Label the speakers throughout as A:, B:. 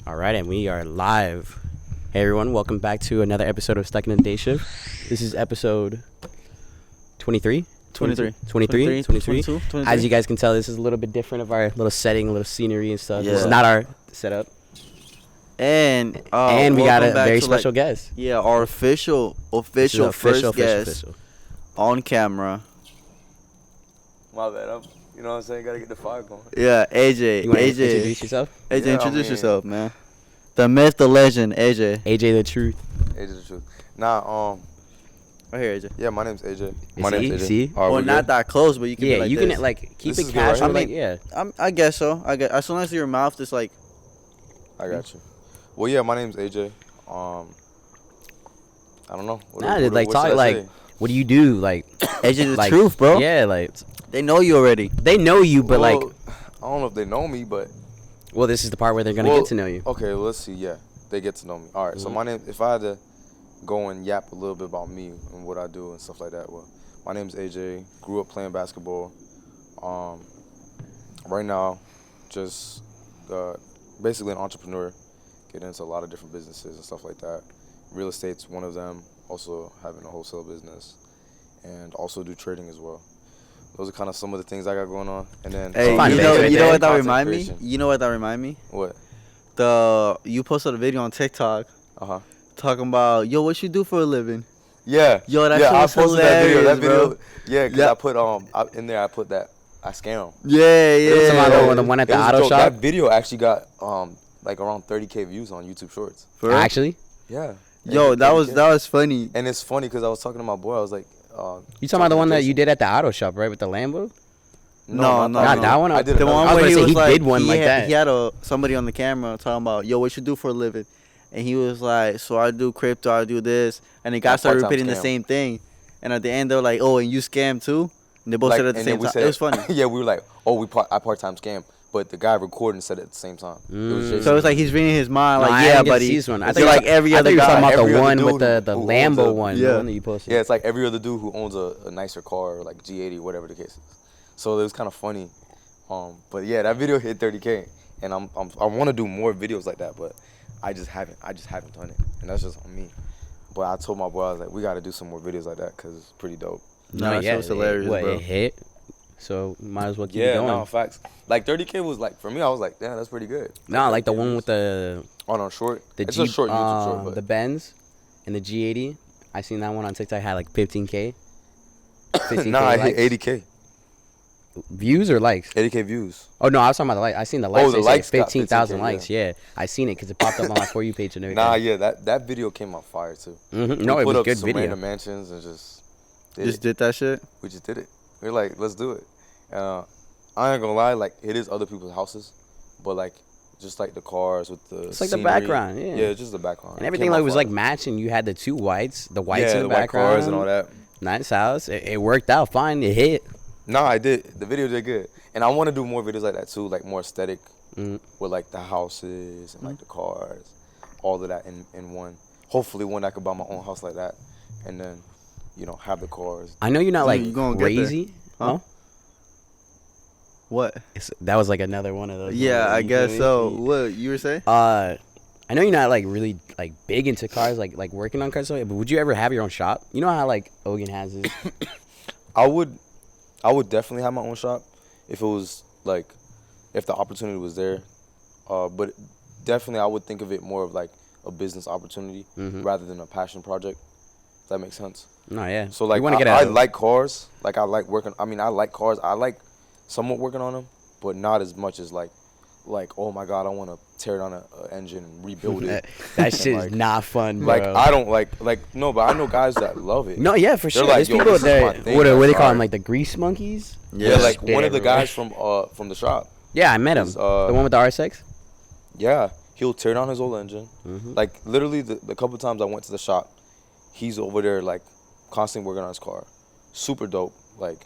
A: All right, and we are live. Hey, everyone. Welcome back to another episode of Stuck in a Day Shift. This is episode 23?
B: 23.
A: 23. As you guys can tell, this is a little bit different of our little setting, a little scenery and stuff. Yeah. This is not our setup.
B: And
A: we got a very special guest.
B: Yeah, our official first guest on camera.
C: My bad. You know what I'm saying? Gotta get the fire going.
B: Yeah, AJ.
A: You want to introduce yourself?
B: AJ, introduce yourself, man. The myth, the legend, AJ.
A: AJTheTruth.
C: AJTheTruth. Nah,
B: Right here, AJ.
C: yeah, my name's AJ.
A: My name's AJ. See?
B: Well, not that close, but you can.
A: Yeah,
B: be like
A: you
B: this.
A: can like keep
C: This
A: it
C: is good, right?
A: casual.
B: I mean,
A: yeah.
B: I guess so. As long as your mouth is like.
C: I got you. Well, yeah, my name's AJ. I don't know. What
A: Talk
C: should I
A: like.
C: say?
A: What do you do? Like
B: AJ the
A: like,
B: truth, bro.
A: Yeah, like
B: They know you already.
A: they know you, but
C: Well,
A: like,
C: I don't know if they know me, but
A: well, this is the part where they're gonna get to know you.
C: Okay, well, let's see. Yeah, they get to know me. All right. So my name. If I had to go and yap a little bit about me and what I do and stuff like that, well, my name's AJ. Grew up playing basketball. Right now, just basically an entrepreneur. Get into a lot of different businesses and stuff like that. Real estate's one of them. Also having a wholesale business, and also do trading as well. Those are kind of some of the things I got going on. And then
B: Hey, you know what that remind me? You know what that remind me?
C: What?
B: You posted a video on TikTok.
C: Uh-huh.
B: Talking about, yo, what you do for a living?
C: Yeah.
B: Yo, that
C: yeah, I
B: shit was
C: posted that video. That
B: hilarious,
C: video. Yeah, because I put in there. I put that I scam.
B: Yeah.
A: The one at the
C: It was a
A: auto
C: joke.
A: shop.
C: That video actually got like around 30K views on YouTube Shorts.
A: Actually,
C: Yeah.
B: Yo,
C: And
B: that was funny.
C: And it's funny because I was talking to my boy. I was like,
A: you talking about the one that you did at the auto shop, right, with the Lambo?
B: No,
A: Not that one.
C: I did
B: The one
A: I was
B: where
A: gonna say
B: he
A: he
B: was
A: did one like that.
B: He had somebody on the camera talking about, yo, what you do for a living? And he was like, so I do crypto, I do this. And the guy started repeating the same thing. And at the end, they were like, oh, and you scam too? And they both said it at the same time. It was funny.
C: Yeah, we were like, oh, I part-time scam. But the guy recording said it at the same time. It was Jason.
B: So it's like he's reading his mind,
A: No,
B: like,
A: I
B: yeah,
A: didn't get to
B: buddy.
A: see this one. I
B: It's
A: think
B: like every other
A: you were talking
B: guy.
A: about
C: Every
A: the
C: other
A: one
C: dude
A: with the
C: who owns
A: Lambo
C: a-
A: one,
B: yeah.
A: the one that you posted.
C: Yeah, it's like every other dude who owns a nicer car, or like G80, whatever the case is. So it was kind of funny. But yeah, that video hit 30K, and I want to do more videos like that, but I just haven't done it, and that's just on me. But I told my boy, I was like, we got to do some more videos like that because it's pretty dope.
B: No, yeah, it's hilarious, bro.
A: It hit, so might as well keep it going.
C: Yeah, no, facts. Like 30K was like, for me, I was like, damn, that's pretty good.
A: No, like the one with the
C: short. It's
A: Jeep,
C: a short YouTube short, but
A: the Benz and the G80. I seen that one on TikTok had like 15K. 15K
C: nah, I
A: likes.
C: hit 80K.
A: Views or likes?
C: 80K views.
A: Oh no, I was talking about the likes. I seen the likes.
C: Oh, the likes got
A: 15,000
C: 15K,
A: likes. Yeah, I seen it because it popped up on my For You page and everything.
C: Nah, yeah, that video came out fire too.
A: No,
C: we
A: it
C: put
A: was
C: up
A: good
C: some
A: video.
C: random mansions and just
B: Did that shit?
C: We just did it. We're like, let's do it. I ain't gonna lie, like it is other people's houses, but like just like the cars with the
A: It's like the
C: scenery.
A: background, yeah.
C: Yeah, just the background.
A: And
C: It
A: everything
C: came
A: like
C: out
A: was
C: fire.
A: like matching. You had the two whites, the whites
C: yeah,
A: in the
C: white
A: background,
C: cars and all that.
A: Nice house. It worked out fine. It hit.
C: Nah, I did. The video did good, and I want to do more videos like that too, like more aesthetic, with like the houses and like the cars, all of that in one. Hopefully, one I could buy my own house like that, and then, have the cars.
A: I know you're not like
B: you gonna get there.
A: crazy.
B: Huh? What?
A: That was like another one of those.
B: Yeah,
A: ones,
B: I
A: you
B: guess
A: feel
B: so.
A: me?
B: What you were saying?
A: I know you're not like really like big into cars, like working on cars. But would you ever have your own shop? You know how like Ogan has his.
C: I would definitely have my own shop if it was like, if the opportunity was there. But definitely I would think of it more of like a business opportunity rather than a passion project. Does that make sense?
A: No, yeah.
C: So like I like cars. Like I like working. I mean, I like cars. I like somewhat working on them, but not as much as like oh my god, I want to tear down an engine and rebuild it.
A: That shit is not fun, bro.
C: Like I don't like no, but I know guys that love it.
A: No, yeah, for sure.
C: Like,
A: There's people
C: this is
A: there.
C: my thing,
A: What do they call
C: sorry.
A: them? Like the grease monkeys?
C: Yeah, like
A: Spit
C: one of the
A: everywhere.
C: guys from the shop.
A: Yeah, I met him. The one with the RSX.
C: Yeah, he'll tear down his old engine. Like literally the couple times I went to the shop, he's over there like constantly working on his car. Super dope. Like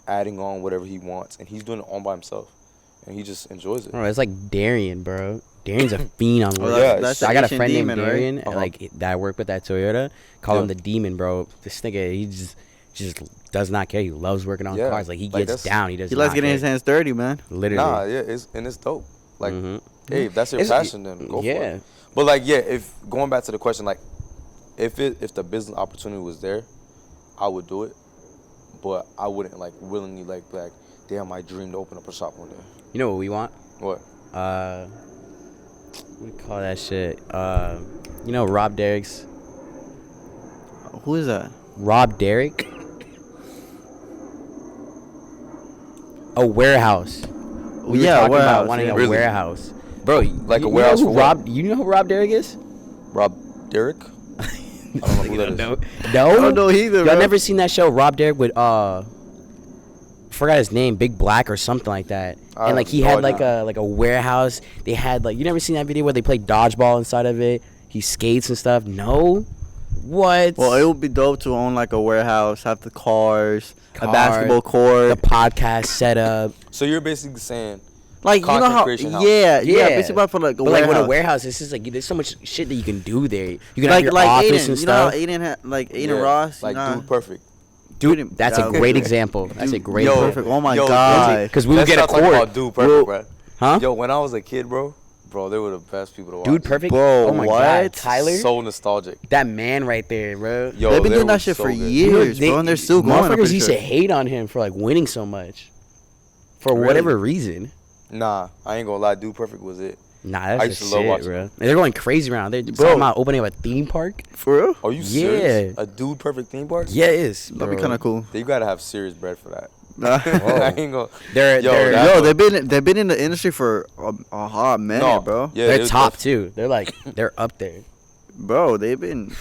C: adding on whatever he wants, and he's doing it all by himself, and he just enjoys it.
A: Bro, it's like Darian, bro. Darian's a fiend on work.
C: yeah,
B: that's
A: I got a
B: Asian
A: friend
B: demon,
A: named Darian,
B: right?
A: like that I work with at Toyota. Call him
C: Yeah.
A: the demon, bro. This nigga, he just does not care. He loves working on
C: Yeah,
A: cars. Like he
C: like
A: gets
C: that's-
A: down. He does.
B: He likes
A: not
B: getting
A: care.
B: his hands dirty, man.
A: Literally.
C: Nah, yeah, it's dope. Like Hey, if that's your passion, then go for
A: Yeah.
C: it. But like, yeah, if going back to the question, like, if the business opportunity was there, I would do it. But I wouldn't like willingly like be like, damn, I dream to open up a shop one day.
A: You know what we want?
C: What?
A: What do you call that shit? You know Rob Derrick's.
B: Who is that?
A: Rob Derrick. A warehouse. We were talking about wanting a
C: Really?
A: warehouse, bro.
C: Like a warehouse
A: know
C: for
A: who
C: what?
A: Rob? You know who Rob Derrick is?
C: Rob Derrick? I don't know who that is.
A: No.
B: I don't know either.
A: Y'all
B: bro.
A: never seen that show? Rob Derrick with forgot his name, Big Black or something like that.
C: I
A: And like
C: have
A: he
C: no
A: had
C: idea.
A: like a warehouse. They had like, you never seen that video where they play dodgeball inside of it? He skates and stuff. No. What?
B: Well, it would be dope to own like a warehouse, have the cars, a
A: Car,
B: basketball court.
A: the podcast setup.
C: So you're basically saying,
B: Like, you know
C: content
B: how,
C: creation house.
B: yeah,
A: Yeah.
B: basically about for like a
A: But
B: warehouse.
A: like with a warehouse, it's just like there's so much shit that you can do there. You can have
B: like
A: your
B: like
A: office
B: Aiden,
A: and
B: you know how
A: stuff.
B: Aiden
C: yeah,
B: Ross,
C: like,
B: you know,
C: Dude Perfect.
A: Dude, that's a
B: Yeah,
A: great
B: okay.
A: example. That's a great
C: Yo,
A: example.
B: Perfect. Oh my
C: Yo,
B: god.
A: Because we would
C: Let's
A: get a
C: not talk about
A: court.
C: Dude Perfect, bro.
A: Huh?
C: Yo, when I was a kid, bro, they were the best people to watch.
A: Dude Perfect?
B: Bro,
A: oh my
B: what?
A: God. Tyler?
C: So nostalgic.
A: That man right there, bro.
C: Yo,
B: They've been
C: they
B: doing
C: were
B: that shit
C: so
B: for
C: good.
B: years, bro, and they're still going. I'm
A: Motherfuckers
B: pretty
A: used
B: sure.
A: to hate on him for like winning so much. For
B: Really?
A: whatever reason.
C: Nah, I ain't gonna lie. Dude Perfect was it.
A: Nah,
C: I
A: that's
C: used
A: just
C: to love
A: shit,
C: watching
A: bro.
C: them.
A: And they're going crazy around. They're
B: Bro.
A: talking about opening up a theme park.
B: For real?
C: Are you
A: Yeah.
C: serious? A Dude Perfect theme park?
A: Yes,
B: That'd be
A: bro.
B: kind of cool.
C: You gotta have serious bread for that.
B: Nah.
C: I ain't gonna.
A: They're
C: Yo,
A: they're,
C: that-
B: Yo, they've been in the industry for a hot minute,
C: No,
B: bro.
C: yeah,
A: they're
C: it was
A: top
C: def-
A: too. They're like they're up there.
B: Bro, they've been.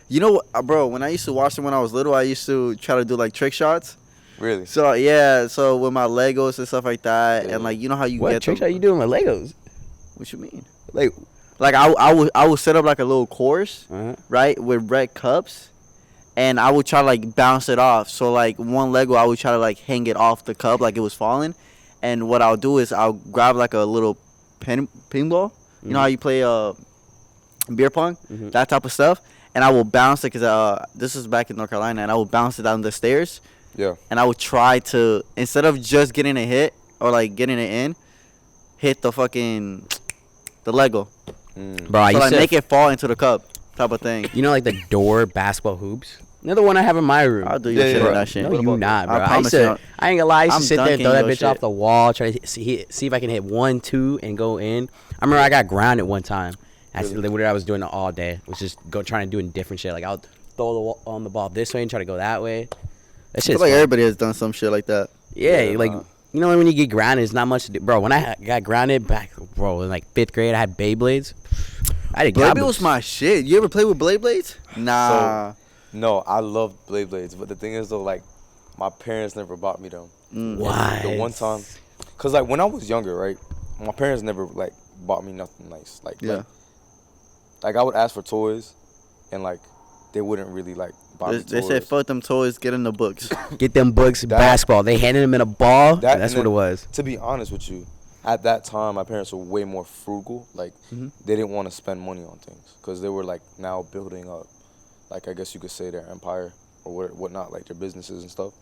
B: You know what, bro? When I used to watch them when I was little, I used to try to do like trick shots.
C: Really?
B: So yeah, so with my Legos and stuff like that,
C: Yeah.
B: and like you know how you
A: What
B: get
A: tricks
B: them.
A: are you doing with Legos?
B: What you mean?
A: Like,
B: I would set up like a little course,
A: uh-huh.
B: right, with red cups, and I would try to like bounce it off. So like one Lego, I would try to like hang it off the cup like it was falling, and what I'll do is I'll grab like a little pinball. You know how you play beer pong,
A: Mhm.
B: that type of stuff, and I will bounce it because this is back in North Carolina, and I will bounce it down the stairs,
C: Yeah.
B: and I would try to, instead of just getting a hit or like getting it in, hit the Lego.
A: Bro, I
B: So
A: used
B: like
A: to
B: make it fall into the cup, type of thing.
A: you know like the door basketball hoops. Another one I have in my room.
B: I'll do your
C: Yeah,
B: shit
C: yeah.
B: on that shit.
A: No,
C: What
A: you
C: about
A: not,
B: that?
A: bro.
B: I
A: I
B: promise
A: used to,
B: you.
A: I ain't gonna lie. I used to
B: I'm
A: sit there and
B: dunking
A: throw that
B: your
A: bitch
B: shit.
A: off the wall, try to see if I can hit 1, 2, and go in. I remember I got grounded one time. That's
C: Really?
A: what I was doing all day. Was just trying to do different shit. Like I'll throw the ball this way and try to go that way. That
B: I
A: shit's
B: feel like
A: fun.
B: everybody has done some shit like that.
A: Yeah,
C: Yeah,
A: like
C: nah.
A: you know when you get grounded, it's not much to do. Bro, when I got grounded back, bro, in like 5th grade, I had Beyblades. I did
B: Blade was my shit. You ever play with Blade Blades? Nah.
C: No, I love Blades, but the thing is though, like, my parents never bought me them.
B: Mm.
A: Why?
C: The one time, cause like when I was younger, right, my parents never like bought me nothing nice. Like,
B: Yeah.
C: like I would ask for toys, and like they wouldn't really like buy me
B: They
C: toys.
B: said, fuck them toys, get in the books.
A: Get them books,
C: That-
A: basketball. They handed him in a ball.
C: That-
A: That's
C: and
A: what it
C: then-
A: was.
C: To be honest with you, at that time, my parents were way more frugal. Like,
B: Mhm.
C: they didn't want to spend money on things because they were like now building up, like I guess you could say their empire or whatnot, like their businesses and stuff.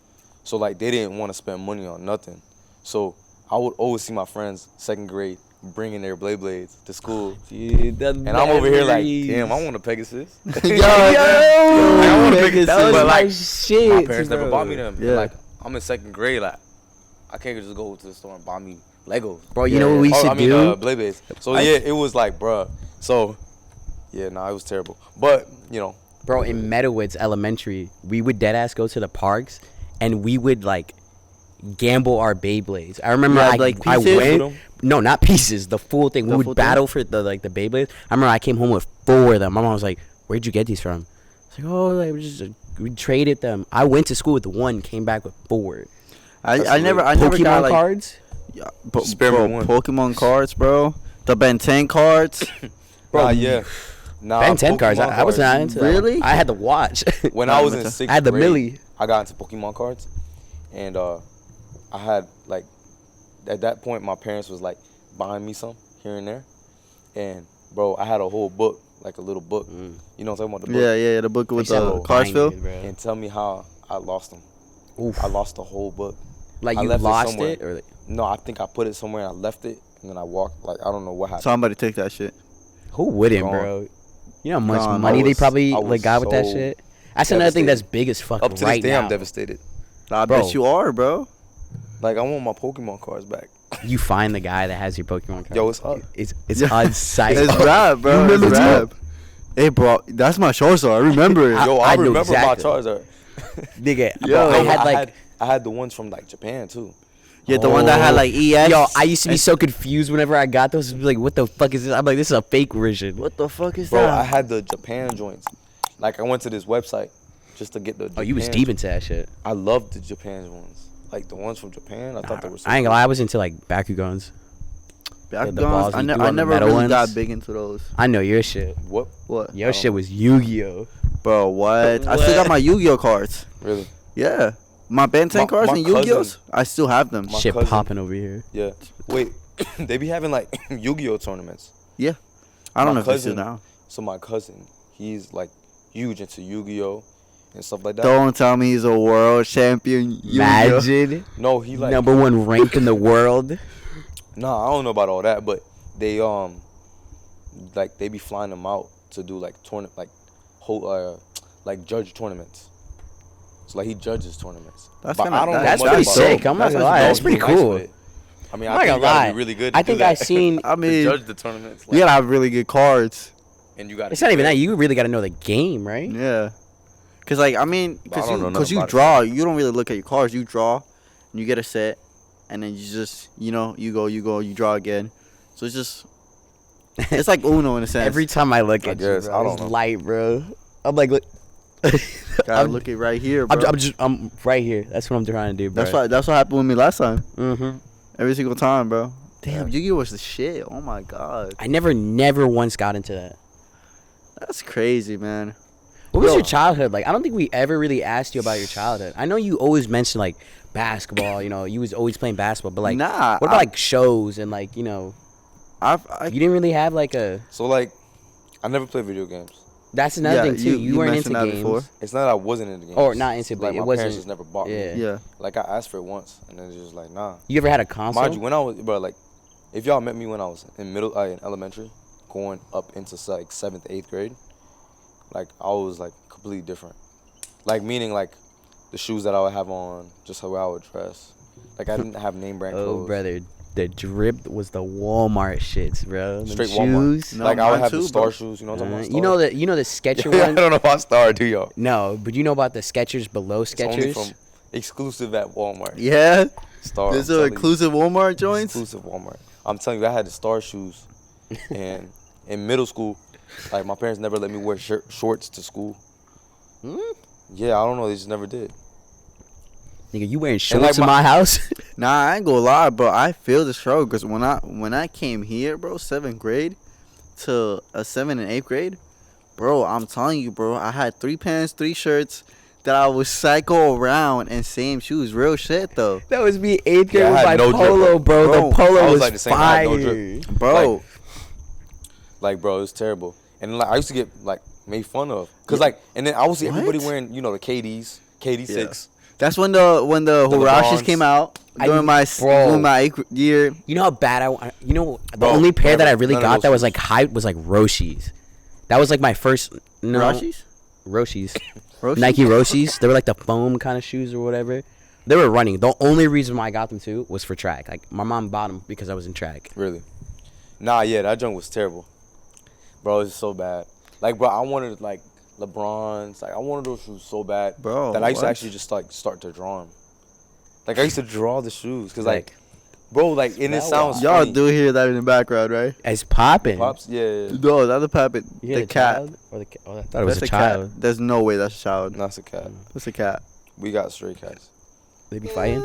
C: So like they didn't want to spend money on nothing. So I would always see my friends 2nd grade bringing their Blades to school,
A: Dude,
C: and I'm over here like, damn, I want a Pegasus.
A: I
C: want a Pegasus,
A: that was
C: but,
A: my
C: like,
A: shit.
C: My parents never
A: bro.
C: bought me them.
B: Yeah.
C: Like I'm in 2nd grade, like I can't just go to the store and buy me Legos.
A: Bro, you know what we used to do?
C: Blades. So yeah, it was like, bruh. So yeah, nah, it was terrible. But you know,
A: Bro, in Meadowwoods Elementary, we would deadass go to the parks, and we would like gamble our Beyblades. I remember
B: Yeah,
A: I
B: like
A: I
B: pieces?
A: went. No, not pieces. The full thing.
B: The
A: We
B: full
A: would
B: thing?
A: battle for the Beyblades. I remember I came home with 4 of them. My mom was like, "Where'd you get these from?" I was like, "Oh, like, we traded them." I went to school with 1, came back with 4.
B: I never
A: Pokemon
B: got like
A: cards.
C: Spare me one.
B: Pokemon cards, bro. The Ben 10 cards.
C: bro, yeah, nah.
A: Ben 10 cards.
C: Pokemon
A: I was not into that.
B: Really?
A: I had to watch.
C: When
B: Nah,
C: I was
B: Ben
C: in
B: 10.
C: 6th
A: I had the
C: grade,
A: Millie.
C: I got into Pokemon cards, and I had like at that point my parents was like buying me some here and there, and bro, I had a whole book, like a little book. You know what I'm talking about? The book.
B: Yeah, the book with
A: They said
B: the cards
A: blinded,
B: filled.
A: bro.
C: And tell me how I lost them.
A: Oof.
C: I lost the whole book.
A: Like
C: I
A: you
C: left it
A: lost
C: somewhere.
A: it, or like,
C: No, I think I put it somewhere and I left it. and then I walked. Like I don't know what happened.
B: Somebody take that shit.
A: Who wouldn't,
C: Gone.
A: bro? You know how much
B: Gone.
A: money
C: I
A: they
C: was-
A: probably
C: I was
A: like got with that
C: so
A: shit. That's another thing that's
C: devastated.
A: big as fuck
C: Up to
A: right
C: this day,
A: now.
C: I'm devastated.
B: I
A: Bro.
B: bet you are, bro.
C: Like I want my Pokemon cards back.
A: You find the guy that has your Pokemon card.
C: Yo, it's up.
A: It's on site.
B: It's rap, bro.
A: You remember
B: It's
A: too?
B: rap. Hey, bro, that's my Charizard. I remember it.
C: Yo,
A: I
C: I
A: know
C: remember
A: exactly.
C: my Charizard.
A: Nigga,
B: Yo.
A: bro, I
C: No,
A: had like
C: I had the ones from like Japan too.
B: Yeah, the one that had like ES.
A: yo, I used to be so confused whenever I got those. Like, what the fuck is this? I'm like, this is a fake version.
B: What the fuck is
C: Bro,
B: that?
C: I had the Japan joints. Like I went to this website just to get the.
A: Oh, you was
C: Japan-
A: deep into that shit.
C: I loved the Japan ones. Like the ones from Japan, I thought they were. So
A: I ain't
C: cool.
A: gonna lie, I was into like Bakugans.
B: Back
A: the
B: guns,
A: balls you threw
B: I
A: on the
B: never
A: metal
B: really
A: ones.
B: got big into those.
A: I know your shit.
C: What?
B: What?
A: Your
C: I
A: shit
C: don't
A: was Yu-Gi-Oh.
B: Bro, what? I still got my Yu-Gi-Oh cards.
C: Really?
B: Yeah. My Ben 10
C: My-
B: cards
C: my
B: and Yu-Gi-Ohs,
C: cousin-
B: I still have them.
C: My
A: Shit
C: cousin-
A: popping over here.
C: Yeah. Wait, they be having like Yu-Gi-Oh tournaments.
B: I don't
C: my
B: know if they still
C: cousin-
B: now.
C: So my cousin, he's like huge into Yu-Gi-Oh and stuff like that.
B: Don't tell me he's a world champion Yu-Gi-Oh.
A: Imagine
C: No, he like
A: number one ranked in the world.
C: Nah, I don't know about all that, but they like they be flying them out to do like like judge tournaments. So like he judges tournaments.
B: That's
C: But
B: kinda-
C: I don't know
A: That's
C: much
A: pretty
C: about
A: sick.
C: it.
A: I'm not
B: That's
A: gonna
B: actually
A: lie.
B: dope.
A: That's pretty
C: He's nice
A: cool.
C: with it. I mean,
A: I'm
C: I
A: not
C: think
A: gonna
C: you gotta
A: lie.
C: be really good. To
A: I
C: do
A: think
C: that.
A: I seen.
B: I
C: to
B: mean,
C: judge the tournaments.
B: you gotta have really good cards.
C: And you got.
A: It's not even that. You really got to know the game, right?
B: Yeah. Cause like I mean,
C: But I don't know
B: cause
C: nothing
B: you
C: about it.
B: draw, you don't really look at your cards. You draw, and you get a set, and then you just you go, you draw again. So it's just it's like Uno in a sense.
A: Every time I look
C: I
A: at
C: guess,
A: you,
C: I
A: bro,
C: don't
A: it's
C: know.
A: light, bro. I'm like, look.
B: Gotta
A: I'm,
B: look it right here, bro.
A: I'm right here. That's what I'm trying to do, bro.
B: That's what happened with me last time.
A: Mm-hmm.
B: Every single time, bro. Damn,
C: Yeah.
B: Yu-Gi-Oh was the shit. Oh my god,
A: I never once got into that.
B: that's crazy, man.
A: What was
B: Yo.
A: your childhood like? I don't think we ever really asked you about your childhood. I know you always mentioned like basketball. You know, you was always playing basketball, but like,
B: Nah,
A: what about like shows and like you
B: I
A: didn't really have like a.
C: So like, I never played video games.
A: That's another
B: Yeah,
A: thing too. You weren't into
B: mentioned that
A: games,
B: before.
C: It's not that I wasn't into games.
A: or not into, but
C: like
A: it
C: my
A: wasn't.
C: parents just never bought me.
A: Yeah.
B: Yeah.
C: Like I asked for it once, and then it's just like nah.
A: You ever had a console?
C: Mind you, when I was bro, like, if y'all met me when I was in in elementary, going up into like 7th, 8th grade, like I was like completely different. Like meaning like the shoes that I would have on, just how I would dress. Like I didn't have name brand
A: Oh,
C: clothes.
A: brother, the drip was the Walmart shits, bro. Them
C: Straight
A: shoes.
C: Walmart.
B: No,
C: like I would
B: mine
C: have
B: too,
C: the Star
B: bro.
C: shoes. You know what I'm talking about?
A: You know the Skechers
C: I
A: one.
C: don't know about Star, do y'all?
A: No, but you know about the Skechers below
C: It's only
A: Skechers.
C: from exclusive at Walmart.
B: Yeah.
C: Star.
B: There's
C: I'm
B: a
C: telling you.
B: exclusive Walmart joints.
C: Exclusive Walmart. I'm telling you, I had the Star shoes, and in middle school, like my parents never let me wear shorts to school.
A: Hmm?
C: Yeah, I don't know. They just never did.
A: Nigga, you wearing
C: like
A: shorts in
C: my-
A: my house?
B: Nah, I ain't gonna lie, bro. I feel the struggle because when I came here, bro, 7th grade to a 7th and 8th grade, bro, I'm telling you, bro, I had 3 pants, 3 shirts that I would cycle around and same shoes. Real shit though,
A: That was me 8th grade
C: Yeah, I
A: with
C: had
A: my
C: no drip,
A: polo, bro.
B: bro.
A: The polo
C: I was
A: was
C: like the same. I had no
A: fire.
C: drip.
B: bro.
C: Like, bro, it was terrible. And like I used to get like made fun of, cause like, and then I would see everybody
B: What?
C: wearing, you know, the KDs, KD6.
B: That's when the
C: The
B: Hirashis
C: LeBrons.
B: came out
A: I-
B: during my
A: bro.
B: during my 8th year.
A: You know how bad you know the
C: Bro,
A: only pair that I
C: never.
A: really
C: None of
A: got
C: those
A: that was
C: shoes.
A: like hype was like Roshi's. That was like my first
B: Hirashis?
A: Roshi's.
B: Roshi?
A: Nike Roshi's. They were like the foam kind of shoes or whatever. They were running. The only reason why I got them too was for track. Like my mom bought them because I was in track.
C: Really? Nah, yeah, that junk was terrible. Bro, it's so bad. Like, bro, I wanted like LeBrons. Like, I wanted those shoes so bad,
B: Bro,
C: that I used to
B: what?
C: actually just like start to draw them. Like, I used to draw the shoes, cause like, bro, like, and it sounds
B: Y'all
C: funny.
B: do hear that in the background, right?
A: It's popping.
C: Pops, yeah.
B: No, the other puppet,
A: You hear
B: the cat.
A: child? Or the cat? Oh, I thought it was
B: That's
A: a child.
B: cat. There's no way that's a child.
C: That's a cat.
B: That's a cat.
C: We got stray cats.
A: They be fighting.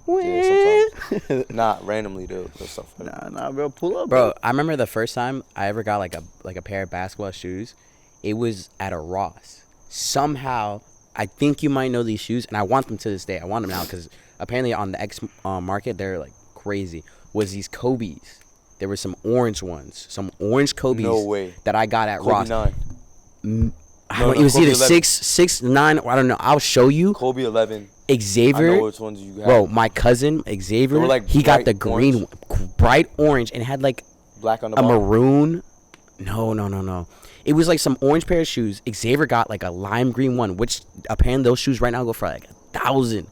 C: Yeah, sometimes. Not randomly though. That's stuff.
B: Nah, bro, pull up,
A: Bro, I remember the first time I ever got like a pair of basketball shoes. It was at a Ross. Somehow, I think you might know these shoes, and I want them to this day. I want them now because apparently on the X market they're like crazy. Was these Kobe's? There were some orange ones, some orange Kobe's.
C: No way.
A: That I got at
C: Kobe
A: Ross.
C: 9.
A: I
C: No,
A: don't,
C: no,
A: it was
C: Kobe
A: either
C: 11.
A: 6, 9. I don't know. I'll show you.
C: Kobe 11.
A: Xavier.
C: I know which ones you have.
A: Bro, my cousin Xavier,
C: They were, like,
A: he got
C: bright
A: the green
C: orange.
A: bright orange and had like
C: Black on the
A: a
C: bottom.
A: maroon. No. It was like some orange pair of shoes. Xavier got like a lime green one, which apparently those shoes right now go for like $1,000.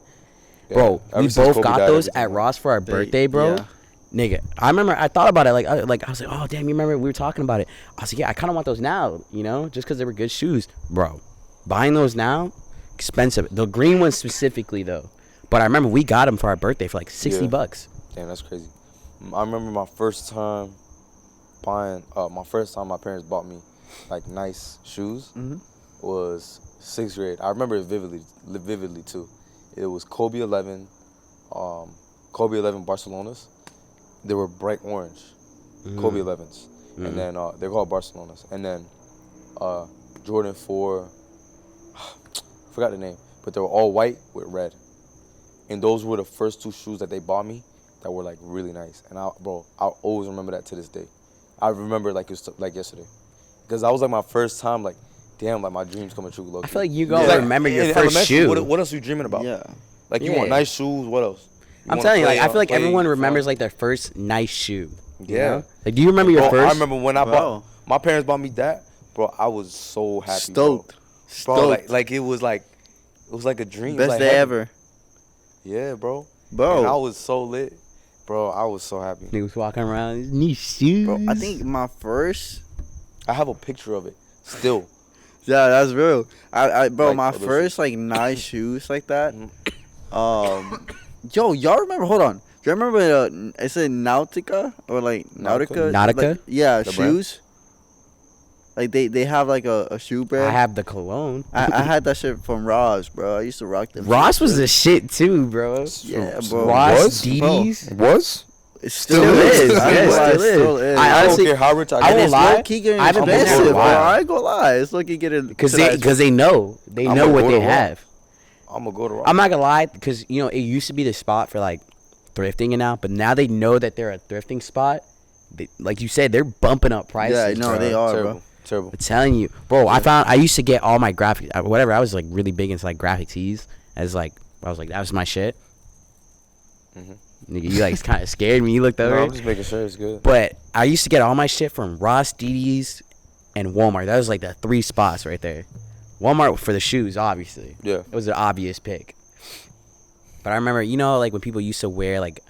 C: Yeah,
A: Bro,
C: ever
A: we
C: since
A: both
C: Kobe
A: got
C: died,
A: those
C: everything
A: at
C: went-
A: Ross for our birthday, bro.
B: Yeah.
A: Nigga, I remember I thought about it like I was like, oh damn, you remember we were talking about it. I was like, yeah, I kind of want those now, you know, just because they were good shoes, bro. Buying those now, expensive. The green ones specifically though, but I remember we got them for our birthday for like $60.
C: Damn, that's crazy. I remember my first time buying. My first time my parents bought me like nice shoes was 6th grade. I remember it vividly too. It was Kobe 11 Barcelonas. They were bright orange, Kobe 11s, and then they're called Barcelonas. And then Jordan 4, forgot the name, but they were all white with red. And those were the first 2 shoes that they bought me that were like really nice. And I always remember that to this day. I remember like it was like yesterday, because that was like my first time like, damn, like my dreams coming true. Low-key.
A: I feel like you gonna remember your
C: in
A: first
C: elementary,
A: shoe.
C: What else are you dreaming about?
B: Yeah.
C: Like you
A: Yeah.
C: want nice shoes. What else?
A: I'm telling you, like I feel like everyone remembers like their first nice shoe. You
C: Yeah.
A: know? Like, do you remember your
C: Bro,
A: first?
C: I remember when I
B: Bro.
C: bought my parents bought me that, bro. I was so happy,
B: Stoked.
C: bro.
B: Stoked.
C: Like it was like a dream. It was
B: Best
C: like
B: day
C: heaven.
B: ever.
C: Yeah, bro.
B: Bro.
C: And I was so lit, bro. I was so happy.
A: Niggas walking around these nice shoes.
B: Bro, I think my first.
C: I have a picture of it still.
B: Yeah, that's real. Bro,
C: Like
B: my
C: other
B: first like nice shoes like that. Yo, y'all remember? Hold on. Do you remember? Is it Nautica or like Nautica?
A: Nautica?
B: Like, yeah,
C: The brand?
B: shoes. Like they have like a shoe brand.
A: I have the cologne.
B: I had that shit from Ross, bro. I used to rock them.
A: Ross
B: shits,
A: was
B: bro.
A: the shit too, bro.
B: Yeah, bro.
A: Ross,
C: Was?
A: D's.
C: Was?
B: It
A: Still is.
B: I
A: Yeah,
B: ain't gonna lie,
A: still is. I
C: I
A: honestly-
C: don't care how rich I
A: I
C: get.
B: And
A: won't
B: it's
A: lie,
B: low key getting
A: I haven't been there
B: expensive,
A: in a
B: bro.
A: while.
B: I ain't gonna lie. It's low key getting
A: Because
B: to
A: they
B: that-
A: because they know
C: I'm
A: what
C: gonna go
A: they
C: to Ross.
A: have.
C: I'm gonna go to Ross.
A: I'm not gonna lie, because you know it used to be the spot for like thrifting and now, but now they know that they're a thrifting spot. They, like you said, they're bumping up prices.
B: Yeah, no,
A: bro.
B: they are,
C: terrible,
B: bro.
C: terrible.
A: I'm telling you, bro. I used to get all my graphic whatever. I was like really big into like graphic tees. As like I was like that was my shit. Nigga, you like kind of scared when you looked over.
C: No, I'm just making sure it's good.
A: But I used to get all my shit from Ross, D's, and Walmart. That was like the 3 spots right there. Walmart for the shoes, obviously.
C: Yeah.
A: It was an obvious pick. But I remember, you know, like when people used to wear like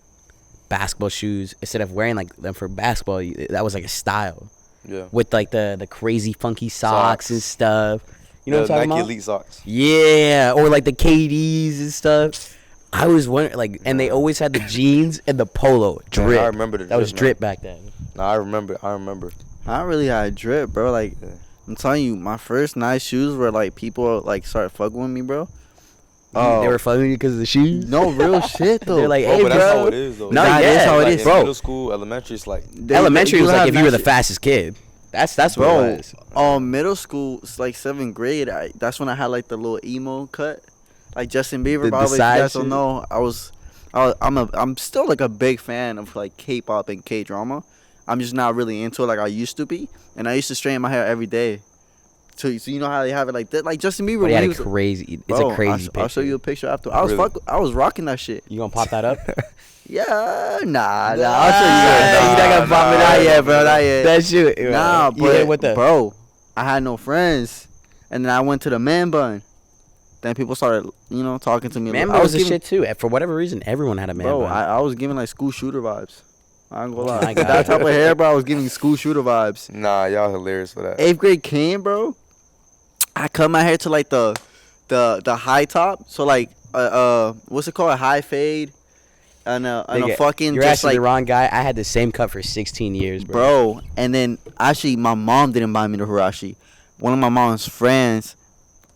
A: basketball shoes instead of wearing like them for basketball, that was like a style
C: Yeah.
A: with like the crazy funky socks and stuff. You know what I'm talking
C: Nike
A: about?
C: Elite socks.
A: Yeah, or like the KDs and stuff. I was wondering, like, and they always had the jeans and the polo drip.
C: I remember the
A: that was
C: drip,
A: drip back then.
C: No, I remember.
B: I don't really had drip, bro. Like, I'm telling you, my first nice shoes were like people like started fucking with me, bro.
A: They were fucking you because of the shoes.
B: No real shit though.
A: They're like,
C: Bro,
A: hey,
C: but
A: bro.
C: that's how it is, though.
A: No,
B: Nah,
A: yeah,
B: that's how it
C: Like,
B: is,
C: in
A: bro.
C: middle school, elementary, it's like
A: Elementary
B: you
A: was like
B: have
A: if you were the
B: nice-
A: fastest kid. That's what
B: Bro,
A: it was.
B: middle school, it's like 7th grade. That's when I had like the little emo cut, like Justin Bieber.
A: The
B: Probably, if you
A: side
B: guys don't
A: shit?
B: know, I'm still like a big fan of like K-pop and K-drama. I'm just not really into it like I used to be, and I used to straighten my hair every day. So you know how they have it like that, like Justin Bieber.
A: But he
B: when
A: had
B: he
A: a
B: was,
A: crazy. It's
B: bro,
A: a crazy picture.
B: I'll show you a picture after.
C: Really?
B: I was rocking that shit.
A: You gonna pop that up?
B: Yeah, nah. I'll show you.
C: Nah,
B: You're not gonna pop it out yet, bro. Not yet.
A: That shit.
B: Nah,
A: You hit
B: but
A: with the
B: bro, I had no friends, and then I went to the man bun. Then people started, talking to me.
A: man
B: I
A: bun was the
B: giving,
A: shit too. For whatever reason, everyone had a man
B: bro.
A: bun.
B: I was giving like school shooter vibes. I ain't gonna
A: Oh
B: lie.
A: my God.
B: That type of hair, bro. I was giving school shooter vibes.
C: nah, y'all hilarious for that.
B: 8th grade came, bro. I cut my hair to like the high top. So like what's it called? A high fade, and a
A: Nigga,
B: fucking
A: you're
B: just
A: asking
B: like
A: the wrong guy. I had the same cut for 16 years, bro.
B: bro. And then actually, my mom didn't buy me the Hirashi. One of my mom's friends,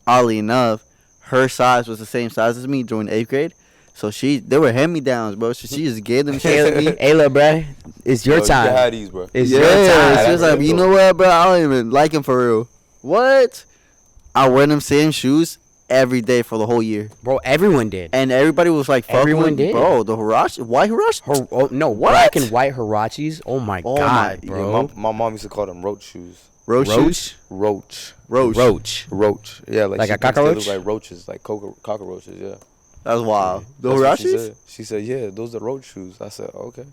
B: oddly enough, her size was the same size as me during 8th grade. So they were hand-me-downs, bro. So she just gave them shit to me.
A: Hey, look, bro. It's your
C: Bro,
A: time.
C: You had these, bro.
A: It's
B: Yeah,
A: your time.
B: she was like, you know what, bro? I don't even like him for real. What? I wear them same shoes every day for the whole year.
A: Bro, everyone did.
B: And everybody was like, fucking
A: Everyone
B: with me.
A: did.
B: Bro, the Hirashi, white Hirashi?
A: No,
B: What?
A: black and white Hirachis. Oh my
B: Oh
A: god,
B: my-
A: bro.
C: Yeah, my mom used to call them roach shoes.
B: Roach shoes?
C: Roach.
B: Roach.
C: Yeah,
A: Like
C: she
A: a
C: thinks they
A: cockroach?
C: look like roaches, like cockroaches. Yeah.
B: That's wild. The
C: That's what she
B: Hirashis?
C: said. She said, yeah, those are roach shoes. I said, okay.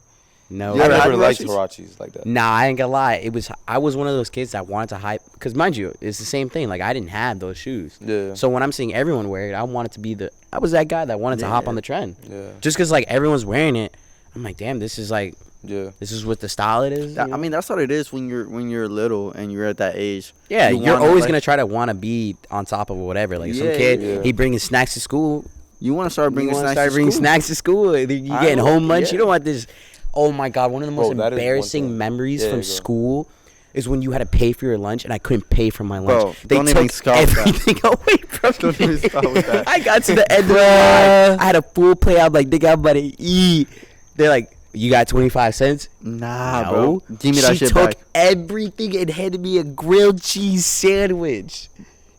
A: No.
B: You
C: I
B: ever had
C: never liked
B: Hirachis?
C: Hirachis like that.
A: Nah, I ain't gonna lie. I was one of those kids that wanted to hype. Because mind you, it's the same thing. Like, I didn't have those shoes.
C: Yeah.
A: So when I'm seeing everyone wear it, I wanted to be I was that guy that wanted to hop on the trend.
C: Yeah.
A: Just because, like, everyone's wearing it, I'm like, damn, this is like,
C: Yeah.
A: this is what the style it is.
B: I
A: you know?
B: mean, that's what it is when you're little and you're at that age.
A: Yeah,
B: You
A: you're
B: wanna,
A: always
B: like-
A: gonna try to want to be on top of whatever. Like some
B: Yeah,
A: kid,
C: yeah.
A: he bringing snacks to school.
B: You want to start bringing
A: You wanna
B: snacks
A: start
B: to
A: bringing
B: school.
A: snacks to school. You
B: I
A: getting
B: know,
A: home lunch.
B: yeah.
A: You don't want this. Oh my god, one of the most
C: Bro, that is one
A: embarrassing
C: thing.
A: memories
C: Yeah,
A: from
C: go.
A: school is when you had to pay for your lunch and I couldn't pay for my lunch.
B: Bro,
A: They
B: don't
A: took
B: even start with that.
A: everything away from
B: Don't
A: me.
B: even start with that.
A: I got to the end of the line. I had a full plate. I'm like, nigga, I'm about to eat. They're like, you got 25 cents?
B: Nah,
A: No.
B: bro. Give me that
A: She
B: shit
A: took
B: back.
A: everything and handed me a grilled cheese sandwich.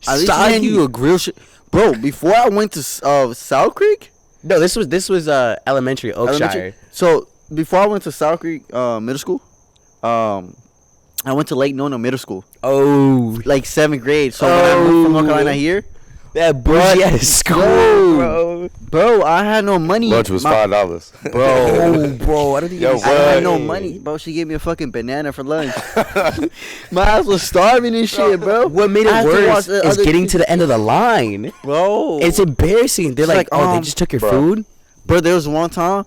B: At least I hand you a grill shit. Bro, before I went to South Creek,
A: No, this was elementary Oakshire.
B: elementary. So before I went to South Creek Middle School, I went to Lake Nona Middle School,
A: Oh,
B: like 7th grade. So when I moved from North Carolina here,
A: that bougie ass school,
B: Bro.
A: bro.
B: bro, I had no money.
C: Lunch was
B: My-
C: $5.
B: Bro,
A: Oh, bro, I don't think
C: Yo,
A: you
B: I had
C: what?
B: no money, bro. She gave me a fucking banana for lunch. My ass was starving and shit, bro.
A: What made
B: I
A: it
B: had to watch
A: worse
B: the
A: is
B: other
A: getting
B: kids-
A: to the end of the line.
B: Bro,
A: It's embarrassing. They're
B: It's
A: like,
B: like,
A: oh, they just took your
C: bro.
A: food.
B: Bro, there was one time,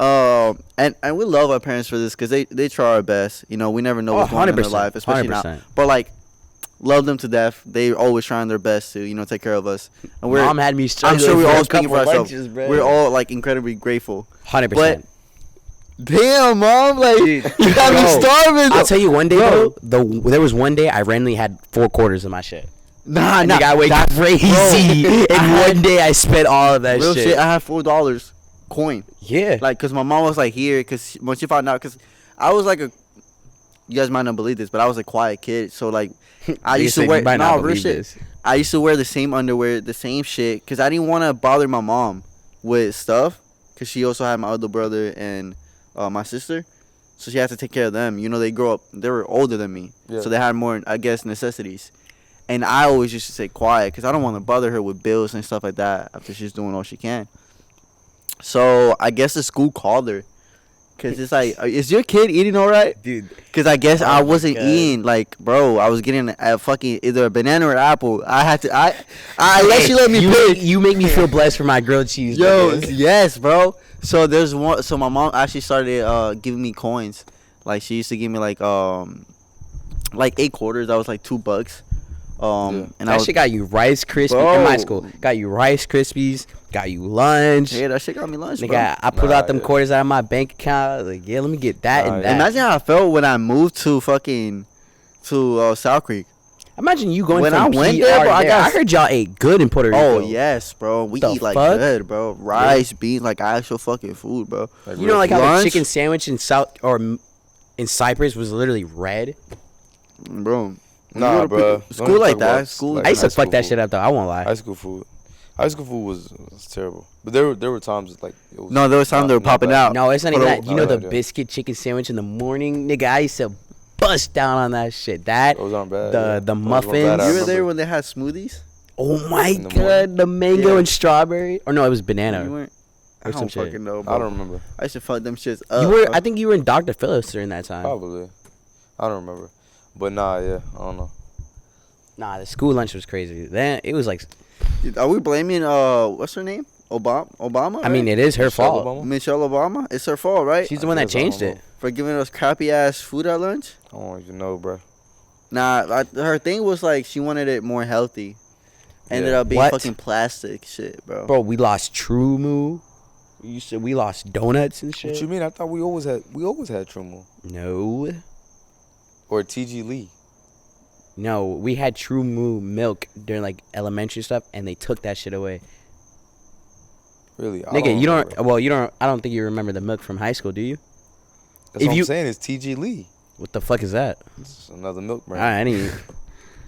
B: and we love our parents for this because they try our best. You know, we never know
A: Oh,
B: what's going on in their
A: 100%,
B: life, especially now.
A: 100%.
B: But like, love them to death. They always trying their best to take care of us. And we're
A: Mom had me
B: I'm
A: struggling.
B: sure we're
A: for
B: all
A: a
B: speaking for
A: couple
B: ourselves.
A: lunches, bro.
B: We're all like incredibly grateful.
A: 100%.
B: Damn, mom, like
A: Dude,
B: you got me
A: bro,
B: starving.
A: I'll tell you one day,
B: Bro.
A: bro. There was one day I randomly had 4 quarters of my shit.
B: Nah,
A: Nigga, I went
B: that-
A: crazy.
B: bro,
A: and
B: I had-
A: one day I spent all of that
B: real
A: shit.
B: shit. I had $4 coin.
A: Yeah.
B: Like, cause my mom was like here, cause when she found out, cause I was like you guys might not believe this, but I was a quiet kid, so like I
A: You
B: used to
A: said
B: wear
A: you might not
B: real
A: believe
B: shit.
A: this.
B: I used to wear the same underwear, the same shit, cause I didn't want to bother my mom with stuff, cause she also had my other brother and my sister, so she had to take care of them. You know, they were older than me,
C: Yeah.
B: so they had more, I guess, necessities. And I always used to stay quiet, cause I don't want to bother her with bills and stuff like that after she's doing all she can. So I guess the school called her, cause it's like, is your kid eating all right?
A: Dude.
B: Cause I guess
A: Oh
B: I
A: my
B: wasn't
A: God.
B: eating, like, bro. I was getting a fucking either a banana or apple. I had to. I let she let me pick.
A: You make me feel blessed for my grilled cheese.
B: Yo,
A: nigga.
B: yes, bro. So there's one. So my mom actually started giving me coins. Like she used to give me like 8 quarters. That was like $2. And I
A: That
B: was,
A: shit got you Rice Krispies in my
B: Bro.
A: school. Got you Rice Krispies. Got you lunch.
B: yeah, that shit got me lunch, bro.
A: Nigga, I pulled
C: Nah,
A: out them
C: yeah.
A: quarters out of my bank account. Like, yeah, let me get that
C: Nah,
A: and
C: yeah.
A: that.
B: Imagine how I felt when I moved to South Creek.
A: Imagine you going
B: When
A: from
B: I went
A: PR
B: there, bro, I
A: there.
B: got-
A: I heard y'all ate good in Puerto Rico.
B: Oh yes, bro. We
A: The
B: eat like
A: fuck?
B: good, bro. Rice, beans, like actual fucking food, bro.
C: Like,
A: You know, like how the
B: Lunch?
A: chicken sandwich in in Cyprus was literally red.
B: Bro.
C: Nah,
B: You go to
C: bro.
B: School
C: Don't
B: like
C: talk
B: that.
C: about,
B: School.
C: like,
A: I used to
C: high
A: fuck
C: school
A: that
C: food.
A: shit up though. I won't lie.
C: High school food. High school food was terrible. But there were times like it was
B: No, there was times they were
C: not
B: popping
C: bad.
B: out.
A: No, it's not even
B: Hold
A: that.
B: on.
A: You know
C: Oh,
A: the
C: yeah.
A: biscuit chicken sandwich in the morning, nigga. I used to bust down on that shit. That
C: Those aren't bad.
A: the
C: yeah.
A: the
C: Those weren't
A: muffins.
C: bad, I
B: You were
C: remember.
B: there when they had smoothies?
A: Oh my
C: In the
A: god,
C: morning.
A: the mango
B: Yeah.
A: and strawberry. Or no, it was banana.
B: You weren't. I
A: Or some
B: don't
A: shit.
B: fucking know, bro.
C: I don't remember.
B: I used to fuck them shits up.
A: You were.
B: bro.
A: I think you were in Dr. Phillips during that time.
C: Probably. I don't remember. But nah, yeah, I don't know.
A: Nah, the school lunch was crazy. Then it was like,
B: Are we blaming what's her name? Obama?
A: I mean,
B: right?
A: it is her
C: Michelle
A: fault.
C: Obama?
B: Michelle Obama. It's her fault, right?
A: She's the one that
C: guess I don't
A: changed it.
C: know.
B: For giving us crappy ass food at lunch.
C: I don't even know, bro.
B: Nah, her thing was like she wanted it more healthy. Ended
C: Yeah.
B: up being
A: What?
B: fucking plastic shit, bro.
A: Bro, we lost True Moo. You said we lost donuts and shit.
C: What you mean? I thought we always had Trumo
A: No,
C: or TG Lee.
A: no, we had True Moo milk during like elementary stuff, and they took that shit away.
C: Really? I
A: Nigga, you don't.
C: remember.
A: Well, you don't. I don't think you remember the milk from high school, do you?
C: That's
A: if
C: what
A: you-
C: I'm saying. It's TG Lee.
A: What the fuck is that?
C: It's another milk brand.
A: I didn't.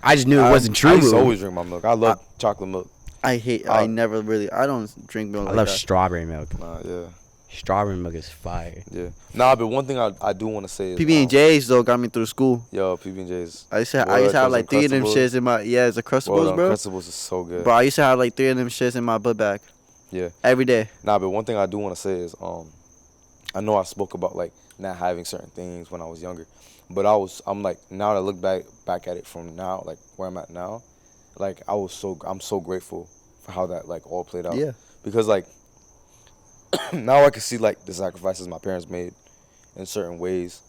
A: I just knew it wasn't
C: I
A: True
C: used to
A: Moo.
C: always drink my milk. I love chocolate milk.
B: I never really. I don't drink milk
A: I
B: like
A: love
B: that.
A: strawberry milk.
C: Nah, yeah,
A: Strawberry milk is fire.
C: yeah. Nah, but one thing I do want to say is
B: PB and J's though got me through school.
C: Yo, PB and J's.
B: I used to have like 3 of them shits in my it's the Crustables, bro.
C: Crustables is so good.
B: Bro, I used to have like 3 of them shits in my book bag
C: Yeah.
B: every day.
C: Nah, but one thing I do want to say is I know I spoke about like not having certain things when I was younger. But I'm like, now that I look back at it from now, like where I'm at now, like I'm so grateful for how that like all played out.
B: Yeah.
C: Because like now I can see like the sacrifices my parents made in certain ways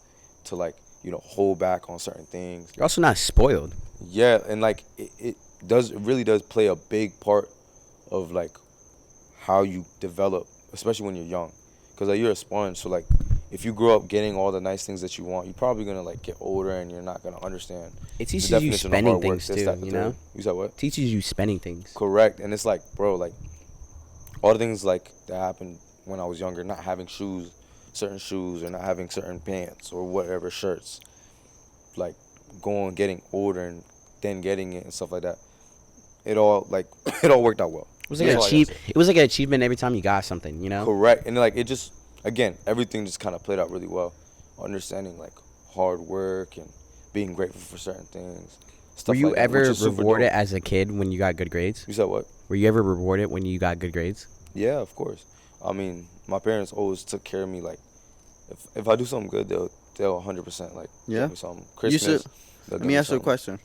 C: to like, hold back on certain things.
A: You're also not spoiled.
C: Yeah, and like it really does play a big part of like how you develop, especially when you're young. Because like you're a sponge, so like if you grow up getting all the nice things that you want, you're probably gonna like get older and you're not gonna understand.
A: It teaches you spending things too, you know?
C: You said what?
A: It teaches you spending things.
C: Correct. And it's like, bro, like all the things like that happened when I was younger, not having certain shoes or not having certain pants or whatever shirts, like getting older and then getting it and stuff like that. It all worked out well.
A: It was like an achievement every time you got something, you know?
C: Correct. And like it just, again, everything just kind of played out really well. Understanding like hard work and being grateful for certain things.
A: Were you ever rewarded as a kid when you got good grades?
C: You said what?
A: Were you ever rewarded when you got good grades?
C: Yeah, of course. I mean, my parents always took care of me. Like, if I do something good, they'll 100% like give me something. Christmas.
B: Let me ask you a question.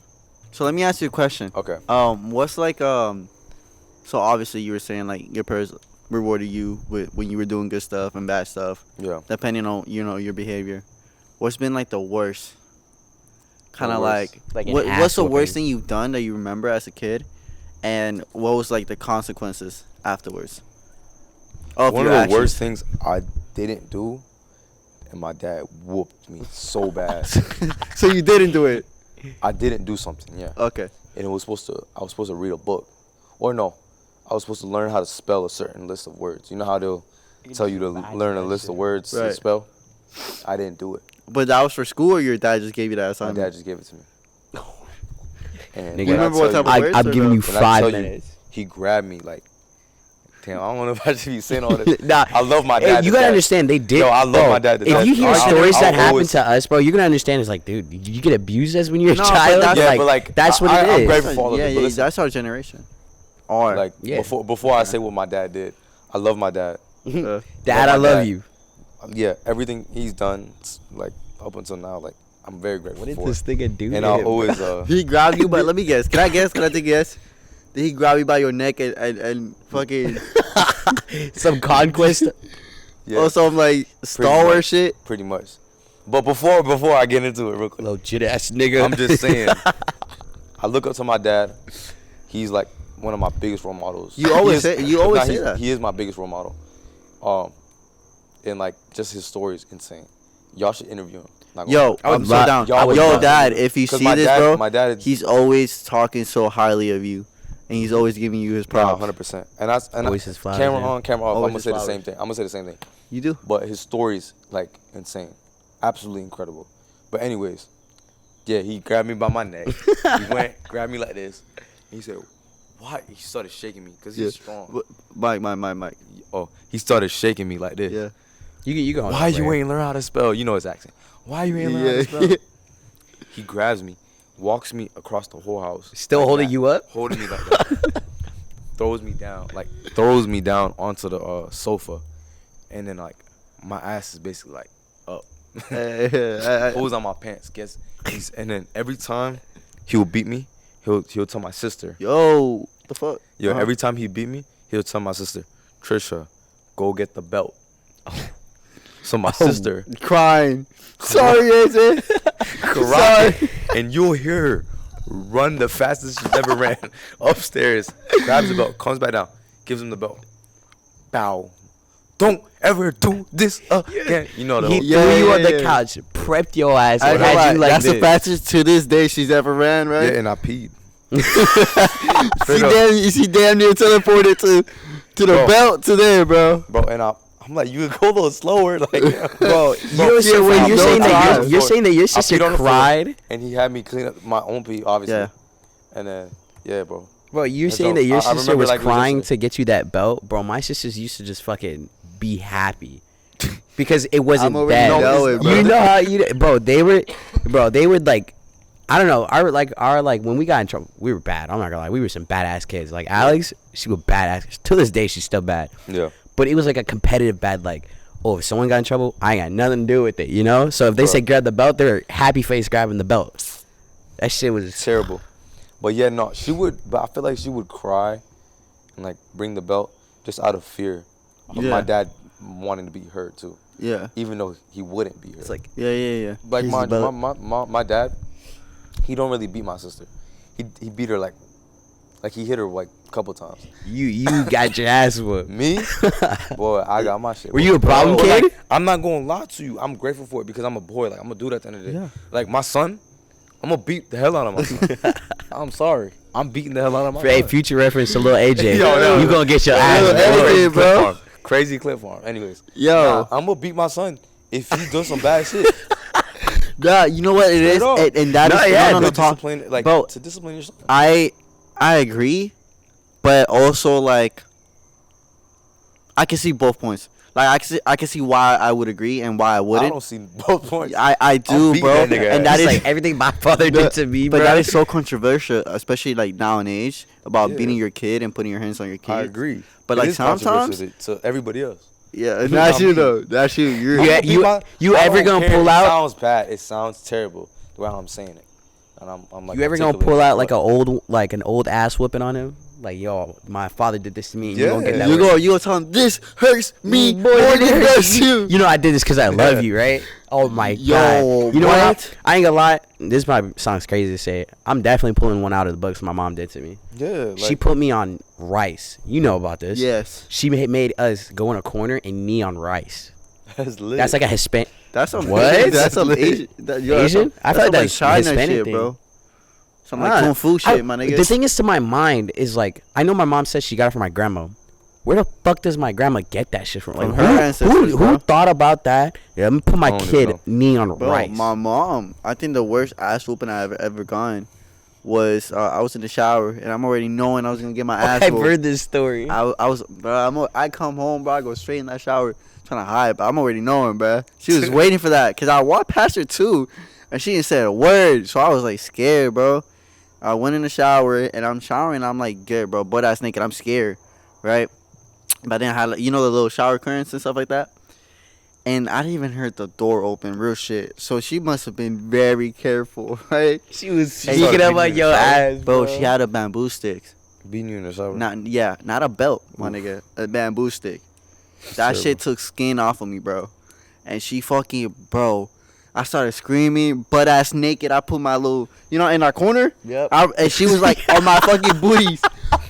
C: Okay.
B: What's like so obviously you were saying like your parents rewarded you with when you were doing good stuff and bad stuff.
C: Yeah.
B: Depending on your behavior. What's been like the worst? Kind of like what's the worst thing you've done that you remember as a kid, and what was like the consequences afterwards?
C: One of the worst things I didn't do, and my dad whooped me so bad.
B: So you didn't do it?
C: I didn't do something, yeah.
B: Okay.
C: And I was supposed to read a book. Or no, I was supposed to learn how to spell a certain list of words. You know how they'll tell you to learn a list of words to spell? I didn't do it.
B: But that was for school, or your dad just gave you that assignment?
C: My dad just gave it to me. And
A: you remember what type of words? I'm giving you 5 minutes.
C: He grabbed me like, damn, I don't know if I should be saying all this. Nah, I love my dad.
A: Hey, you gotta understand, they did.
C: Yo, I love my dad.
A: If you hear stories that happen to us, bro, you're gonna understand. It's like, dude, you get abused as when you're a child.
C: But like,
A: that's what it is.
C: I'm grateful for all of it.
B: Yeah, that's our generation.
C: Like before I say what my dad did, I love my dad.
A: Dad, I love you.
C: Yeah, everything he's done, like up until now, like I'm very grateful.
A: What did this nigga do?
C: And I'll always
B: he grabbed you, but let me guess. Can I guess? Can I take a guess? Did he grab you by your neck and fucking
A: some conquest?
C: Yeah.
B: Or some like Star Wars shit?
C: Pretty much. But before I get into it real quick,
A: legit ass nigga.
C: I'm just saying. I look up to my dad. He's like one of my biggest role models.
B: You always say that.
C: He is my biggest role model. And like just his story is insane. Y'all should interview him.
B: Yo, I'm so down. Yo, Dad, if you see this, bro, my dad, he's always talking so highly of you, and he's always giving you his props.
C: 100%. And always his flowers. Camera on, camera off. I'm gonna say the same thing.
B: You do?
C: But his story's like insane, absolutely incredible. But anyways, yeah, he grabbed me by my neck. He grabbed me like this. And he said, "Why?" He started shaking me because he's strong.
B: Mike.
C: Oh, he started shaking me like this.
B: Yeah.
A: You go.
C: Why you ain't learn how to spell? You know his accent. Why you ain't learn how to spell? He grabs me, walks me across the whole house.
A: Still like holding you up?
C: Holding me like that. Throws me down onto the sofa, and then like my ass is basically like up. Pulls on my pants. And then every time he will beat me, he'll tell my sister.
B: Yo, the fuck?
C: Yo, every time he beat me, he'll tell my sister, Trisha, go get the belt. So my sister
B: crying. Sorry, AJ.
C: Crying. And you'll hear her run the fastest she's ever ran upstairs, grabs the belt, comes back down, gives him the belt. Bow. Don't ever do this again. You know the
A: He threw you on the couch, prepped your ass, and had you like
B: that's the fastest to this day she's ever ran, right?
C: Yeah, and I peed.
B: She damn near teleported to the belt to there, bro.
C: Bro, and I'm like, you could go a little slower, like,
A: bro. You're saying that your sister cried,
C: and he had me clean up my own pee, obviously. Yeah. And then, yeah, bro.
A: Bro, you're saying that your sister was crying to get you that belt, bro. My sisters used to just fucking be happy because it wasn't bad. You know how bro. They would like. I don't know. Our when we got in trouble, we were bad. I'm not gonna lie. We were some badass kids. Like Alex, she was badass. To this day, she's still bad.
C: Yeah.
A: But it was like a competitive bad. Like, oh, if someone got in trouble, I ain't got nothing to do with it, you know? So if they say grab the belt, they're happy face grabbing the belt. That shit was
C: terrible. But yeah, no, she would. But I feel like she would cry and like bring the belt just out of fear of my dad wanting to be hurt too.
B: Yeah.
C: Even though he wouldn't be hurt.
A: it's like
B: Yeah.
C: Like my dad, he don't really beat my sister. He beat her like he hit her like a couple times.
A: you got your ass whooped.
C: Me? Boy, I got my shit.
A: Were you a problem kid?
C: Like, I'm not gonna lie to you. I'm grateful for it because I'm a boy. Like I'm gonna do that at the end of the day.
B: Yeah.
C: Like my son, I'm gonna beat the hell out of my son. I'm sorry. I'm beating the hell out of my
A: Hey,
C: son.
A: future reference to Lil AJ.
C: Yo,
A: you gonna get your
B: Yo,
A: ass
B: AJ,
A: whooped.
B: bro.
C: Crazy clip farm. Anyways.
B: Yo.
C: I'm gonna beat my son if he does some bad shit.
B: Yeah, you know what it is, and that is
C: to discipline, like
B: bro,
C: to discipline yourself.
B: I agree, but also like I can see both points. Like I can see why I would agree and why I wouldn't.
C: I don't see both points.
B: I do, bro.
C: That nigga
B: And that is
A: like everything my father did to me,
B: but
A: bro.
B: that is so controversial, espally like now and age about beating your kid and putting your hands on your kid.
C: I agree.
B: But
C: It
B: like
C: is controversial
B: sometimes,
C: to everybody else.
B: yeah, that's you though. That's you. You're
A: You ever gonna pull out?
C: It sounds bad. It sounds terrible the way I'm saying it. And I'm like.
A: You ever gonna pull out like an old ass whipping on him? Like, yo, my father did this to me. And you gonna get that?
B: You gonna tell him this hurts me more than it hurts you.
A: You know I did this because I love you, right? Oh my god. You know what? I ain't gonna lie. This probably sounds crazy to say. I'm definitely pulling one out of the books my mom did to me.
C: Yeah. Like,
A: She put me on rice. You know about this?
B: Yes.
A: She made us go in a corner and knee on rice.
C: That's lit.
A: That's like a Hispanic.
B: That's some
A: What?
B: That's some
C: Lit.
B: Asian.
A: Asian? I thought
B: that's
A: that's
B: like China
A: Hispanic
B: shit,
A: thing.
B: bro. Some like kung fu shit, my nigga.
A: The thing is, to my mind, is like, I know my mom says she got it from my grandma. Where the fuck does my grandma get that shit from? Like,
B: From her ancestors,
A: who
B: bro.
A: thought about that? Yeah, I'm gonna put my
C: I don't
A: kid
C: know.
A: knee on
B: Bro,
A: rice.
B: my mom, I think the worst ass whooping I've ever gotten was I was in the shower and I'm already knowing I was gonna get my ass
A: I've
B: whooped.
A: heard this story.
B: I come home, bro. I go straight in that shower trying to hide, but I'm already knowing, bro. She was waiting for that because I walked past her too, and she didn't say a word. So I was like scared, bro. I went in the shower and I'm showering. I'm like, good, bro, butt ass naked. I'm scared, right? But then I had, the little shower curtains and stuff like that. And I didn't even heard the door open, real shit. So she must have been very careful, right?
A: She was
C: started
A: sneaking up on
C: beating
A: your
C: you,
A: ass,
B: Bro, she had a bamboo stick.
C: beating you in the shower.
B: Not a belt, my nigga. A bamboo stick. That shit took skin off of me, bro. And she fucking, bro. I started screaming, butt ass naked. I put my little, in our corner.
A: Yep.
B: And she was like on my fucking booties.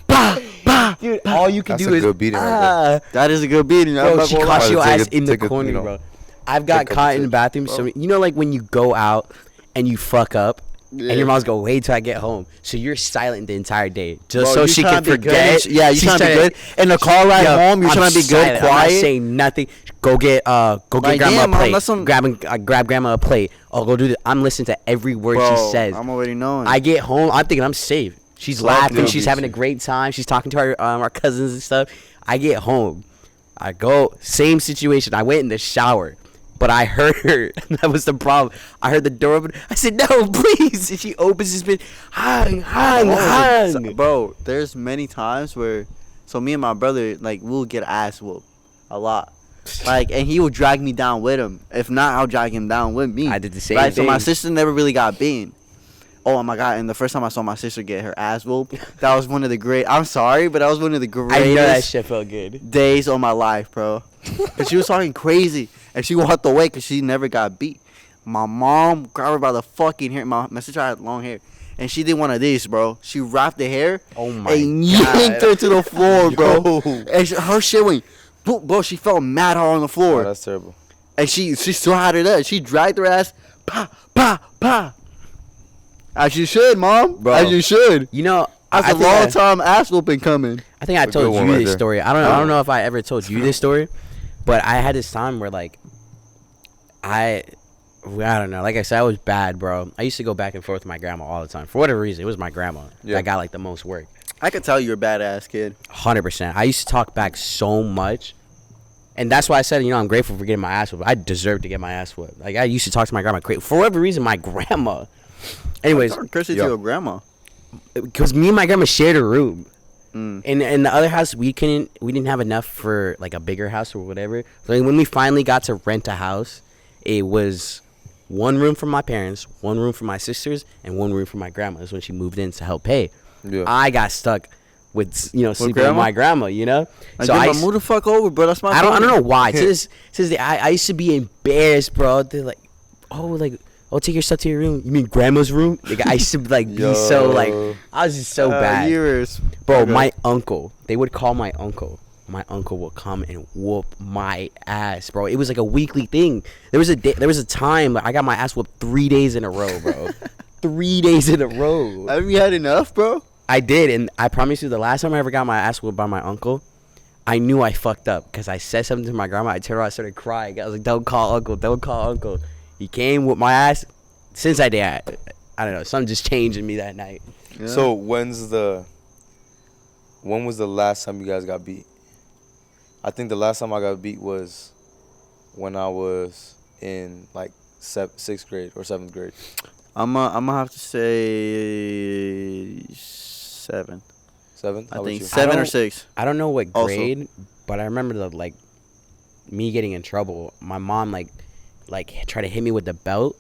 B: Bah, bah.
A: Dude, all you can
C: That's
A: do
C: a
A: is
C: good beating right there.
B: That is a good beating.
A: Bro, she caught
C: lie.
A: your
C: Take
A: ass
C: a-
A: in the
C: take a,
A: corner,
C: you know,
A: bro. I've got
C: take a
A: caught in the
C: tip,
A: bathroom.
B: bro.
A: So like when you go out and you fuck up,
B: Yeah.
A: and your mom's go, wait till I get home. So you're silent the entire day, just
B: Bro,
A: so
B: you
A: she
B: tryna
A: can
B: be good.
A: forget.
B: Yeah, you
A: She's
B: trying to be good. In the car ride
A: Yo,
B: home, you're
A: I'm
B: trying to be good,
A: silent. I'm not
B: quiet.
A: saying nothing. Go get
B: Like,
A: grandma
B: damn,
A: a
B: Mom,
A: plate.
B: that's some-
A: Grab grandma a plate. I'll go do this. I'm listening to every word
B: Bro,
A: she says.
B: I'm already knowing.
A: I get home. I'm thinking I'm safe. She's
B: Fuck
A: laughing.
B: no,
A: She's
B: bitch.
A: having a great time. She's talking to our cousins and stuff. I get home. I go, same situation. I went in the shower, but I heard her. That was the problem. I heard the door open. I said, no, please. And she opens this bitch. Hang.
B: Bro, there's many times where, so me and my brother, like, we'll get ass whooped a lot. Like, and he will drag me down with him. If not, I'll drag him down with me.
A: I did the same
B: right? So my
A: thing.
B: sister never really got beaten. Oh my god! And the first time I saw my sister get her ass whooped, that was one of the great. I'm sorry, but that was one of the
A: I know that
B: greatest
A: shit felt good.
B: days of my life, bro. Cause she was talking crazy, and she walked away because she never got beat. My mom grabbed her by the fucking hair. My sister had long hair, and she did one of these, bro. She wrapped the hair
A: Oh my
B: and yanked her to the floor, bro.
C: Yo.
B: And her shit went, boop, bro. She fell mad hard on the
C: Oh,
B: floor,
C: that's terrible.
B: and she still had her there. She dragged her ass, pa, pa, pa. As you should, mom.
A: Bro.
B: As you should.
A: You know,
B: That's a
A: think
B: long time ass whooping coming.
A: I think I
C: A
A: told
C: good one
A: you
C: right
A: this
C: there.
A: story. I don't know if I ever told you this story, but I had this time where like I don't know. Like I said, I was bad, bro. I used to go back and forth with my grandma all the time. For whatever reason, it was my grandma that got like the most work.
B: I could tell you're a badass kid.
A: 100%. I used to talk back so much. And that's why I said, I'm grateful for getting my ass whooped. I deserve to get my ass whooped. Like, I used to talk to my grandma. For whatever reason, my grandma. Anyways,
B: Cursing to your grandma.
A: because me and my grandma shared a room. In the other house, we didn't have enough for like a bigger house or whatever. So when we finally got to rent a house, it was one room for my parents, one room for my sisters, and one room for my grandma. That's when she moved in to help pay.
C: Yeah.
A: I got stuck with sleeping with
B: grandma?
A: my grandma, you know.
B: So move the fuck over, bro. That's my.
A: I don't know why. To this day, I used to be embarrassed, bro. They're like, oh, take your stuff to your room. You mean grandma's room? Like, I used to like be so like, I was just so bad.
B: Years,
A: bro.
B: Okay.
A: My uncle, they would call my uncle. My uncle will come and whoop my ass, bro. It was like a weekly thing. There was a time I got my ass whooped 3 days in a row, bro. 3 days in a row.
B: Haven't you had enough, bro?
A: I did, and I promise you, the last time I ever got my ass whooped by my uncle, I knew I fucked up because I said something to my grandma. I turned around, I started crying. I was like, "Don't call uncle, don't call uncle." He came with my ass. Since I did, I don't know, something just changed in me that night.
C: Yeah. So when was the last time you guys got beat? I think the last time I got beat was when I was in like 6th grade or 7th grade.
B: I'm gonna have to say 7.
C: 7?
B: I think 7 or 6.
A: I don't know what
B: Also.
A: grade, but I remember me getting in trouble. My mom like tried to hit me with the belt.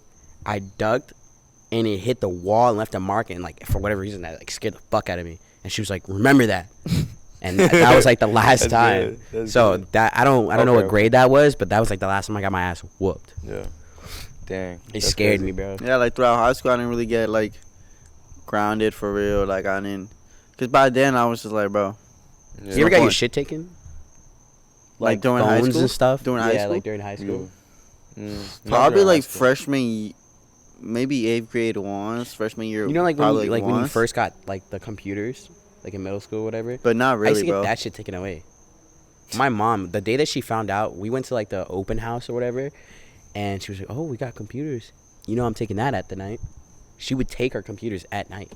A: I ducked, and it hit the wall and left a mark. And like for whatever reason, that like scared the fuck out of me. And she was like, "Remember that." And that was like the last time. So that I don't know what grade that was, but that was like the last time I got my ass whooped.
C: Yeah. Dang.
A: It scared me, bro.
B: Yeah, like throughout high school, I didn't really get like grounded for real. Like I didn't, cause by then I was just like, bro.
C: Yeah.
A: You ever got your shit taken?
B: Like during high
A: bones
B: school
A: and stuff.
B: During high school,
A: like during high school.
B: probably like freshman, maybe 8th grade once. Freshman year,
A: You know, like when you, when you
B: once.
A: first got like the computers, like in middle school or whatever.
B: But not
A: I used
B: really,
A: to get
B: bro.
A: that shit taken away. My mom, the day that she found out, we went to like the open house or whatever, and she was like, "Oh, we got computers. You know, I'm taking that at the night." She would take our computers at night.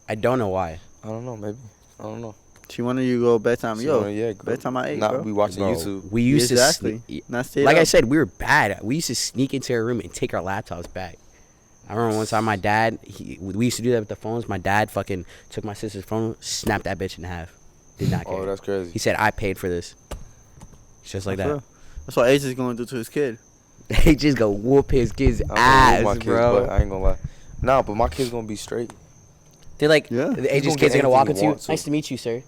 A: I don't know why.
C: I don't know, maybe. I don't know.
B: She wanted you to go bedtime. Yo,
C: Yeah,
B: bedtime at 8,
C: not
B: bro.
C: be watching
A: Bro,
C: YouTube.
A: we used
B: Exactly.
A: to
B: Not stay
A: like I
B: up.
A: said, we were bad. We used to sneak into her room and take our laptops back. I remember one time my dad, we used to do that with the phones. My dad fucking took my sister's phone, snapped that bitch in half. Did not care.
C: Oh, that's crazy.
A: He said, "I paid for this." Just like that.
B: That's what AJ's going to do to his kid.
A: They just go whoop his kid's
C: I
A: ass,
C: don't know my kids,
A: bro.
C: but I ain't gonna lie. Nah, but my kid's gonna be straight.
A: They're like,
B: Yeah.
A: the
C: He's
A: AJ's
C: gonna
A: kids
C: get
A: are gonna walk
C: anything
A: up
C: he
A: to you.
C: wants to.
A: Nice to meet you, sir.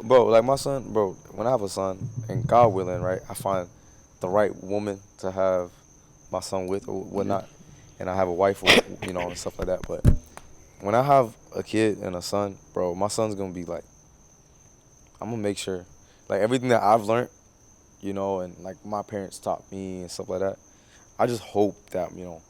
C: Bro, like my son, bro, when I have a son, and God willing, right, I find the right woman to have my son with or whatnot, and I have a wife, or, you know, and stuff like that. But when I have a kid and a son, bro, my son's gonna be like, I'm gonna make sure, like everything that I've learned, you know, and like my parents taught me and stuff like that. I just hope that, you know,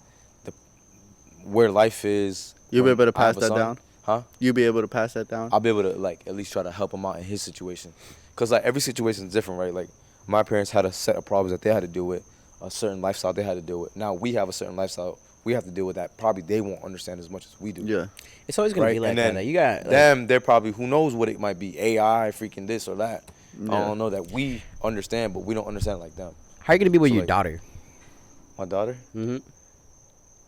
C: where life is.
B: You'll be
C: when
B: able to
C: I have
B: pass
C: a
B: that
C: son,
B: down?
C: Huh?
B: You'll be able to pass that down?
C: I'll be able to like at least try to help him out in his situation, cause like every situation is different, right? Like my parents had a set of problems that they had to deal with, a certain lifestyle they had to deal with. Now we have a certain lifestyle we have to deal with that probably they won't understand as much as we do.
B: Yeah.
A: It's always gonna
C: Right?
A: be like
C: And then
A: that. You got
C: them, they're probably, who knows what it might be, AI, freaking this or that.
B: Yeah.
C: I don't know that we understand, but we don't understand like them.
A: how are you gonna be with
C: So,
A: your
C: like,
A: daughter?
C: My daughter,
A: Mm-hmm.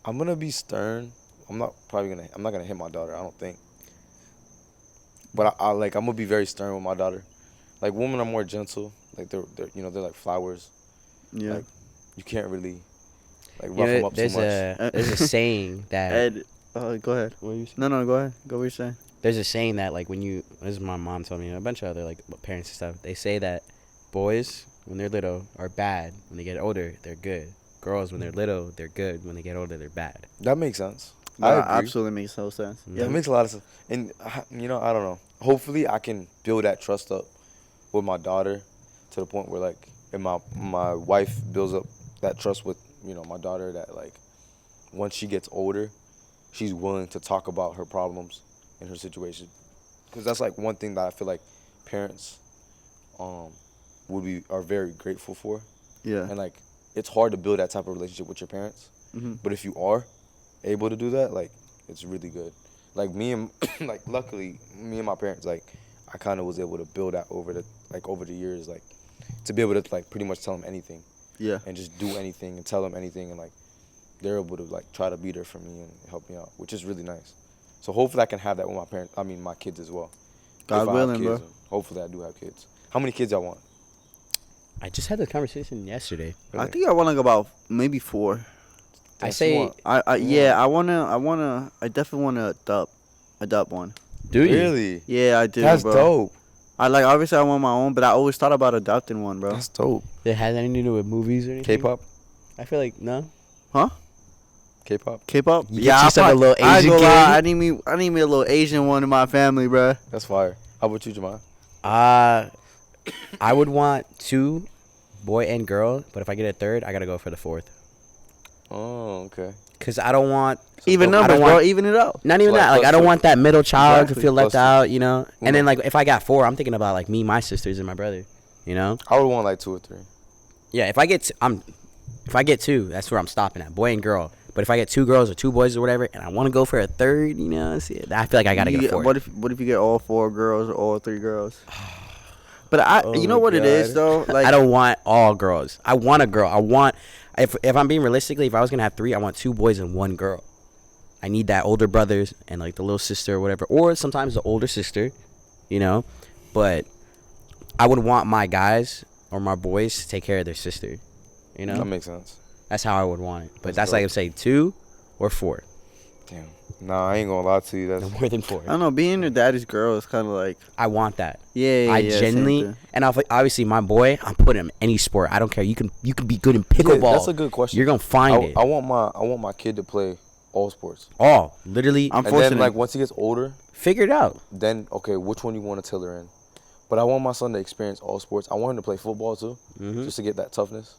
C: I'm gonna be stern. I'm not gonna hit my daughter, I don't think. But I like, I'm gonna be very stern with my daughter. Like women are more gentle. Like they're you know, they're like flowers.
B: Yeah.
C: Like, you can't really like rough
A: You know,
C: them up too much.
A: there's a saying that
B: Ed, go ahead.
A: what are you saying?
B: No, go ahead. Go what you're saying.
A: There's a saying that like when you, this is my mom told me, and a bunch of other like parents and stuff. They say that boys when they're little are bad. When they get older, they're good. Girls when they're little, they're good. When they get older, they're bad.
C: That makes sense.
B: That
C: I agree.
B: absolutely makes no sense.
C: Yeah, it makes a lot of sense. And, you know, I don't know. Hopefully, I can build that trust up with my daughter to the point where, like, and my wife builds up that trust with, you know, my daughter that, like, once she gets older, she's willing to talk about her problems and her situation. Because that's, like, one thing that I feel like parents are very grateful for.
B: Yeah.
C: And, like, it's hard to build that type of relationship with your parents.
B: Mhm.
C: But if you are able to do that, like, it's really good. Like me and like luckily me and my parents, like, I kind of was able to build that over the years, like, to be able to like pretty much tell them anything.
B: Yeah.
C: And just do anything and tell them anything, and like they're able to like try to be there for me and help me out, which is really nice. So hopefully I can have that with my kids as well.
B: God willing, bro.
C: Hopefully, I do have kids. How many kids y'all want?
A: I just had this conversation yesterday.
B: I think I want like about maybe 4.
A: I say,
B: I definitely want to adopt one.
A: do you?
C: Really?
B: Yeah, I do.
C: That's
B: bro.
C: dope.
B: Obviously I want my own, but I always thought about adopting one, bro.
C: That's dope.
A: It has anything to do with movies or anything?
C: K-pop?
A: I feel like no.
B: Huh?
C: K-pop?
B: K-pop?
A: You get yourself a little Asian kid?
B: I need me a little Asian one in my family, bro.
C: That's fire. How about you, Jamal?
A: I would want 2, boy and girl, but if I get a third, I gotta go for the 4th.
C: Oh, okay.
A: Cause I don't want
B: even numbers, bro. Even it out.
A: Not even that. Like I don't want that middle child to feel left
C: Plus
A: out, you know. And then like if I got 4, I'm thinking about like me, my sisters, and my brother. You know.
C: I would want like 2 or 3.
A: Yeah, if I get if I get 2, that's where I'm stopping at, boy and girl. But if I get 2 girls or 2 boys or whatever, and I want to go for a third, you know, I feel like I gotta get a 4th.
B: What if you get all 4 girls or all 3 girls? But you know what it is though. Like
A: I don't want all girls. I want a girl. I want if I'm being realistically, if I was gonna have 3, I want 2 boys and 1 girl. I need that older brothers and like the little sister or whatever, or sometimes the older sister, you know. But I would want my guys or my boys to take care of their sister, you know.
C: That makes sense.
A: That's how I would want it. But that's
C: dope.
A: like I'm saying 2 or 4.
C: Damn. Nah, I ain't gonna lie to you. That's
A: No more than 4.
B: I don't know. Being your daddy's girl is kind of like
A: I want that.
B: Yeah.
A: I genuinely, and obviously my boy, I'm putting him in any sport. I don't care. You can be good in pickleball.
C: Yeah, that's a good question.
A: You're gonna find it.
C: I want my kid to play all sports.
A: All literally.
B: I'm
C: and then like once he gets older,
A: figure it out.
C: then okay, which one you want to tailor in? But I want my son to experience all sports. I want him to play football too, just to get that toughness.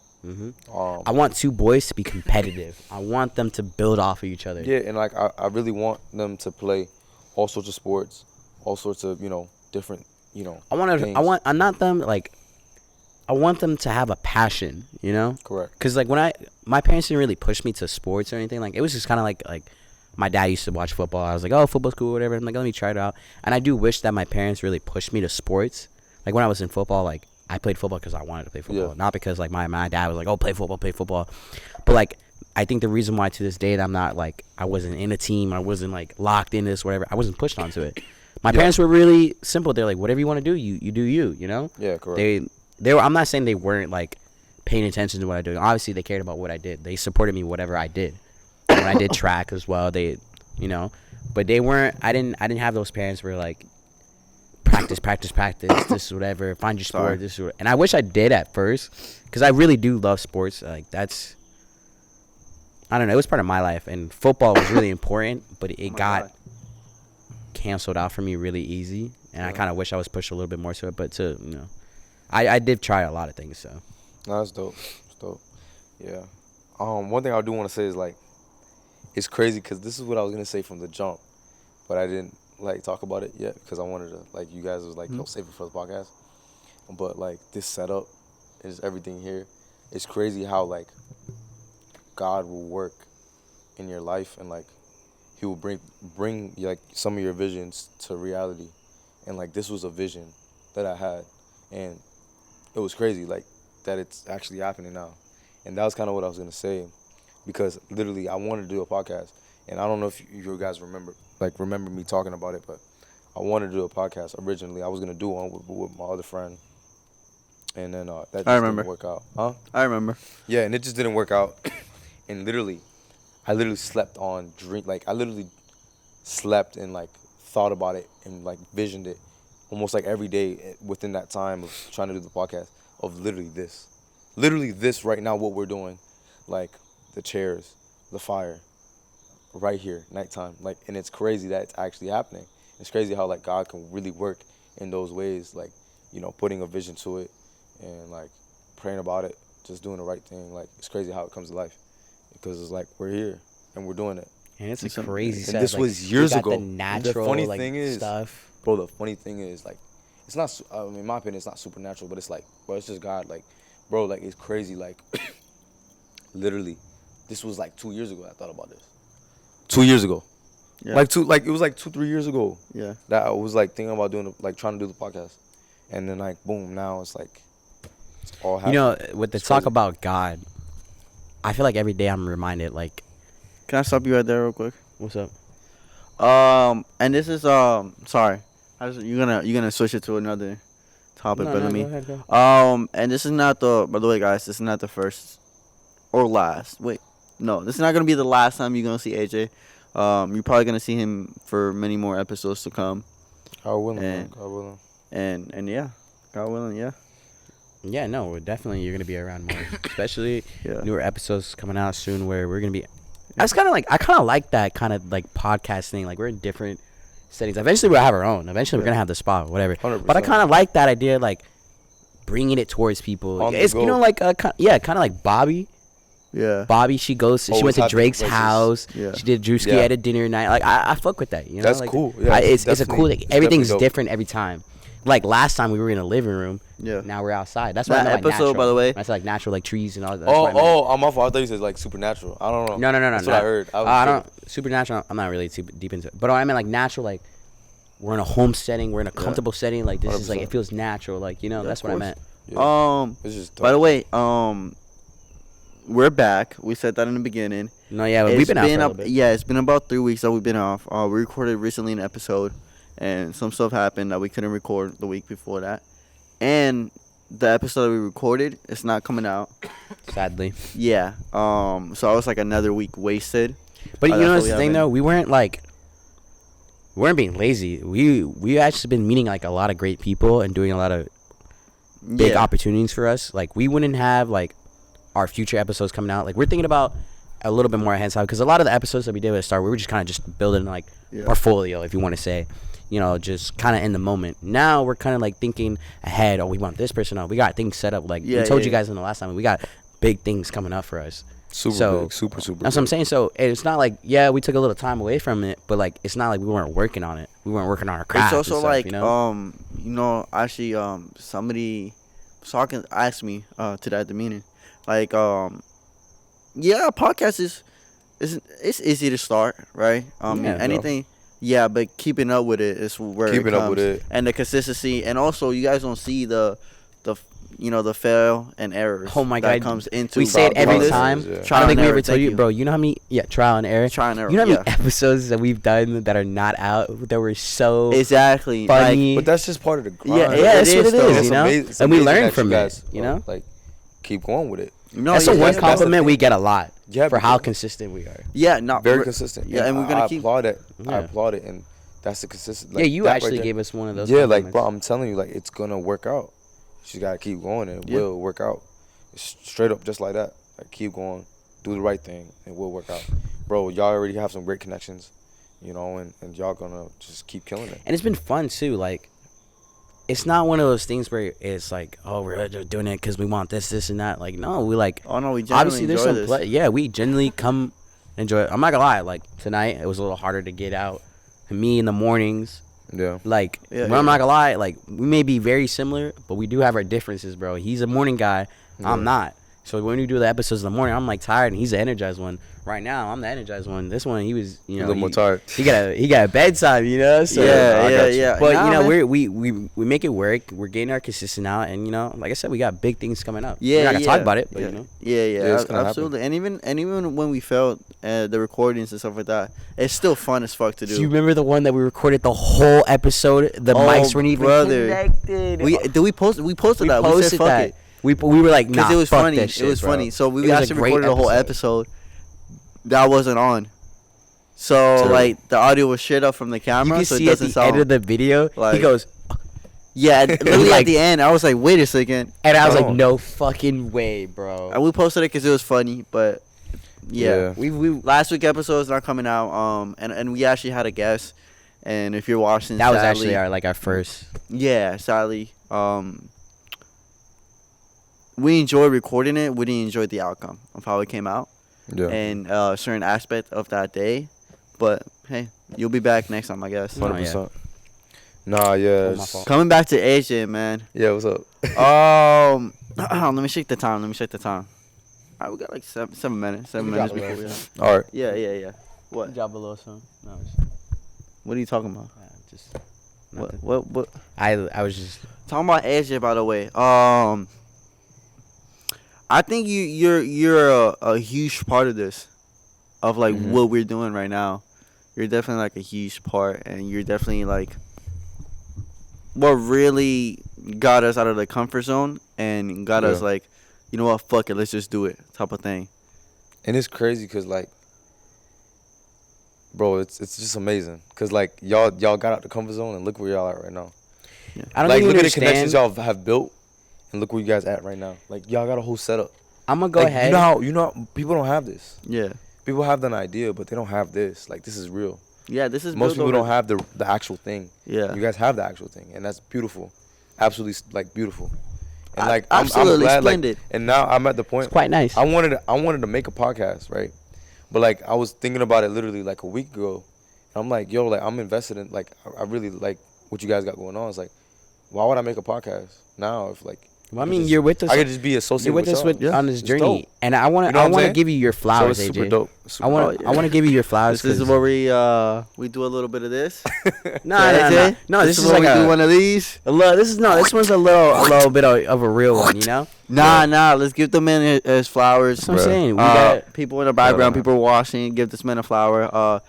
A: I want 2 boys to be competitive. I want them to build off of each other.
C: Yeah, and like I really want them to play all sorts of sports, all sorts of different
A: I not them like. I want them to have a passion, you know.
C: Correct.
A: Because like my parents didn't really push me to sports or anything. Like it was just kind of like my dad used to watch football. I was like, oh, football's cool, whatever. I'm like, let me try it out. And I do wish that my parents really pushed me to sports. Like when I was in football, like I played football because I wanted to play football, not because like my dad was like, oh, play football. But like I think the reason why to this day that I'm not like I wasn't in a team, I wasn't like locked in this, whatever. I wasn't pushed onto it. My parents were really simple. They're like, whatever you want to do, you do you know.
C: Yeah, correct.
A: They were. I'm not saying they weren't like paying attention to what I do. Obviously, they cared about what I did. They supported me whatever I did. When I did track as well, they, you know, but they weren't. I didn't have those parents who were like, practice, this whatever. Find your sport, this or, and I wish I did at first, because I really do love sports. Like that's, I don't know. It was part of my life, and football was really important, but it got canceled out for me really easy, and I kind of wish I was pushed a little bit more to it. But to I did try a lot of things. So
C: no, that's dope. That's dope. Yeah. One thing I do want to say is like, it's crazy because this is what I was gonna say from the jump, but I didn't like talk about it yet because I wanted to like you guys was like don't save it for the podcast. But like this setup is everything here. It's crazy how like God will work in your life and like He will bring like some of your visions to reality, and like this was a vision that I had, and it was crazy like that it's actually happening now, and that was kind of what I was gonna say, because literally I wanted to do a podcast, and I don't know if you guys remember me talking about it, but I wanted to do a podcast originally. I was gonna do one with my other friend, and then that just didn't work out. Huh?
B: I remember.
C: Yeah, and it just didn't work out, and I literally slept on I literally slept and like thought about it and like visioned it almost like every day within that time of trying to do the podcast of literally this right now, what we're doing, like the chairs, the fire, right here, nighttime, like, and it's crazy that it's actually happening. It's crazy how like God can really work in those ways, like, putting a vision to it and like praying about it, just doing the right thing. Like it's crazy how it comes to life. Because it's like we're here and we're doing it,
A: and it's a crazy.
C: And
A: set.
C: this
A: like,
C: was years ago.
A: The natural,
C: the funny
A: like,
C: thing is,
A: stuff.
C: Bro. The funny thing is, like, it's not. I mean, in my opinion, it's not supernatural, but it's like, bro, it's just God. Like, bro, like it's crazy. Like, literally, this was like 2 years ago. I thought about this. 2 years ago,
B: Yeah.
C: it was like 2-3 years ago.
B: Yeah.
C: That I was like thinking about trying to do the podcast, and then like boom, now it's like it's all happening.
A: With the talk about God, I feel like every day I'm reminded, like,
B: Can I stop you right there real quick?
A: what's up?
B: And this is sorry. You're gonna switch it to another topic, but let me.
A: Go ahead, go.
B: And this is not the. By the way, guys, this is not the first or last. Wait, no, this is not gonna be the last time you're gonna see AJ. You're probably gonna see him for many more episodes to come.
C: God willing,
B: And-
C: God willing.
B: And yeah, God willing, yeah.
A: Yeah, no, we're definitely you're gonna be around more, especially
B: Yeah.
A: newer episodes coming out soon where we're gonna be. I kind of like that kind of like podcast thing. Like we're in different settings. Eventually we'll have our own. Eventually we're gonna have the spot, whatever.
C: 100%.
A: But I kind of like that idea, like bringing it towards people.
C: On the
A: It's
C: go.
A: like kind of like Bobby.
B: Yeah.
A: Bobby, she went
C: Always
A: to
C: have
A: Drake's
C: different
A: house.
B: Yeah.
A: She did Drewski
C: Yeah.
A: at a dinner night. Like I fuck with that. You know,
C: That's
A: like,
C: cool. Yeah,
A: it's a cool.
C: definitely-
A: Everything's
C: definitely dope.
A: different every time. Like last time we were in a living room.
B: Yeah.
A: Now we're outside. That's what
B: That
A: I meant by
B: episode,
A: natural.
B: by the way-
A: That's like natural, like trees and all that. That's what I meant.
C: Oh, I'm off. I thought you said like supernatural. I don't know.
A: No.
C: That's what I heard.
A: I don't supernatural. I'm not really too deep into it, but I mean like natural. Like we're in a home setting. We're in a comfortable setting. Like this is like
C: 100%.
A: it feels natural. Like
B: Yeah,
A: that's
B: of
A: what I
B: course.
A: meant.
C: It's just
B: By the way, we're back. We said that in the beginning.
A: No, yeah, but we've been out for a little bit.
B: Yeah, it's been about 3 weeks that we've been off. We recorded recently an episode, and some stuff happened that we couldn't record the week before that. And the episode that we recorded, it's not coming out.
A: Sadly,
B: Yeah. So I was like another week wasted.
A: but you
B: that's
A: know
B: what
A: what's
B: we
A: the thing
B: haven't-
A: though? We weren't being lazy. We actually been meeting like a lot of great people and doing a lot of big
B: Yeah.
A: opportunities for us. Like we wouldn't have like our future episodes coming out. Like we're thinking about a little bit more ahead of time because a lot of the episodes that we did at the start, we were just kind of just building like
B: Yeah.
A: portfolio, if you want to say, you know, just kind of in the moment. Now we're kind of like thinking ahead. Oh, we want this person. Oh, we got things set up. Like
B: Yeah,
A: we told
B: yeah,
A: you guys in the last time, we got big things coming up for us.
C: super
A: So,
C: big, super.
A: That's what I'm saying. So it's not like we took a little time away from it, but like it's not like we weren't working on it. We weren't working on our craft.
B: It's also
A: and stuff,
B: like,
A: you know?
B: actually, somebody was talking, asked me today at the meeting, like, yeah, podcast is it's easy to start, right?
A: Yeah,
B: anything, yeah, but keeping up with it is where
C: Keeping
B: it
C: up with
B: comes.
C: it.
B: And the consistency, and also you guys don't see the the fail and errors.
A: Oh my
B: that
A: God,
B: comes into
A: we say it every
C: process,
A: time.
C: yeah.
A: I
B: Trial
A: don't think
B: and
A: we
B: error,
A: ever told
B: thank
A: you,
B: you.
A: bro. You know how many trial and error.
B: Trial and error,
A: You know how many
B: yeah.
A: episodes that we've done that are not out that were so
B: Exactly.
A: funny.
C: But that's just part of the grind.
B: Yeah,
A: that's
B: it
A: what
B: is,
A: it
B: though.
A: is,
C: It's
A: you know.
C: it's
A: And we
C: amazing
A: learn
C: that
A: from
C: you
A: it,
C: guys,
A: you know.
C: like keep going with it.
B: No,
A: That's
B: yeah,
A: the one
C: that's the
A: compliment
C: thing.
A: we get a lot
C: Yeah,
A: for how
C: because-
A: consistent we are.
B: Yeah, not
C: Very consistent.
B: Yeah, and we're gonna
C: I
B: keep.
C: applaud it. I
A: Yeah.
C: applaud it, and that's the consistent.
A: Yeah, you
C: that right
A: actually
C: there.
A: gave us one of those.
C: Yeah, like bro,
A: compliments.
C: I'm telling you, like it's gonna work out. You just gotta keep going, and it
B: Yeah.
C: will work out. It's straight up, just like that. Like keep going, do the right thing, it will work out, bro. Y'all already have some great connections, you know, and y'all gonna just keep killing it.
A: And it's been fun too. Like, it's not one of those things where it's like, oh, we're just doing it because we want this, and that. Like, no, we like.
B: Oh no, we genuinely
A: Obviously, there's
B: enjoy
A: some.
B: this.
A: Yeah, we genuinely come enjoy it. I'm not gonna lie. Like tonight, it was a little harder to get out. Me in the mornings,
C: Yeah,
A: like,
B: Yeah,
A: I'm
B: yeah.
A: not gonna lie. Like, we may be very similar, but we do have our differences, bro. He's a morning guy. I'm not. So when we do the episodes in the morning, I'm like tired, and he's the energized one. Right now, I'm the energized one. This one, he was, you know,
C: a little more tired.
A: He got a bedtime, you know. So
B: Yeah,
C: I
B: yeah,
C: got you.
B: yeah.
A: But
B: Nah,
A: you know,
B: man.
A: we make it work. We're getting our consistent out, and you know, like I said, we got big things coming up.
B: Yeah,
A: we're not gonna
B: yeah.
A: talk about it, but
B: yeah.
A: you know,
B: Yeah,
C: it's gonna happen.
B: absolutely. And even when we failed the recordings and stuff like that, it's still fun as fuck to do.
A: do you remember the one that we recorded the whole episode? The
B: Oh,
A: mics weren't even
B: brother.
A: connected.
B: we posted
A: We
B: that. We
A: posted
B: said fuck
A: that.
B: it
A: We were like, nah,
B: because it was
A: fuck
B: funny.
A: that shit,
B: it was
A: bro.
B: funny. So
A: It
B: we
A: was a
B: actually
A: great
B: recorded a whole episode that wasn't on. So
C: Terrible.
B: like the audio was shit up from the
A: You
B: camera,
A: can
B: so it
A: see at
B: doesn't
A: the
B: sound.
A: end of the video, he
B: like-
A: goes,
B: Yeah, literally
A: Like-
B: at the end, I was like, wait a second.
A: and I was like,
C: Oh.
A: no fucking way, bro.
B: And we posted it because it was funny, but yeah.
C: Yeah.
B: We last week episode is not coming out. And we actually had a guest, and if you're watching,
A: That was
B: sadly,
A: actually our first.
B: yeah, sadly, we enjoyed recording it. We didn't enjoy the outcome of how it came out
C: yeah.
B: and a certain aspect of that day. But hey, you'll be back next time, I guess.
A: Oh,
C: 100%. Nah, yeah.
A: Oh, my
C: it's-
A: fault.
B: Coming back to AJ, man.
C: Yeah, what's up?
B: Let me check the time. All right, we got like 7 minutes. 7 minutes
A: drop
B: before
A: it.
B: we have.
C: All right.
B: Yeah. What?
A: Drop below some. No,
B: What are you talking about?
A: just
B: What?
A: I was just
B: Talking about AJ, by the way. I think you're a huge part of this, of like
C: Mhm.
B: what we're doing right now. You're definitely like a huge part, and you're definitely like really got us out of the comfort zone and got us like, you know what, fuck it, let's just do it, type of thing.
C: And it's crazy because like, bro, it's just amazing because like y'all got out the comfort zone and look where y'all at right now.
A: Yeah. I don't
C: like
A: think
C: look
A: you
C: at the connections y'all have built and look where you guys at right now. Like y'all got a whole setup.
A: I'm gonna go
C: like,
A: ahead.
C: You know how people don't have this.
B: Yeah.
C: People have an idea, but they don't have this. Like this is real.
B: Yeah, this is
C: most people don't have the actual thing.
B: Yeah.
C: You guys have the actual thing, and that's beautiful. Absolutely, like beautiful. And like
B: absolutely
C: I'm glad,
B: splendid.
C: Like, and now I'm at the point.
A: It's quite nice.
C: I wanted to make a podcast, right? But like I was thinking about it literally like a week ago. And I'm like, yo, like I'm invested in like I really like what you guys got going on. It's like, why would I make a podcast now if like
A: well, I mean, you're with us.
C: I could just be associated
A: with us on this journey,
C: dope.
A: and I want to give you your flowers,
C: so it's
A: AJ.
C: super dope.
A: I want to give you your flowers.
B: This is where we do a little bit of this.
A: No. This is like
B: we do one of these.
A: This one's a little bit of a real one, you know.
B: Nah. Let's give the man his flowers.
A: That's what I'm saying. We
B: got people in the background. People washing. Give this man a flower.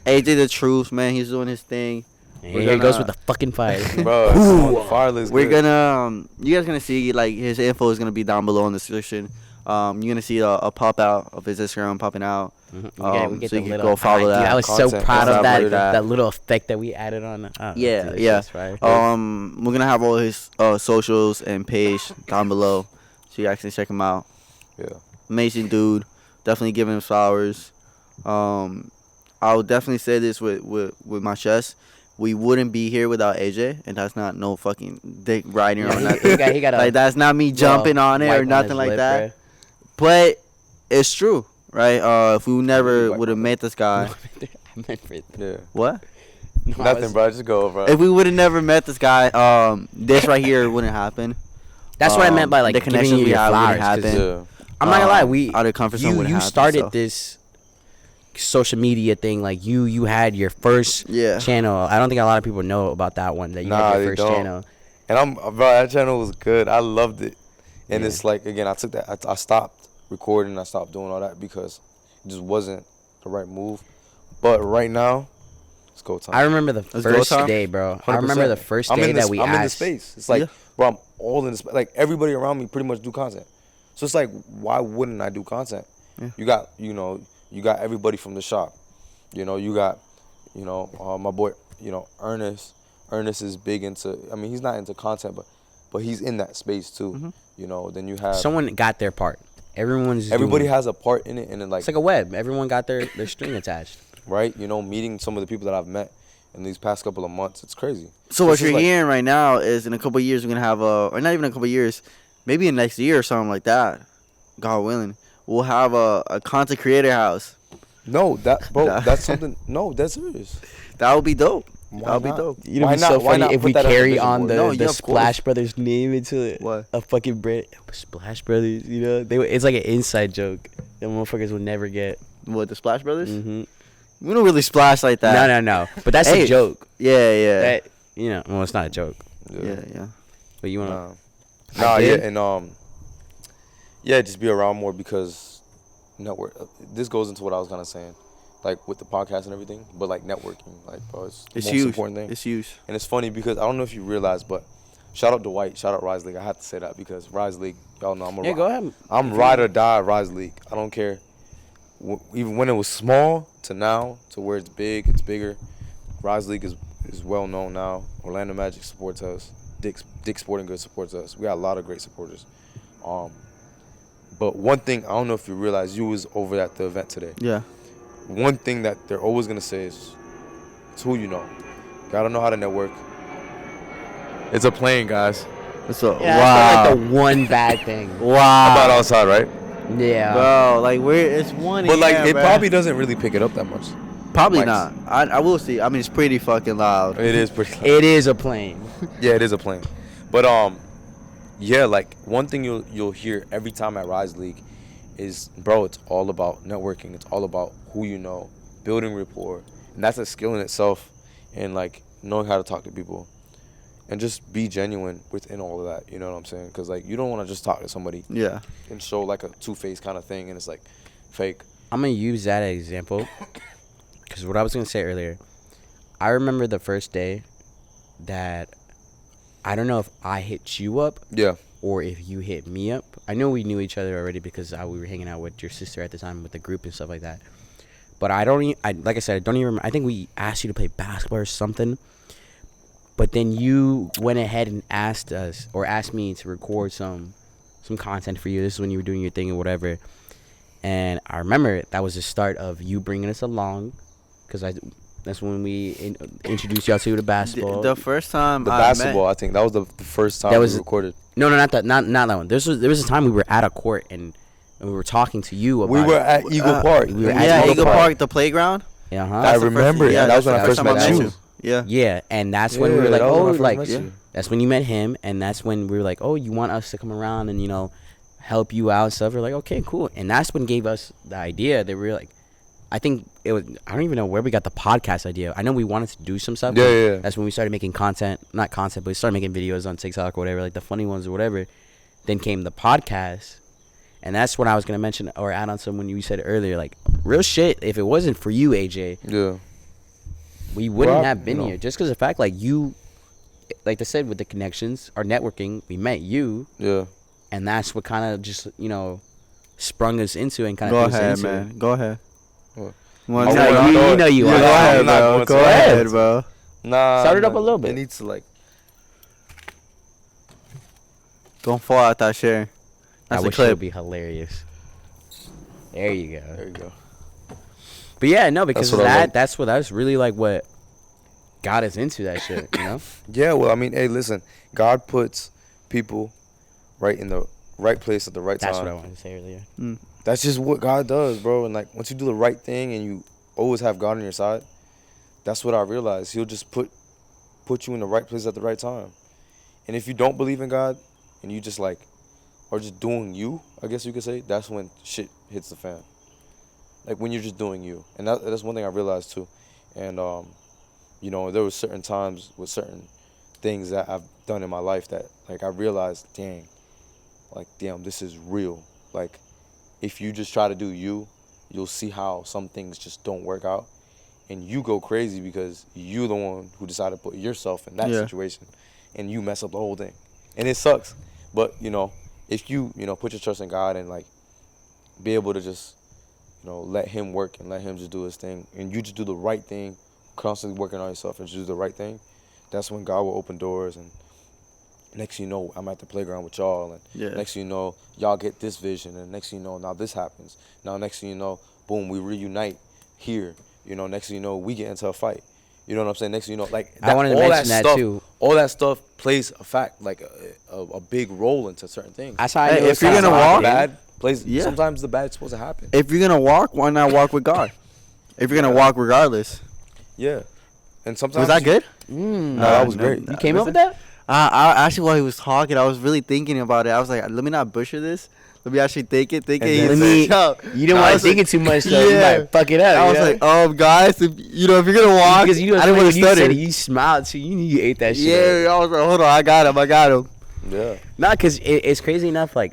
B: AJTheTruth, man, he's doing his thing.
A: Here he goes with the fucking fire,
C: bro. Fire looks
B: We're
C: good.
B: gonna, you guys gonna see like his info is gonna be down below in the description. You're gonna see a pop out of his Instagram popping out.
A: We get
B: so
A: the
B: you can
A: little,
B: go follow that.
A: Dude, I was so
C: Content,
A: proud of
C: that.
A: that little effect that we added on.
B: Yeah.
A: Right?
B: We're gonna have all his socials and page down below, so you guys can check him out.
C: Yeah.
B: Amazing dude. Definitely give him flowers. I would definitely say this with my chest. We wouldn't be here without AJ, and that's not no fucking dick riding or nothing.
A: He got
B: like that's not me jumping on it or nothing like that.
A: Bro.
B: But it's true, right? If we never would have met this guy,
C: Yeah.
B: what?
C: No, nothing, bro. Just go, bro.
B: If we would have never met this guy, this right here wouldn't happen.
A: That's what I meant by like
B: the connection
A: giving you your flowers.
B: happen.
A: I'm not gonna lie,
B: out of comfort zone
A: you started this social media thing, like you had your first channel. I don't think a lot of people know about that one, that you had your first channel.
C: And bro, that channel was good. I loved it. And it's like, again, I took that, I stopped recording, I stopped doing all that because it just wasn't the right move. But right now, it's go time.
A: I remember the first day, bro.
C: 100%.
A: I remember the first day that we
C: I'm in the
A: asked.
C: space. It's like, bro, I'm all in the space. Like, everybody around me pretty much do content. So it's like, why wouldn't I do content?
B: Yeah.
C: You got everybody from the shop. You got, my boy, Ernest. Ernest is big into, I mean, he's not into content, but he's in that space too.
B: Mm-hmm.
C: Then you have.
A: Someone got their part.
C: Everybody has a part in it, and then like.
A: It's like a web. Everyone got their string attached.
C: Right? Meeting some of the people that I've met in these past couple of months, it's crazy.
B: So what you're hearing right now is in a couple of years we're going to have or not even a couple of years, maybe in next year or something like that, God willing, we'll have a content creator house.
C: No, that's something. No, that's serious.
B: That would be dope. That would be dope.
A: You know, it'd be so funny if we carry on the Splash Brothers name into a fucking brand. Splash Brothers, it's like an inside joke that motherfuckers will never get.
B: What, the Splash Brothers?
A: Mm-hmm.
B: We don't really splash like that.
A: No. But that's a joke.
B: Yeah.
A: Well, it's not a joke.
B: Yeah.
A: But you want to.
C: And just be around more because network. This goes into what I was kind of saying, like with the podcast and everything. But like networking, like bro, it's the most
B: huge.
C: important thing.
B: It's huge.
C: And it's funny because I don't know if you realize, but shout out to White, shout out Rise League. I have to say that because Rise League, y'all know I'm a
A: go ahead.
C: I'm ride or die Rise League. I don't care. Even when it was small to now to where it's big, it's bigger. Rise League is well known now. Orlando Magic supports us. Dick Sporting Goods supports us. We got a lot of great supporters. But one thing, I don't know if you realize, you was over at the event today.
B: Yeah.
C: One thing that they're always going to say is, it's who you know. Got to know how to network. It's a plane, guys.
A: That's like the one bad thing.
B: Wow.
C: About outside, right?
A: Yeah.
B: Bro, like, it's one
C: But, like, it
B: bro.
C: probably doesn't really pick it up that much.
B: Probably not. I will see. I mean, it's pretty fucking loud.
C: It is pretty loud.
A: It is a plane.
C: Yeah, it is a plane. But, yeah, like, one thing you'll hear every time at Rise League is, bro, it's all about networking. It's all about who you know, building rapport. And that's a skill in itself, and, like, knowing how to talk to people. And just be genuine within all of that, you know what I'm saying? Because, like, you don't want to just talk to somebody and show, like, a two-faced kind of thing, and it's, like, fake.
A: I'm going to use that as an example because what I was going to say earlier, I remember the first day that I don't know if I hit you up
C: Yeah.
A: or if you hit me up. I know we knew each other already because we were hanging out with your sister at the time with the group and stuff like that. But I don't even, like I said, I don't even remember. I think we asked you to play basketball or something. But then you went ahead and asked me to record some content for you. This is when you were doing your thing or whatever. And I remember that was the start of you bringing us along, because that's when we introduced y'all to the basketball.
B: The first time
C: The basketball, I think that was the first time we recorded.
A: No, not that one. There was a time we were at a court and we were talking to you about.
C: We were at Eagle Park.
A: We were at
B: Eagle Park, the playground.
A: Yeah,
C: I remember. Yeah, that was when I first met you.
B: Yeah.
A: Yeah, and that's when we were like, that's when you met him, and that's when we were like, oh, you want us to come around and help you out and stuff. We're like, okay, cool, and that's when gave us the idea that we were like, I think it was, I don't even know where we got the podcast idea. I know we wanted to do some stuff.
C: Yeah.
A: That's when we started making not content, but we started making videos on TikTok or whatever, like the funny ones or whatever. Then came the podcast, and that's when I was gonna mention or add on some when you said earlier, like real shit. If it wasn't for you, AJ, we wouldn't have been here. Just because of the fact, like you, like I said, with the connections, our networking, we met you.
C: Yeah.
A: And that's what kind of just sprung us into and kind of.
B: Go ahead, man. Go ahead.
A: You know you
B: are.
A: Go
B: ahead, bro. Go ahead, bro.
C: Nah.
A: Start it up a little bit.
C: It needs to like.
B: Don't fall out that share.
A: That's
B: a clip.
A: It would be hilarious. There you go.
C: There you go.
A: But yeah, no, because
C: that's
A: that's really like what got us into that shit,
C: Yeah, well, I mean, hey, listen, God puts people right in the right place at the right time.
A: That's what I wanted to say earlier.
C: That's just what God does, bro. And like once you do the right thing and you always have God on your side, that's what I realized. He'll just put you in the right place at the right time. And if you don't believe in God and you just like are just doing you, I guess you could say, that's when shit hits the fan. Like when you're just doing you. And that's one thing I realized too. And there were certain times with certain things that I've done in my life that like I realized, damn, this is real. Like if you just try to do you, you'll see how some things just don't work out. And you go crazy because you're the one who decided to put yourself in that situation. And you mess up the whole thing. And it sucks. But, if you, put your trust in God and like be able to just, let him work and let him just do his thing. And you just do the right thing, constantly working on yourself and just do the right thing. That's when God will open doors. And next thing you know, I'm at the playground with y'all. And next thing you know, y'all get this vision. And next thing you know, now this happens. Now next thing you know, boom, we reunite here. Next thing you know, we get into a fight. You know what I'm saying? Next thing you know, like
A: I wanted to mention that too.
C: All that stuff plays a fact, like a big role into certain things.
A: That's how I know
B: if you're gonna walk,
C: sometimes the bad's supposed to happen.
B: If you're gonna walk, why not walk with God? If you're gonna walk regardless.
C: Yeah. And sometimes
B: was that good?
C: No, that was great.
A: You came up with that?
B: I actually, while he was talking, I was really thinking about it. I was like, let me not butcher this. Let me actually think it.
A: You didn't want to think it too much, though. You might fuck it up.
B: I was like, guys, if you're gonna walk,
A: because
B: I didn't want to stutter.
A: You smiled too. You knew you ate that shit.
B: Yeah, I was like, hold on, I got him.
C: Yeah.
A: Nah, because it's crazy enough. Like,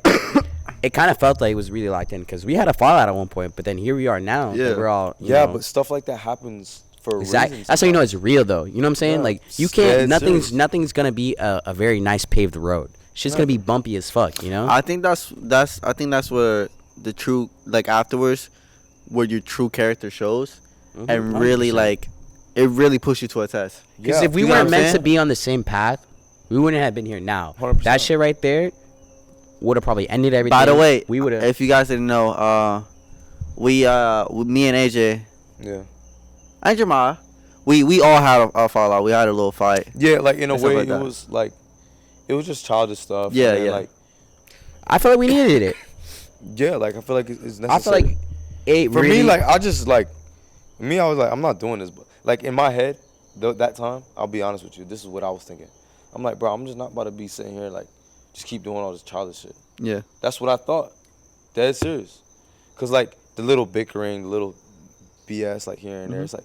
A: it kind of felt like it was really locked in because we had a fallout at one point, but then here we are now.
B: Yeah,
A: we're all.
C: But stuff like that happens for reasons.
A: That's how you know it's real, though. You know what I'm saying? Yeah. Like, you can't. Nothing's gonna be a very nice paved road. Shit's gonna be bumpy as fuck,
B: I think that's where the true, like, afterwards, where your true character shows, and really 100%. Like, it really pushes you to a test.
A: Because if we weren't meant to be on the same path, we wouldn't have been here now.
C: 100%.
A: That shit right there would have probably ended everything.
B: By the way,
A: we would have.
B: If you guys didn't know, me and AJ, and Jamal, we all had a fallout. We had a little fight.
C: Yeah, like in a way, like it was like. It was just childish stuff.
B: Yeah.
C: Like,
A: I feel like we needed it.
C: Yeah, like I feel like it's necessary.
A: I feel like it
C: for me, like I just like me. I was like, I'm not doing this, but like in my head, that time, I'll be honest with you. This is what I was thinking. I'm like, bro, I'm just not about to be sitting here like just keep doing all this childish shit.
B: Yeah,
C: that's what I thought. Dead serious. Cause like the little bickering, the little BS like here and there. It's like,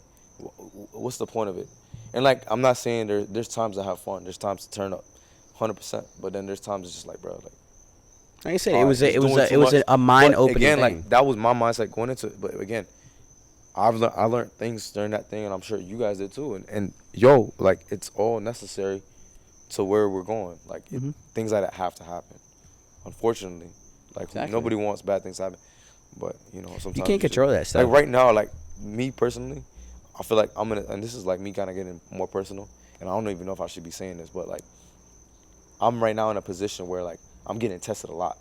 C: what's the point of it? And like I'm not saying there's times to have fun. There's times to turn up. 100%, but then there's times it's just like, bro,
A: like I said, it was a mind opening
C: again
A: thing.
C: Like that was my mindset going into it. But again, I learned things during that thing, and I'm sure you guys did too. And like it's all necessary to where we're going. Like
B: Mhm.
C: things like that have to happen. Unfortunately, like
A: Exactly.
C: nobody wants bad things to happen, but you know sometimes
A: You can't
C: just-
A: control that stuff.
C: Like right now, like me personally, I feel like I'm in, and this is like me kind of getting more personal, and I don't even know if I should be saying this, but like I'm right now in a position where like I'm getting tested a lot,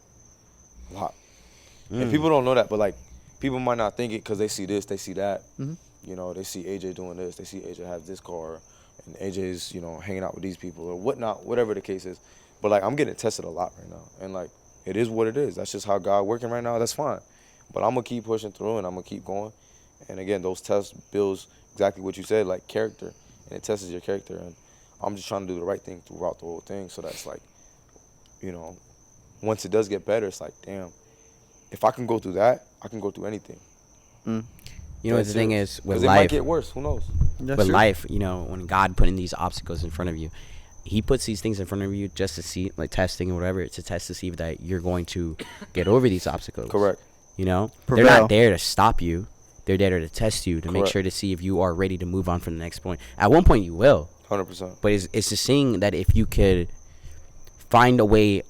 C: and people don't know that, but like people might not think it because they see this, they see that.
B: Mhm.
C: You know, they see AJ doing this, they see AJ have this car, and AJ's, you know, hanging out with these people or whatnot, whatever the case is. But like I'm getting tested a lot right now, and like it is what it is. That's just how God working right now. That's fine. But I'm gonna keep pushing through, and I'm gonna keep going. And again, those tests builds exactly what you said, like character, and it tests your character. And I'm just trying to do the right thing throughout the whole thing. So that's like, you know, once it does get better, it's like, damn, if I can go through that, I can go through anything.
B: Mm.
A: You know what the thing is with
C: it might
A: life.
C: get worse. Who knows?
B: That's
A: With
B: true.
A: life, you know, when God putting these obstacles in front of you, He puts these things in front of you just to see, like testing or whatever, to test to see if that you're going to get over these obstacles.
C: Correct.
A: You know,
B: Prevail.
A: they're not there to stop you. They're there to test you, to make
C: Correct.
A: sure to see if you are ready to move on from the next point. At one point, you will.
C: 100%.
A: But it's just saying that if you could find a way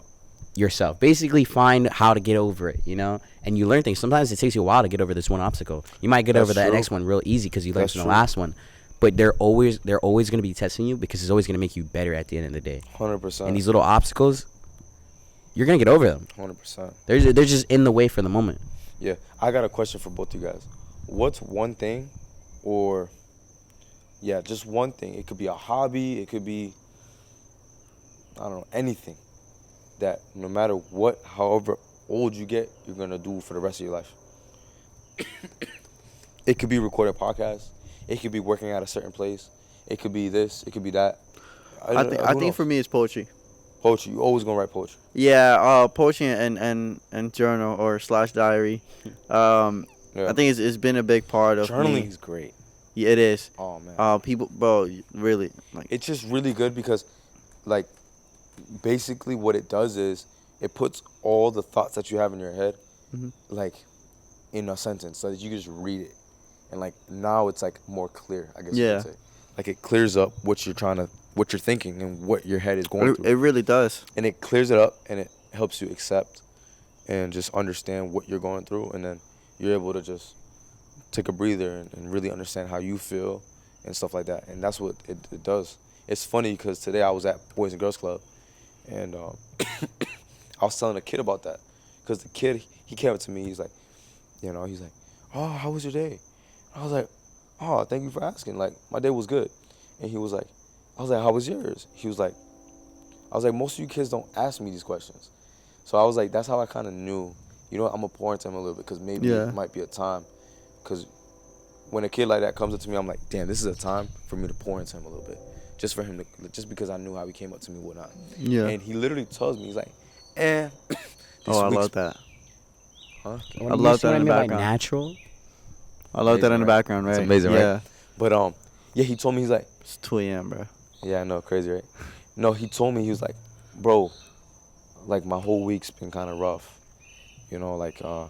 A: yourself, basically find how to get over it, you know, and you learn things. Sometimes it takes you a while to get over this one obstacle. You might get
C: That's
A: over that
C: true.
A: next one real easy because you learned
C: That's
A: from the
C: true.
A: last one. But they're always going to be testing you because it's always going to make you better at the end of the day.
C: 100%.
A: And these little obstacles, you're going to get over them.
C: 100%.
A: They're just in the way for the moment.
C: Yeah, I got a question for both you guys. What's one thing, or yeah, just one thing? It could be a hobby. It could be, I don't know, anything that no matter what, however old you get, you're gonna do for the rest of your life. It could be recording podcasts. It could be working at a certain place. It could be this. It could be that.
B: I think for me it's poetry.
C: Poetry. You always gonna write poetry.
B: Yeah, poetry and journal or slash diary.
C: Yeah.
B: I think it's been a big part of
C: Journaling
B: me.
C: is great.
B: Yeah, it is.
C: Oh man.
B: People, bro, really like.
C: It's just really good because, like, basically what it does is it puts all the thoughts that you have in your head,
B: Mhm.
C: like, in a sentence so that you can just read it. And, like, now it's, like, more clear, I guess you
B: Yeah.
C: could say. Like, it clears up what you're thinking and what your head is going through.
B: It really does.
C: And it clears it up and it helps you accept and just understand what you're going through. And then you're able to just take a breather and really understand how you feel and stuff like that. And that's what it does. It's funny because today I was at Boys and Girls Club and I was telling a kid about that. Because the kid, he came up to me, he's like, oh, how was your day? I was like, oh, thank you for asking. Like, my day was good. And he was like, I was like, how was yours? He was like, I was like, most of you kids don't ask me these questions. So I was like, that's how I kind of knew, you know what, I'm going to pour into him a little bit because maybe it might be a time. Because when a kid like that comes up to me, I'm like, damn, this is a time for me to pour into him a little bit. Just for him to, just because I knew how he came up to me and whatnot.
B: Yeah.
C: And he literally tells me, he's like,
B: I love that.
C: Huh?
B: I love that in the background.
A: Natural.
B: I love that
C: Amazing,
B: in the
C: right?
B: background, right?
C: It's amazing,
B: yeah.
C: right? But yeah, he told me, he's like,
B: It's 2 a.m., bro.
C: yeah, I know, crazy, right? No, he told me, he was like, bro, like my whole week's been kind of rough. You know, like a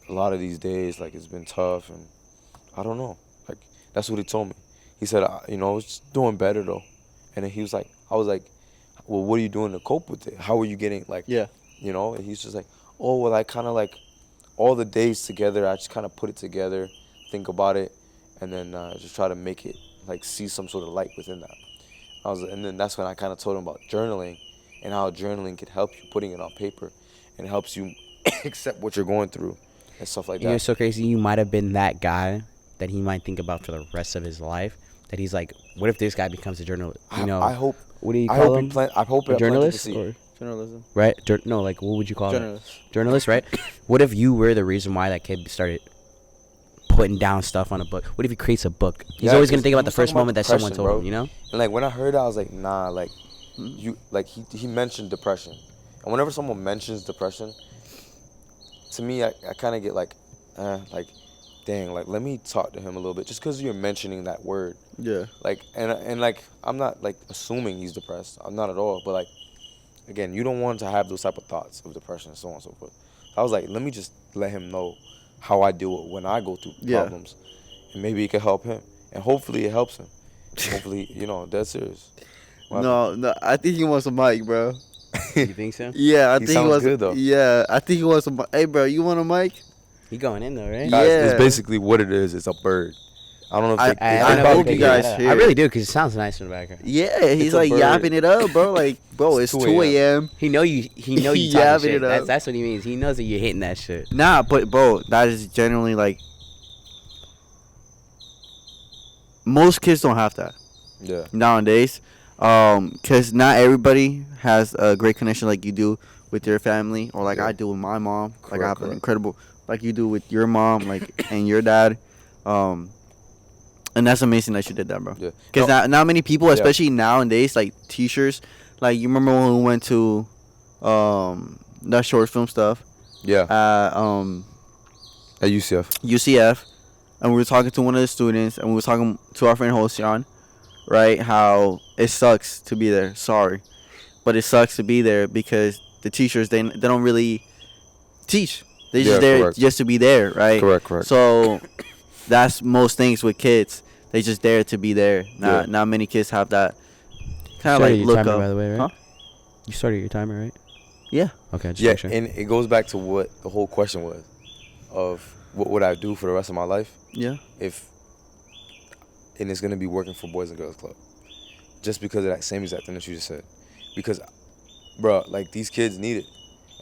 C: lot of these days, like it's been tough, and I don't know. Like that's what he told me. He said, you know, it's doing better though. And then he was like, I was like, well, what are you doing to cope with it? How are you getting like,
B: Yeah.
C: you know? And he's just like, oh, well, I kind of like all the days together. I just kind of put it together, think about it, and then just try to make it like see some sort of light within that. And then that's when I kind of told him about journaling and how journaling could help you putting it on paper and helps you accept what you're going through and stuff like
A: You know,
C: that.
A: it's so crazy. You might have been that guy that he might think about for the rest of his life. That he's like, what if this guy becomes a journalist? You know,
C: I hope.
A: What do you
C: I
A: call
C: hope
A: him?
C: he plan. I hope
A: A
C: I planted the
A: journalist,
C: seed.
A: or
B: Journalism.
A: right? No, like what would you call it?
B: Journalist.
A: Journalist, right? What if you were the reason why that kid started putting down stuff on a book? What if he creates a book? He's
C: Yeah,
A: always gonna
C: 'cause
A: think
C: he
A: about the
C: was
A: first
C: talking about
A: moment that someone
C: depression,
A: told
C: bro.
A: him. You know?
C: And like when I heard that, I was like, nah, like you, like he mentioned depression, and whenever someone mentions depression, to me, I kind of get like, dang, like let me talk to him a little bit, just because you're mentioning that word.
B: Yeah.
C: Like and like I'm not like assuming he's depressed. I'm not at all. But like again, you don't want to have those type of thoughts of depression and so on and so forth. I was like, let me just let him know how I deal with when I go through problems, and maybe it could help him, and hopefully it helps him. Hopefully, you know, that's serious.
B: No, I think he wants a mic, bro.
A: You think so?
B: Yeah, I
C: He
B: think he
C: sounds
B: wants.
C: good, though.
B: Yeah, I think he wants a mic. Hey, bro, you want a mic?
A: He going in though, right?
C: Guys,
B: Yeah.
C: it's basically what it is. It's a bird. I don't know if
B: I-
C: they,
A: I
C: they
A: know
C: probably
A: if they
B: you
C: can
A: can
C: hear
B: guys
C: it.
A: it.
B: hear
A: I
B: it.
A: really do because it sounds nice in the background.
B: Yeah, he's
C: It's a
B: like
C: bird.
B: yapping it up, bro. Like, bro, it's
C: It's
B: 2 a.m.
A: He know you. He know you
B: Yeah,
A: talking
B: but
A: shit.
B: it up.
A: That's what he means. He knows that you're hitting that shit.
B: Nah, but bro, that is genuinely like most kids don't have that
C: Yeah.
B: nowadays. Cause not everybody has a great connection like you do with your family, or like
C: Yeah.
B: I do with my mom. Like I have an
C: Correct.
B: incredible, like you do with your mom, like and your dad. And that's amazing that you did that, bro.
C: Yeah.
B: Cause
C: No,
B: not many people, especially nowadays, like teachers, like you remember when we went to, that short film stuff
C: yeah.
B: at
C: At UCF.
B: UCF, and we were talking to one of the students, and we were talking to our friend Hossein, right? How it sucks to be there. Sorry, but it sucks to be there because the teachers they don't really teach. They just
C: Yeah,
B: there
C: correct.
B: just to be there, right?
C: Correct.
B: So that's most things with kids. They just there to be there. Not many kids have that kind of like
A: your
B: look
A: timer,
B: up.
A: by the way, right?
B: Huh?
A: You started your timer, right?
B: Yeah.
A: Okay, just
C: Yeah,
A: make sure.
C: and it goes back to what the whole question was of what would I do for the rest of my life
B: Yeah.
C: and it's gonna be working for Boys and Girls Club, just because of that same exact thing that you just said, because, bro, like these kids need it,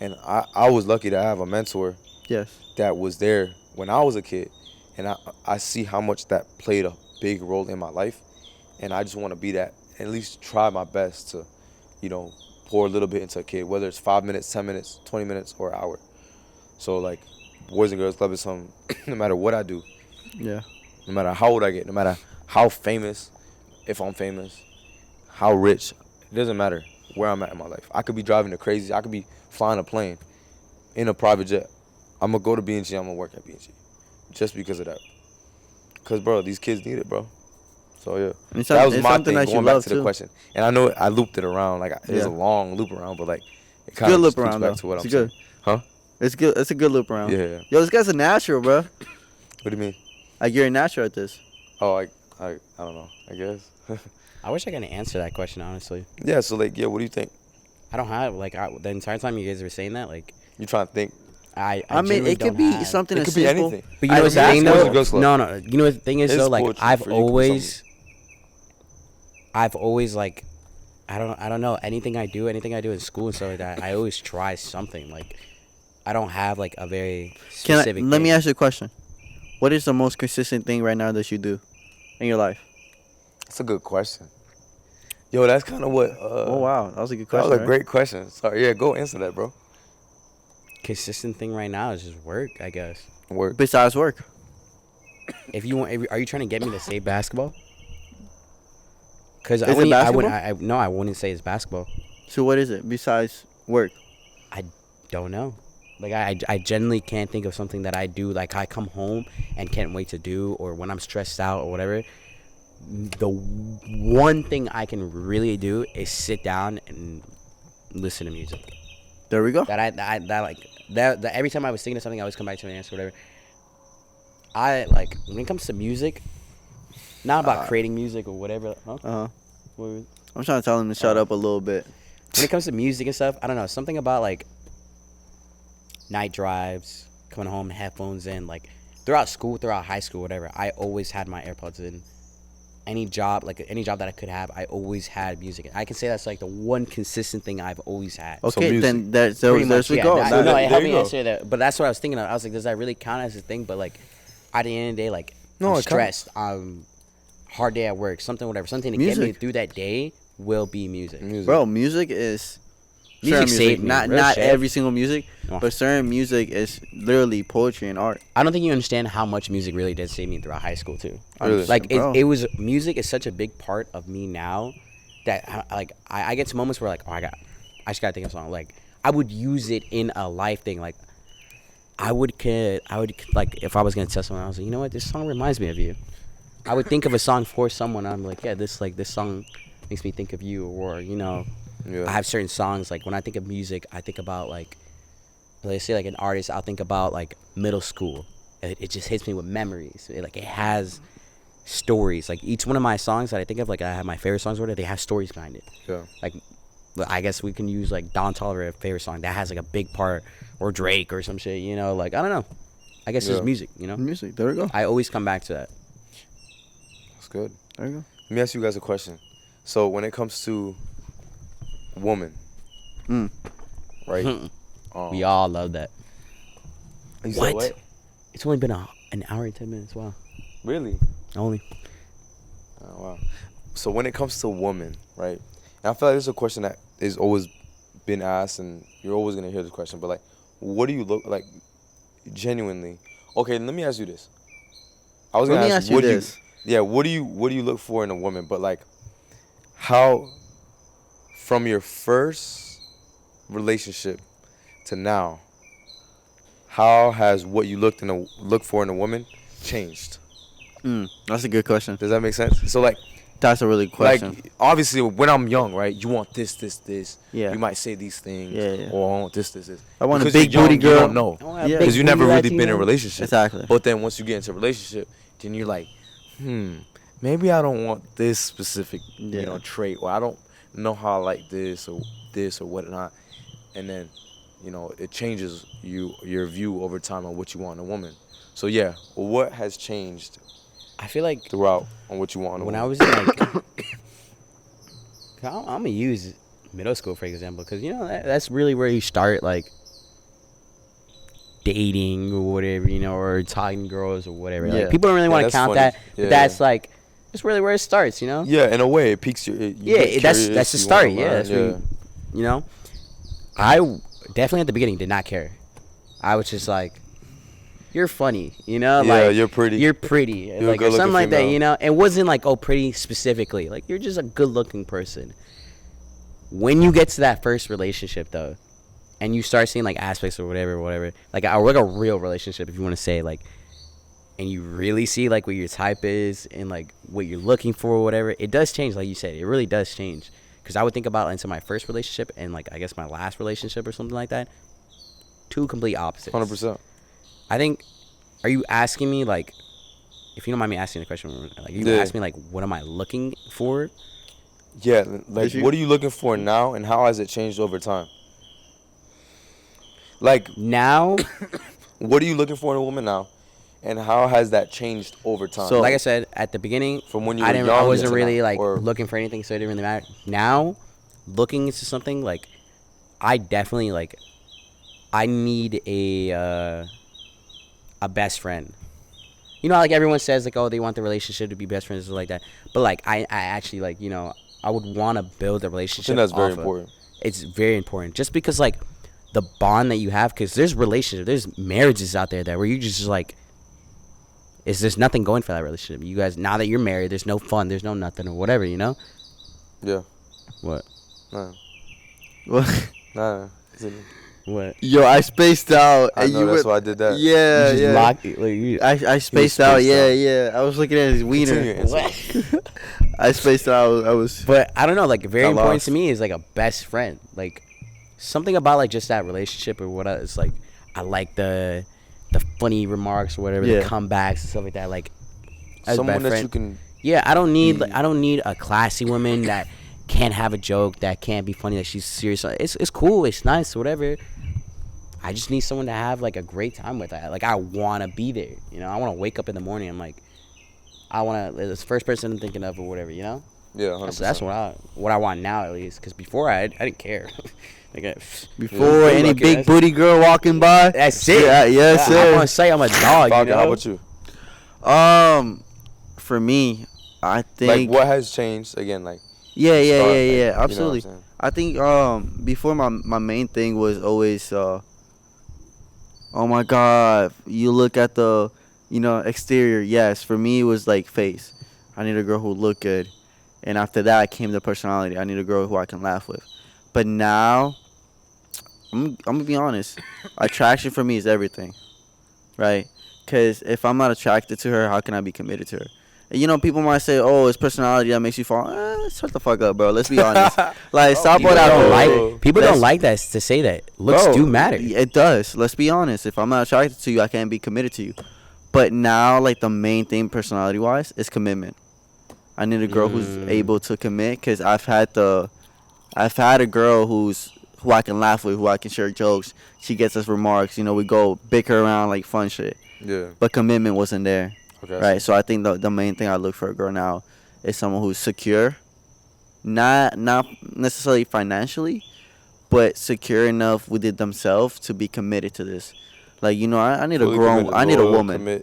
C: and I was lucky to have a mentor
B: Yes.
C: that was there when I was a kid, and I see how much that played a big role in my life, and I just want to be that, at least try my best to, pour a little bit into a kid, whether it's 5 minutes, 10 minutes, 20 minutes, or an hour. So like, Boys and Girls Club is something. No matter what I do,
B: Yeah.
C: no matter how old I get, no matter how famous, if I'm famous, how rich, it doesn't matter where I'm at in my life. I could be driving the crazy. I could be flying a plane in a private jet. I'm going to go to B&G. I'm going to work at B&G just because of that. Because, bro, these kids need it, bro. So, yeah.
B: It's
C: That was
B: it's
C: my
B: something
C: thing,
B: that you
C: going back
B: love
C: to the
B: too.
C: question. And I know I looped it around. Like, it was
B: Yeah.
C: a long loop around, but, like, it kind
B: Good
C: of
B: loop
C: speaks
B: around
C: back
B: though.
C: to what
B: It's
C: I'm
B: good.
C: saying. Huh?
B: It's good. It's a good loop around.
C: Yeah.
B: Yo, this guy's a natural, bro.
C: What do you mean?
B: Like you're a natural at this.
C: Oh, I don't know. I guess.
A: I wish I could answer that question honestly.
C: Yeah, so, like, yeah, what do you think?
A: I don't have the entire time you guys were saying that, like
C: You trying to think?
A: I
B: I mean,
A: genuinely
B: it could
A: don't
B: be
A: have.
B: something
C: It
B: as
C: could be
B: simple.
C: anything.
A: But you know what's the thing
C: Boys and
A: though?
C: Girls Club.
A: No. You know what the thing is
C: It's
A: though? Like
C: poetry.
A: I've
C: For you, it could be
A: always like, I don't know anything I do in school and stuff like that. I always try something. Like I don't have like a very specific.
B: Let me
A: thing.
B: ask you a question. What is the most consistent thing right now that you do in your life?
C: That's a good question. Yo, that's kind of what.
B: Oh wow, that was a good
C: That
B: question.
C: was a
B: right?
C: great question. Sorry, yeah, go answer that, bro.
A: Consistent thing right now is just work, I guess.
C: Work.
B: Besides work,
A: If you want, are you trying to get me to say basketball? Because
B: Is it basketball?
A: I wouldn't say it's basketball.
B: so what is it besides work?
A: I don't know. Like I genuinely can't think of something that I do. Like I come home and can't wait to do, or when I'm stressed out or whatever. The one thing I can really do is sit down and listen to music.
B: There we go.
A: That every time I was thinking of something, I always come back to an answer, whatever. I like when it comes to music, not about creating music or whatever. Huh? What was-
B: I'm trying to tell him to shut up a little bit.
A: when it comes to music and stuff, I don't know, something about like night drives, coming home, headphones in, like throughout school, throughout high school, whatever. I always had my AirPods in. Any job that I could have, I always had music. I can say that's like the one consistent thing I've always had.
B: Okay,
C: music.
B: then there's
A: Pretty
B: there's
A: much,
B: we
A: yeah.
B: go.
A: No,
B: That-
A: it
C: there
A: helped
C: you
A: me
C: go.
A: answer that. But that's what I was thinking of. I was like, does that really count as a thing? But like, at the end of the day, like,
C: No,
A: I'm
C: it
A: stressed. Hard day at work, something, whatever. Something to get me
B: Music.
A: through that day will be music.
B: Bro, music is
A: Music
B: certain
A: saved me,
B: Not
A: real shit.
B: every single music,
A: No.
B: but certain music is literally poetry and art.
A: I don't think you understand how much music really did save me throughout high school too.
C: Really?
A: Like
B: Bro.
A: it was music is such a big part of me now that I get to moments where like I just gotta think of a song. Like I would use it in a life thing. Like I would like if I was gonna tell someone, I was like, you know what, this song reminds me of you. I would think of a song for someone. I'm like, yeah, this song makes me think of you, or you know.
C: Yeah.
A: I have certain songs, like when I think of music, I think about like, let's say like an artist, I'll think about like middle school. It just hits me with memories. It has stories. Like each one of my songs that I think of, like I have my favorite songs or whatever, they have stories behind it.
C: Yeah.
A: Like I guess we can use like Don Toliver, favorite song that has like a big part, or Drake or some shit. You know, like I don't know. I guess it's music. You know,
B: music. There we go.
A: I always come back to that.
C: That's good.
B: There you go.
C: Let me ask you guys a question. So when it comes to woman, right?
A: We all love that.
C: You said what?
A: It's only been an hour and 10 minutes. Wow.
C: Really?
A: Only.
C: Oh, wow. So when it comes to woman, right? And I feel like this is a question that is always been asked, and you're always gonna hear this question. But like, what do you look like, genuinely? Okay, let me ask you this. I was gonna ask you this. Yeah, what do you look for in a woman? But like, how, from your first relationship to now, how has what you look for in a woman changed?
B: That's a good question.
C: Does that make sense? So like,
B: that's a really good question.
C: Like, obviously, when I'm young, right, you want this.
B: Yeah.
C: You might say these things.
B: Yeah.
C: Or I want this.
B: I want
C: because
B: a big booty girl.
C: You don't know.
B: Yeah.
C: Because you never really been in a relationship.
B: Exactly.
C: But then once you get into a relationship, then you're like, maybe I don't want this specific, trait, or I don't know how I like this or whatnot. And then, it changes your view over time on what you want in a woman. So yeah, what has changed?
A: I feel like
C: throughout on what you want.
A: When I was in like, I'm gonna use middle school for example, because that's really where you start like dating or whatever, or talking to girls or whatever. Yeah. Like, people don't really want to count that, but that's like that's really where it starts,
C: Yeah, in a way, it piques your.
A: That's the start. Yeah, that's where I definitely at the beginning did not care. I was just like, you're funny, like
C: you're pretty.
A: You're pretty, like or something like that, It wasn't like pretty specifically. Like you're just a good-looking person. When you get to that first relationship though, and you start seeing like aspects or whatever, like a real relationship, if you want to say like, and you really see like what your type is and like what you're looking for or whatever, it does change. Like you said, it really does change. Because I would think about into my first relationship and like I guess my last relationship or something like that, two complete opposites.
C: 100%.
A: I think, are you asking me, like, if you don't mind me asking the question, like, you ask me, like, what am I looking for?
C: Yeah, like, what are you looking for now, and how has it changed over time? Like,
A: now?
C: What are you looking for in a woman now, and how has that changed over time?
A: So, like I said, at the beginning,
C: from when you were young,
A: I wasn't really, like, looking for anything, so it didn't really matter. Now, looking into something, like, I definitely, like, I need a best friend. Like everyone says, like, oh, they want the relationship to be best friends or like that. But like, I actually like, I would want to build a relationship.
C: I think that's very important.
A: It's very important, just because like the bond that you have, because there's relationships, there's marriages out there that where you just like, there's nothing going for that relationship. You guys, now that you're married, there's no fun, there's no nothing or whatever,
C: Yeah.
A: What?
C: No.
B: What?
C: Nah.
A: What?
B: Yo, I spaced out.
C: I know, that's why I did that.
B: Yeah,
A: you just locked it, like,
B: I spaced out. Yeah. I was looking at his wiener. I spaced out. I was.
A: But I don't know. Like, very important to me is like a best friend. Like, something about like just that relationship or what it's like. I like the funny remarks or whatever, the comebacks and stuff like that. Like,
C: someone that you can.
A: Yeah, I don't need a classy woman that can't have a joke, that can't be funny, that she's serious. It's cool, it's nice, whatever. I just need someone to have like a great time with. Like, I want to be there. I want to wake up in the morning. I'm like, I want to. It's the first person I'm thinking of or whatever.
C: Yeah, 100%.
A: That's what I want now, at least. Because before I didn't care. Like,
B: before any big booty girl walking by,
A: that's it.
B: Yeah, sir.
A: I want to say I'm a dog.
C: How about you?
B: For me, I think
C: like what has changed again, like.
B: Yeah, absolutely. I think before my main thing was always oh my God, you look at the exterior. Yes, for me it was like face. I need a girl who looked good, and after that came the personality. I need a girl who I can laugh with. But now, I'm gonna be honest, attraction for me is everything, right? Because if I'm not attracted to her, how can I be committed to her? People might say, "Oh, it's personality that makes you fall." Shut the fuck up, bro. Let's be honest. Like, stop what I don't like.
A: People don't like that to say that. Looks do matter.
B: It does. Let's be honest. If I'm not attracted to you, I can't be committed to you. But now, like, the main thing personality wise is commitment. I need a girl who's able to commit, because I've had a girl who I can laugh with, who I can share jokes. She gets us remarks. You know, we go bicker around like fun shit.
C: Yeah.
B: But commitment wasn't there.
C: Okay.
B: Right. So I think the main thing I look for a girl now is someone who's secure, not necessarily financially, but secure enough within themselves to be committed to this. Like, you know, I need a woman.
C: Yeah.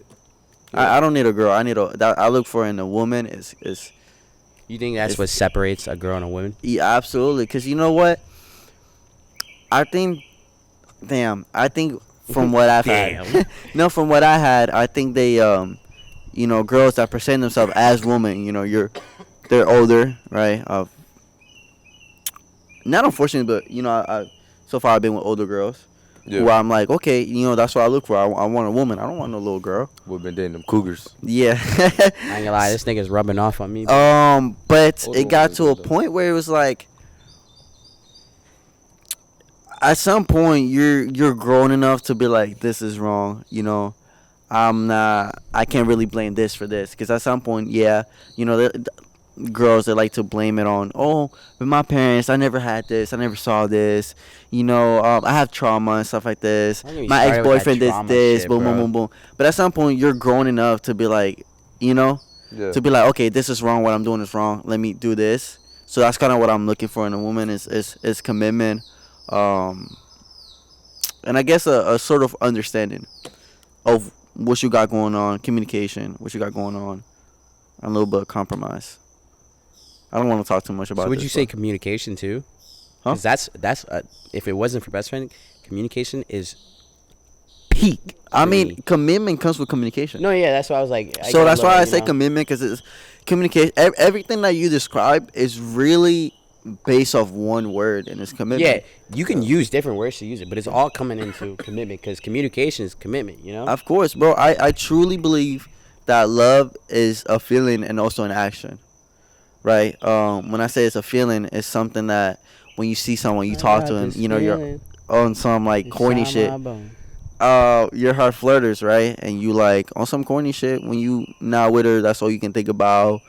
B: I don't need a girl. I look for in a woman is.
A: You think that's what separates a girl and a woman?
B: Yeah, absolutely. Because you know what? I think from what I've had, no, from what I had, I think they, you know, girls that present themselves as women, you know, they're older, right? Not unfortunately, but you know, I so far I've been with older girls. Yeah. Where I'm like, okay, you know, that's what I look for. I want a woman. I don't want no little girl.
C: We've been dating them cougars.
B: Yeah.
A: I ain't gonna lie, this nigga's rubbing off on me.
B: But it got to a point where it was like, at some point you're grown enough to be like, this is wrong, you know. I can't really blame this for this, because at some point, yeah, you know, girls that like to blame it on, oh, but my parents, I never had this, I never saw this, you know, I have trauma and stuff like this. My ex-boyfriend did this, boom, boom, boom, boom. But at some point, you're grown enough to be like, you know, to be like, okay, this is wrong, what I'm doing is wrong, let me do this. So that's kind of what I'm looking for in a woman is commitment. And I guess a sort of understanding of what you got going on, communication, what you got going on, and a little bit of compromise. I don't want to talk too much about.
A: So would you say communication too?
B: Huh?
A: Because that's if it wasn't for best friend, communication is peak.
B: I mean, commitment comes with communication.
A: No, yeah, that's why I was like.
B: So that's why I say commitment, because it's communication. Everything that you describe is really based off one word, and it's commitment.
A: Yeah, you can use different words to use it, but it's all coming into commitment, because communication is commitment, you know?
B: Of course, bro. I truly believe that love is a feeling and also an action, right? When I say it's a feeling, it's something that when you see someone, you talk to them, you know, you're on some like corny shit. Your heart flutters, right? And you like on some corny shit, when you not with her, that's all you can think about.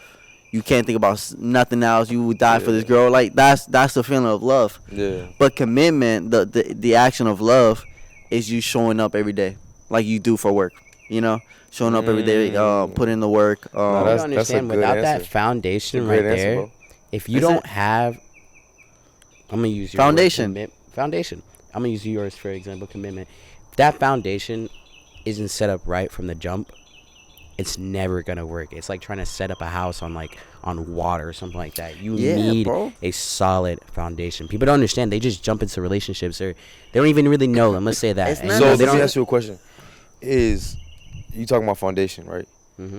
B: You can't think about nothing else. You would die for this girl. Like that's the feeling of love. Yeah. But commitment, the action of love, is you showing up every day, like you do for work. You know, showing up every day, put in the work.
A: I don't understand. Without that foundation right there, if you don't have, I'm gonna use your
B: foundation.
A: Foundation. I'm gonna use yours for example. Commitment. If that foundation isn't set up right from the jump, it's never gonna work. It's like trying to set up a house on water or something like that. You need a solid foundation. People don't understand. They just jump into relationships, or they don't even really know them. Let's say that.
C: So let me ask you a question. Is you talking about foundation, right? Mm-hmm.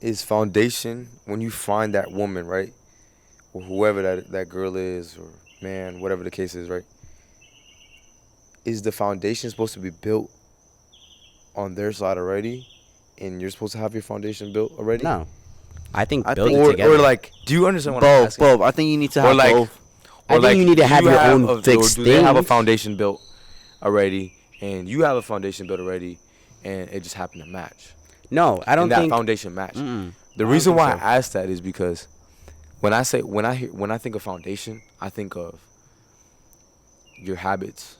C: Is foundation, when you find that woman, right, or whoever that girl is, or man, whatever the case is, right? Is the foundation supposed to be built on their side already? And you're supposed to have your foundation built already?
A: No. I think build it together.
C: Or like, do you understand what I'm asking?
B: Both. I think you need to have both.
A: I think you need to have your own fixed thing.
C: Do they have a foundation built already, and you have a foundation built already, and it just happened to match?
A: No, I don't think
C: that foundation match. The reason why I ask that is because when I think of foundation, I think of your habits.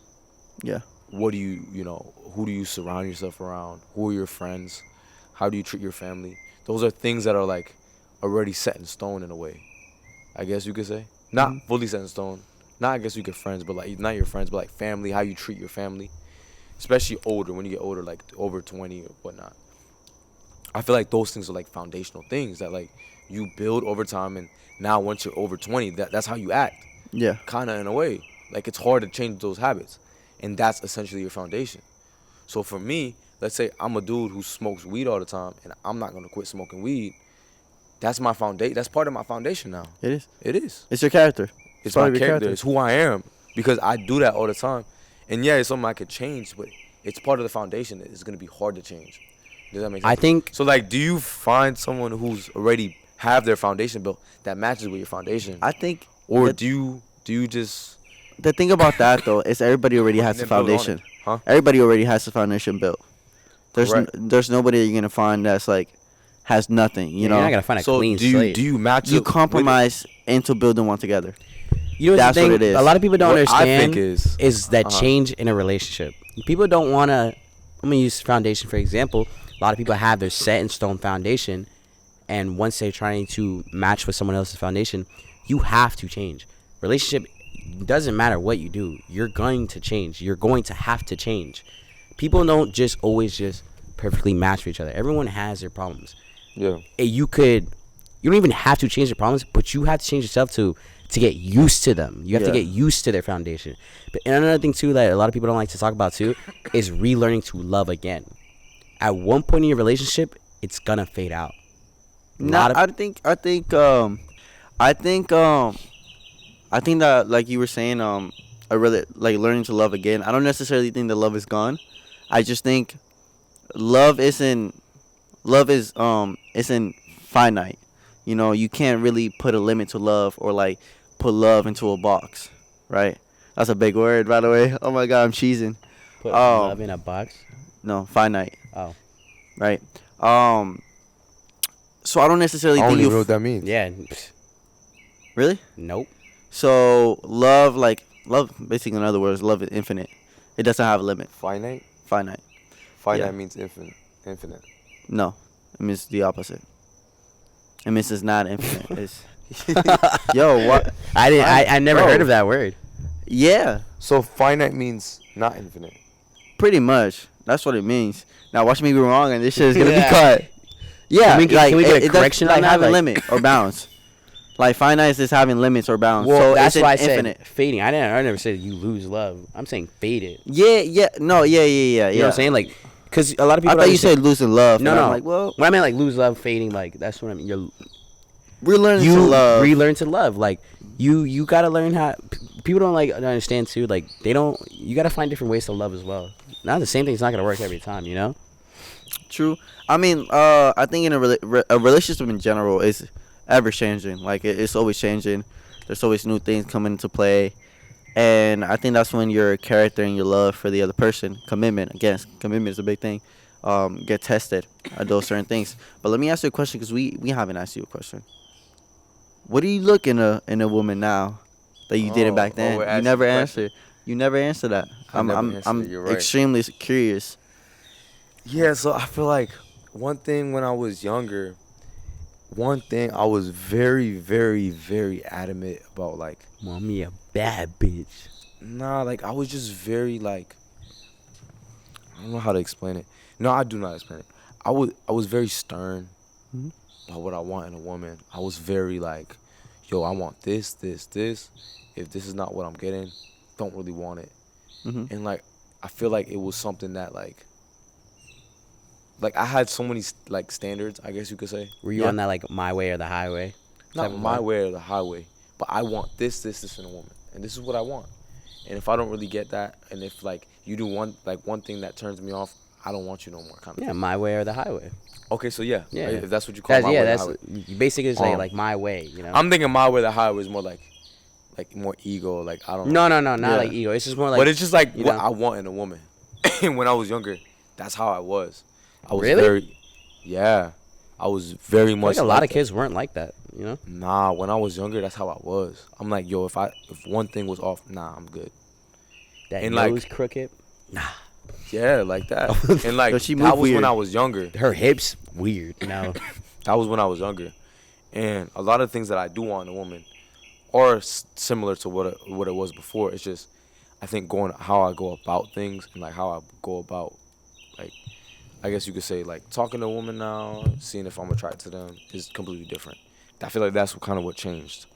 B: Yeah.
C: What do you know? Who do you surround yourself around? Who are your friends? How do you treat your family? Those are things that are like already set in stone in a way, I guess you could say. Not fully set in stone. Not I guess you get friends, but like not your friends, but like family, how you treat your family. Especially older, when you get older, like over 20 or whatnot. I feel like those things are like foundational things that like you build over time, and now once you're over 20, that's how you act.
B: Yeah.
C: Kinda in a way. Like it's hard to change those habits. And that's essentially your foundation. So for me, let's say I'm a dude who smokes weed all the time, and I'm not gonna quit smoking weed. That's my foundation. That's part of my foundation now.
B: It is.
C: It is.
B: It's your character.
C: It's my character. It's who I am, because I do that all the time. And yeah, it's something I could change, but it's part of the foundation. It's gonna be hard to change. Does that make sense?
A: I think
C: so. Like, do you find someone who's already have their foundation built that matches with your foundation?
B: I think.
C: Or do you just?
B: The thing about that though is everybody already has the foundation.
C: Huh?
B: Everybody already has the foundation built. There's nobody you're gonna find that's like has nothing. You know,
A: you're not gonna find a clean slate.
C: Do you match?
B: You compromise into building one together.
A: You know,
B: that's what it is.
A: A lot of people don't understand
C: I think
A: is that change in a relationship. People don't want to. I'm gonna use foundation for example. A lot of people have their set in stone foundation, and once they're trying to match with someone else's foundation, you have to change. Relationship doesn't matter what you do. You're going to change. You're going to have to change. People don't just always just perfectly match for each other. Everyone has their problems.
C: Yeah.
A: You don't even have to change the problems, but you have to change yourself to get used to them. You have to get used to their foundation. But and another thing too that a lot of people don't like to talk about too is relearning to love again. At one point in your relationship, it's gonna fade out.
B: I think that, like you were saying, I really like learning to love again. I don't necessarily think that love is gone. I just think love isn't finite. You know, you can't really put a limit to love or like put love into a box, right? That's a big word, by the way. Oh my God, I'm cheesing.
A: Put love in a box.
B: No, finite.
A: Oh,
B: right. So I don't necessarily think
C: know what that means.
A: yeah.
B: Really?
A: Nope.
B: So love, basically in other words, love is infinite. It doesn't have a limit.
C: Finite
B: Yeah.
C: means infinite.
B: No, it means the opposite. It means it's not infinite. It's yo, what?
A: I never heard of that word.
B: Yeah,
C: So finite means not infinite.
B: pretty much. That's what it means. Now watch me be wrong, and this shit is gonna
A: Yeah.
B: be cut. Yeah,
A: Can we get a
B: it
A: correction
B: does,
A: on that?
B: have a
A: Like-
B: limit or bounds. Like finite is having limits or bounds.
A: Well,
B: so
A: that's
B: it's
A: why I
B: infinite.
A: said fading. I never said you lose love. I'm saying fade it.
B: Yeah. No, yeah.
A: You know what I'm saying? Like, because a lot of people.
B: I thought
A: don't
B: you said losing love.
A: No,
B: and
A: no.
B: I'm like, well,
A: when I meant like lose love, fading, like that's what I mean.
B: we're learning
A: You
B: to love.
A: relearn to love. Like you gotta learn how. People don't like understand too. Like they don't. You gotta find different ways to love as well. Not the same thing's not gonna work every time. You know.
B: True. I mean, I think in a relationship in general is ever changing. Like it's always changing. There's always new things coming into play, and I think that's when your character and your love for the other person, commitment. Again, commitment is a big thing. Get tested at those certain things. But let me ask you a question, because we haven't asked you a question. What do you look in a woman now that you didn't back then?
C: we're
B: You
C: asking
B: never
C: the
B: answered. You never answered that.
C: I never answered
B: I'm
C: it, you're right.
B: extremely curious.
C: Yeah, so I feel like one thing when I was younger, I was very, very, very adamant about, like,
A: Mommy, a bad bitch.
C: nah, like, I was just very, like, I don't know how to explain it. No, I do not explain it. I was very stern about what I want in a woman. I was very, like, yo, I want this, this, this. If this is not what I'm getting, don't really want it.
B: Mhm.
C: And, like, I feel like it was something that, like I had so many like standards, I guess you could say.
A: Were you on that like my way or the highway?
C: Not
A: type of
C: my
A: vibe?
C: way or the highway, but I want this in a woman, and this is what I want. And if I don't really get that, and if like you do one thing that turns me off, I don't want you no more. Kind of.
A: Yeah,
C: thing.
A: my way or the highway.
C: Okay, so yeah,
A: Yeah.
C: if that's what you call my way, or the highway.
A: You basically say
C: Um,
A: like my way. You know.
C: I'm thinking my way, the highway is more like more ego. Like I don't.
A: No, not
B: Yeah.
A: like ego. It's just more like.
C: but it's just like
A: you
C: what
A: know.
C: I want in a woman. And when I was younger, that's how I was. I was
A: Really?
C: very. Yeah, I was very much.
A: Like a lot
C: like
A: of kids weren't like that. You know.
C: Nah, when I was younger, that's how I was. I'm like, yo, if one thing was off, nah, I'm good.
A: That
C: And, like-
A: nose crooked.
C: Yeah, like that. And like
B: Yo, she
C: that
B: moved
C: was when
B: weird.
C: I was younger.
A: Her hips weird. You know.
C: That was when I was younger. And a lot of things that I do want in a woman are similar to what it was before. It's just I think how I go about things and like how I go about like I guess you could say like talking to a woman now, seeing if I'm attracted to them is completely different. I feel like that's what changed.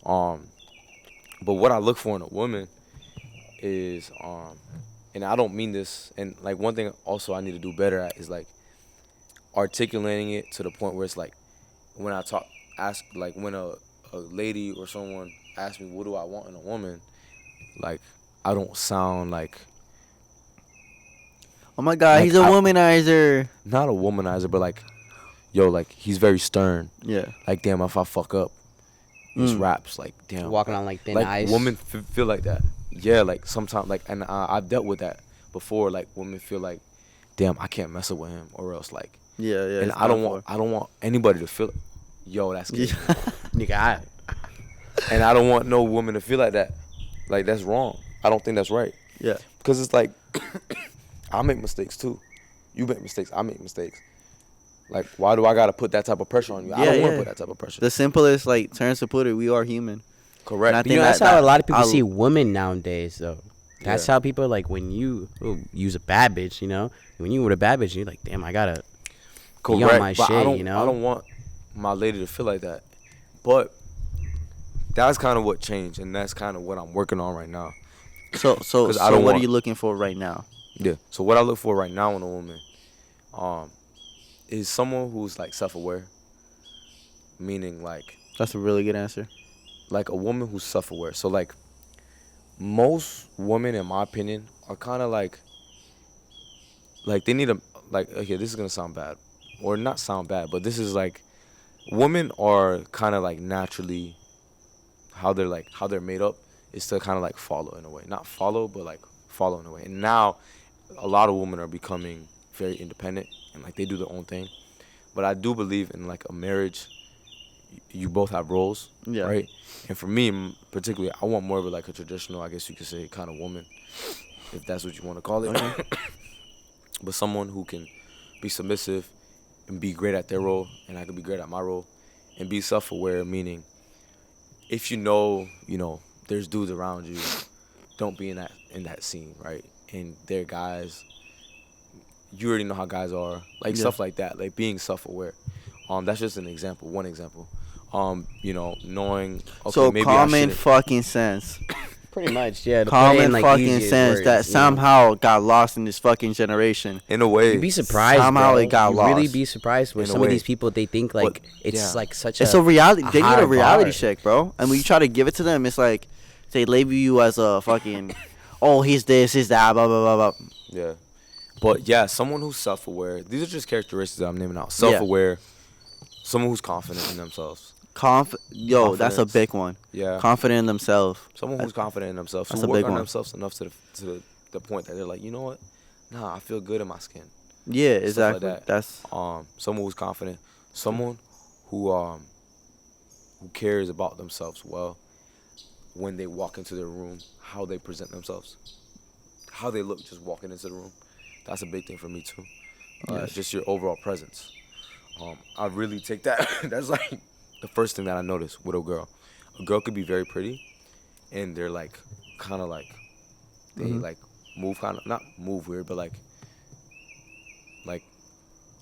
C: But what I look for in a woman is and I don't mean this, and like one thing also I need to do better at is like articulating it to the point where it's like when I when a lady or someone asks me what do I want in a woman, like I don't sound like
B: Oh my God,
C: Like,
B: he's a womanizer.
C: not a womanizer, but like yo, like he's very stern.
B: Yeah.
C: Like damn, if I fuck up, this raps like damn.
A: Walking on like thin
C: like
A: ice.
C: women feel like that. Yeah, like sometimes like and I've dealt with that before. Like women feel like damn, I can't mess up with him, or else like,
B: Yeah.
C: and I don't want anybody to feel, yo, that's gay.
A: Nigga,
C: And I don't want no woman to feel like that. Like, that's wrong. I don't think that's right.
B: Yeah.
C: Because it's like, I make mistakes too. You make mistakes. I make mistakes. Like, why do I got to put that type of pressure on you? I don't want to put that type of pressure.
B: The simplest, like, terms to put it, we are human.
C: Correct.
A: But that's how a lot of people see women nowadays, though. That's how people, like, when you use a bad bitch, you know? When you with a bad bitch, you're like, damn, I got to be on my shit, you know?
C: I don't want my lady to feel like that. But that's kind of what changed, and that's kind of what I'm working on right now.
B: So what are you looking for right now?
C: Yeah. So what I look for right now in a woman, is someone who's like self-aware. Meaning like.
B: That's a really good answer.
C: Like a woman who's self-aware. So like, most women, in my opinion, are kind of like they need a, like, okay, this is gonna sound bad, or not sound bad, but this is like, women are kind of like naturally, how they're made up is to kind of like follow in a way, not follow, but like follow in a way. And now, a lot of women are becoming very independent and like they do their own thing. But I do believe in like a marriage, you both have roles, right? And for me, particularly, I want more of like a traditional, I guess you could say, kind of woman, if that's what you want to call it. Okay. But someone who can be submissive and be great at their role, and I can be great at my role, and be self-aware, meaning if you know, there's dudes around you, don't be in that scene, right? And they're guys, you already know how guys are, like stuff like that, like being self-aware. That's just an example, one example. Knowing, okay,
B: so
C: maybe
B: common fucking sense.
A: Pretty much, yeah.
B: Common fucking sense that somehow got lost in this fucking generation.
C: In a way.
A: You'd be surprised,
B: somehow
A: bro.
B: It got lost.
A: Really be surprised with some of these people. They think like it's like such a.
B: It's a reality. They need a reality check, bro. And when you try to give it to them, it's like they label you as a fucking, oh, he's this, he's that, blah blah blah blah.
C: Yeah, but yeah, someone who's self-aware. These are just characteristics that I'm naming out. Self-aware, someone who's confident in themselves.
B: Confidence. That's a big one.
C: Yeah.
B: Confident in themselves.
C: Someone who's confident in themselves.
B: That's
C: who
B: a
C: work
B: big
C: on
B: one.
C: themselves enough to the point that they're like, you know what? Nah, I feel good in my skin.
B: Yeah, exactly.
C: Like that.
B: That's
C: someone who's confident. Someone who cares about themselves well. When they walk into their room, how they present themselves, how they look just walking into the room. That's a big thing for me too. Just your overall presence. I really take that. That's like the first thing that I noticed with a girl. A girl could be very pretty, and they're like, kind of like, they like move kind of, not move weird, but like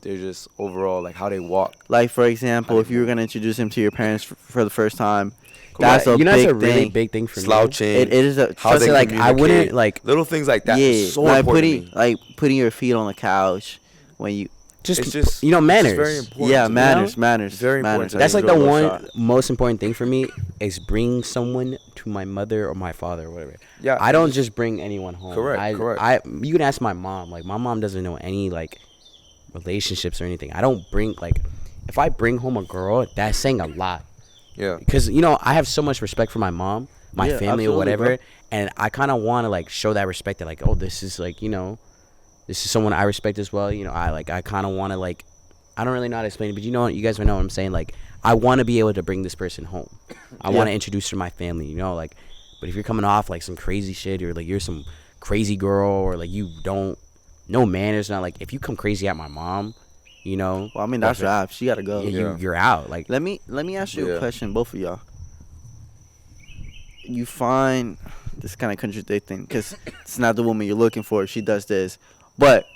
C: they're just overall like how they walk.
B: Like for example, if you were gonna introduce him to your parents for the first time, that's a
A: that's a
B: big
A: really
B: thing.
A: bing for me.
C: Slouching.
B: It is a
C: how they
A: like I wouldn't like
C: little things like that.
B: Yeah,
C: So
B: like
C: important
B: putting your feet on the couch when you.
A: just
C: manners.
A: It's
C: very important.
B: Yeah,
C: to me.
B: manners.
C: Very important.
A: That's like the
B: Real
A: one
B: shot.
A: most important thing for me is bring someone to my mother or my father or whatever.
C: Yeah,
A: I don't just bring anyone home.
C: Correct.
A: You can ask my mom. Like my mom doesn't know any like relationships or anything. I don't bring like if I bring home a girl, that's saying a lot.
C: Yeah.
A: Because I have so much respect for my mom, my family or whatever, bro. And I kind of want to like show that respect that like, oh, this is like this is someone I respect as well. I kind of want to like. I don't really know how to explain it, but you guys know what I'm saying. Like, I want to be able to bring this person home. I want to introduce her to my family, like. But if you're coming off like some crazy shit, or like you're some crazy girl, or like you don't, no manners, not like if you come crazy at my mom,
B: Well, I mean that's rap. She gotta go.
A: You're out. Like,
B: let me ask you a question, both of y'all. You find this kind of contradicting because it's not the woman you're looking for. She does this, but.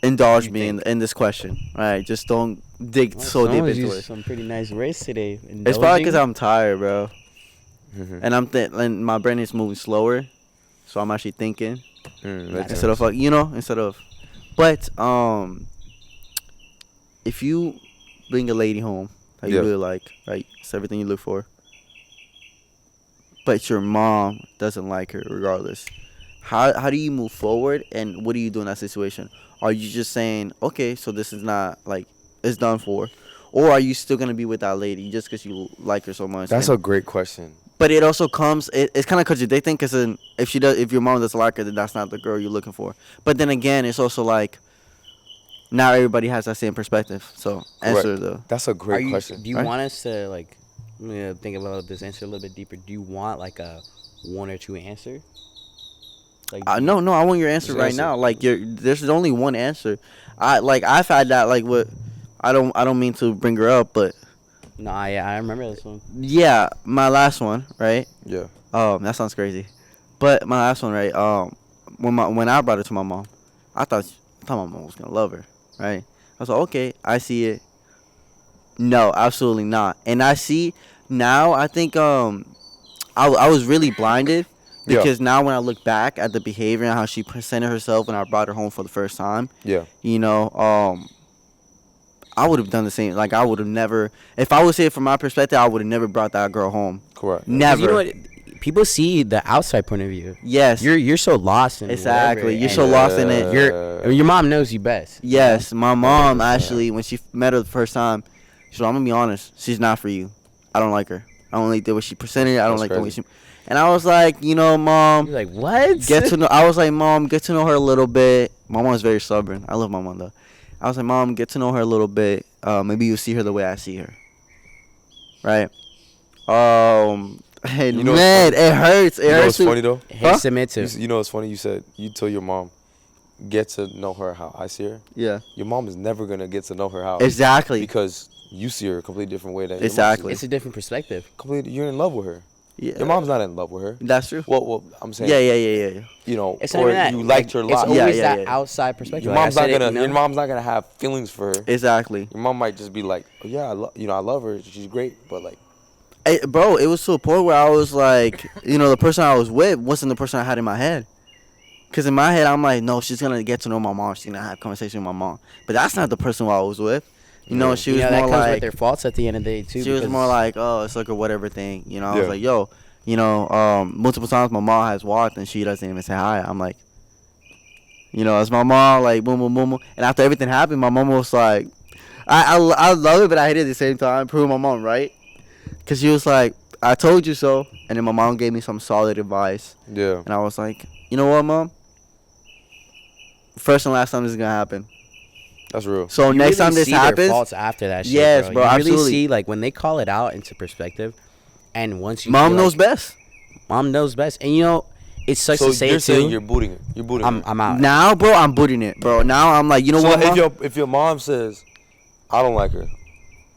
B: Indulge me in this question. All right, just don't dig so deep into it.
A: Some pretty nice words today.
B: It's probably because I'm tired, bro. And and my brain is moving slower, so I'm actually thinking instead of. But if you bring a lady home that you really like, right, it's everything you look for, but your mom doesn't like her regardless. How do you move forward, and what do you do in that situation? Are you just saying, okay, so this is not, like, it's done for? Or are you still going to be with that lady just because you like her so much?
C: That's a great question.
B: But it also comes, it's kind of contradicting because if your mom doesn't like her, then that's not the girl you're looking for. But then again, it's also like, not everybody has that same perspective. So answer the.
C: That's a great question.
A: Do you
B: Right?
A: want us to like think about this answer a little bit deeper? Do you want like a 1 or 2 answer? Like
B: No, I want your answer
C: Just
B: right
C: answer.
B: now. Like there's only one answer. I've had that like what. I don't mean to bring her up, but
A: No, I remember this one.
B: yeah, my last one, right?
C: Yeah.
B: That sounds crazy, but my last one, right? When I brought it to my mom, I thought my mom was gonna love her, right? I was like, okay, I see it. No, absolutely not. And I see now. I think I was really blinded
C: Yeah.
B: because now when I look back at the behavior and how she presented herself when I brought her home for the first time,
C: Yeah.
B: you know, I would have done the same. Like I would have never, if I would say it from my perspective, I would have never brought that girl home.
C: Correct.
A: 'Cause
B: Never.
A: You know what? People see the outside point of view.
B: Yes.
A: You're so lost in
B: Exactly.
A: whatever,
B: You're
A: and
B: so lost in it.
A: your mom knows you best.
B: Yes, my mom
C: 100%.
B: actually, when she met her the first time, she said, "I'm gonna be honest, she's not for you. I don't like her. I don't like the way she presented. I don't
C: That's
B: like the way
C: crazy.
B: she." And I was like, you know, mom,
A: You're like, what?
B: get to know. I was like, mom, get to know her a little bit. My mom's very stubborn. I love my mom though. I was like, mom, get to know her a little bit. Maybe you'll see her the way I see her. Right. And
C: You know
B: man,
C: what's
B: it hurts. It
C: You know
B: hurts.
C: what's funny though?
A: Hey, submit to.
C: You know what's funny? You said you told your mom, get to know her how I see her.
B: Yeah.
C: Your mom is never gonna get to know her how.
B: Exactly.
C: Because you see her a completely different way than
B: Exactly.
A: It's a different perspective.
C: Completely, you're in love with her.
B: Yeah.
C: Your mom's not in love with her.
B: That's true.
C: Well, I'm saying.
B: Yeah.
C: You know,
A: It's not
C: or
A: even that.
C: you liked her a
A: It's
C: lot.
A: always
B: Yeah,
A: that
B: yeah.
A: outside perspective.
C: Your
A: Like I
C: mom's not
A: said it,
C: gonna.
A: you know?
C: Your mom's not gonna have feelings for her.
B: Exactly.
C: Your mom might just be like, oh, yeah, I love her. She's great, but like,
B: Bro, it was to a point where I was like, you know, the person I was with wasn't the person I had in my head. Because in my head, I'm like, no, she's going to get to know my mom. She's going to have a conversation with my mom. But that's not the person who I was with. You know,
C: Yeah.
B: she was
A: that
B: more
A: comes with
B: like,
A: their faults at the end of the day too.
B: she was
A: because-
B: more like, oh, it's like a whatever thing. You know, I was
C: Yeah.
B: like, yo, you know, multiple times my mom has walked and she doesn't even say hi. I'm like, you know, it's my mom, like, boom, boom, boom, boom. And after everything happened, my mom was like, I love it, but I hate it at the same time. Prove my mom right. Because she was like, I told you so. And then my mom gave me some solid advice.
C: yeah.
B: And I was like, you know what, mom? First and last time this is going to happen.
C: That's real.
B: So
A: You
B: next
A: really
B: time this
A: see their
B: happens,
A: faults after that shit,
B: Yes, bro,
A: You really
B: absolutely.
A: see like when they call it out into perspective, and once you
B: mom
A: feel
B: knows
A: like,
B: best.
A: Mom knows best, and you know it sucks
C: So
A: to say
C: you're
A: it
C: saying
A: too.
C: you're booting it. You're booting her.
A: I'm out.
B: Now, bro, I'm booting it, bro. Now I'm like, you know
C: So
B: what, mom?
C: if your mom says, I don't like her,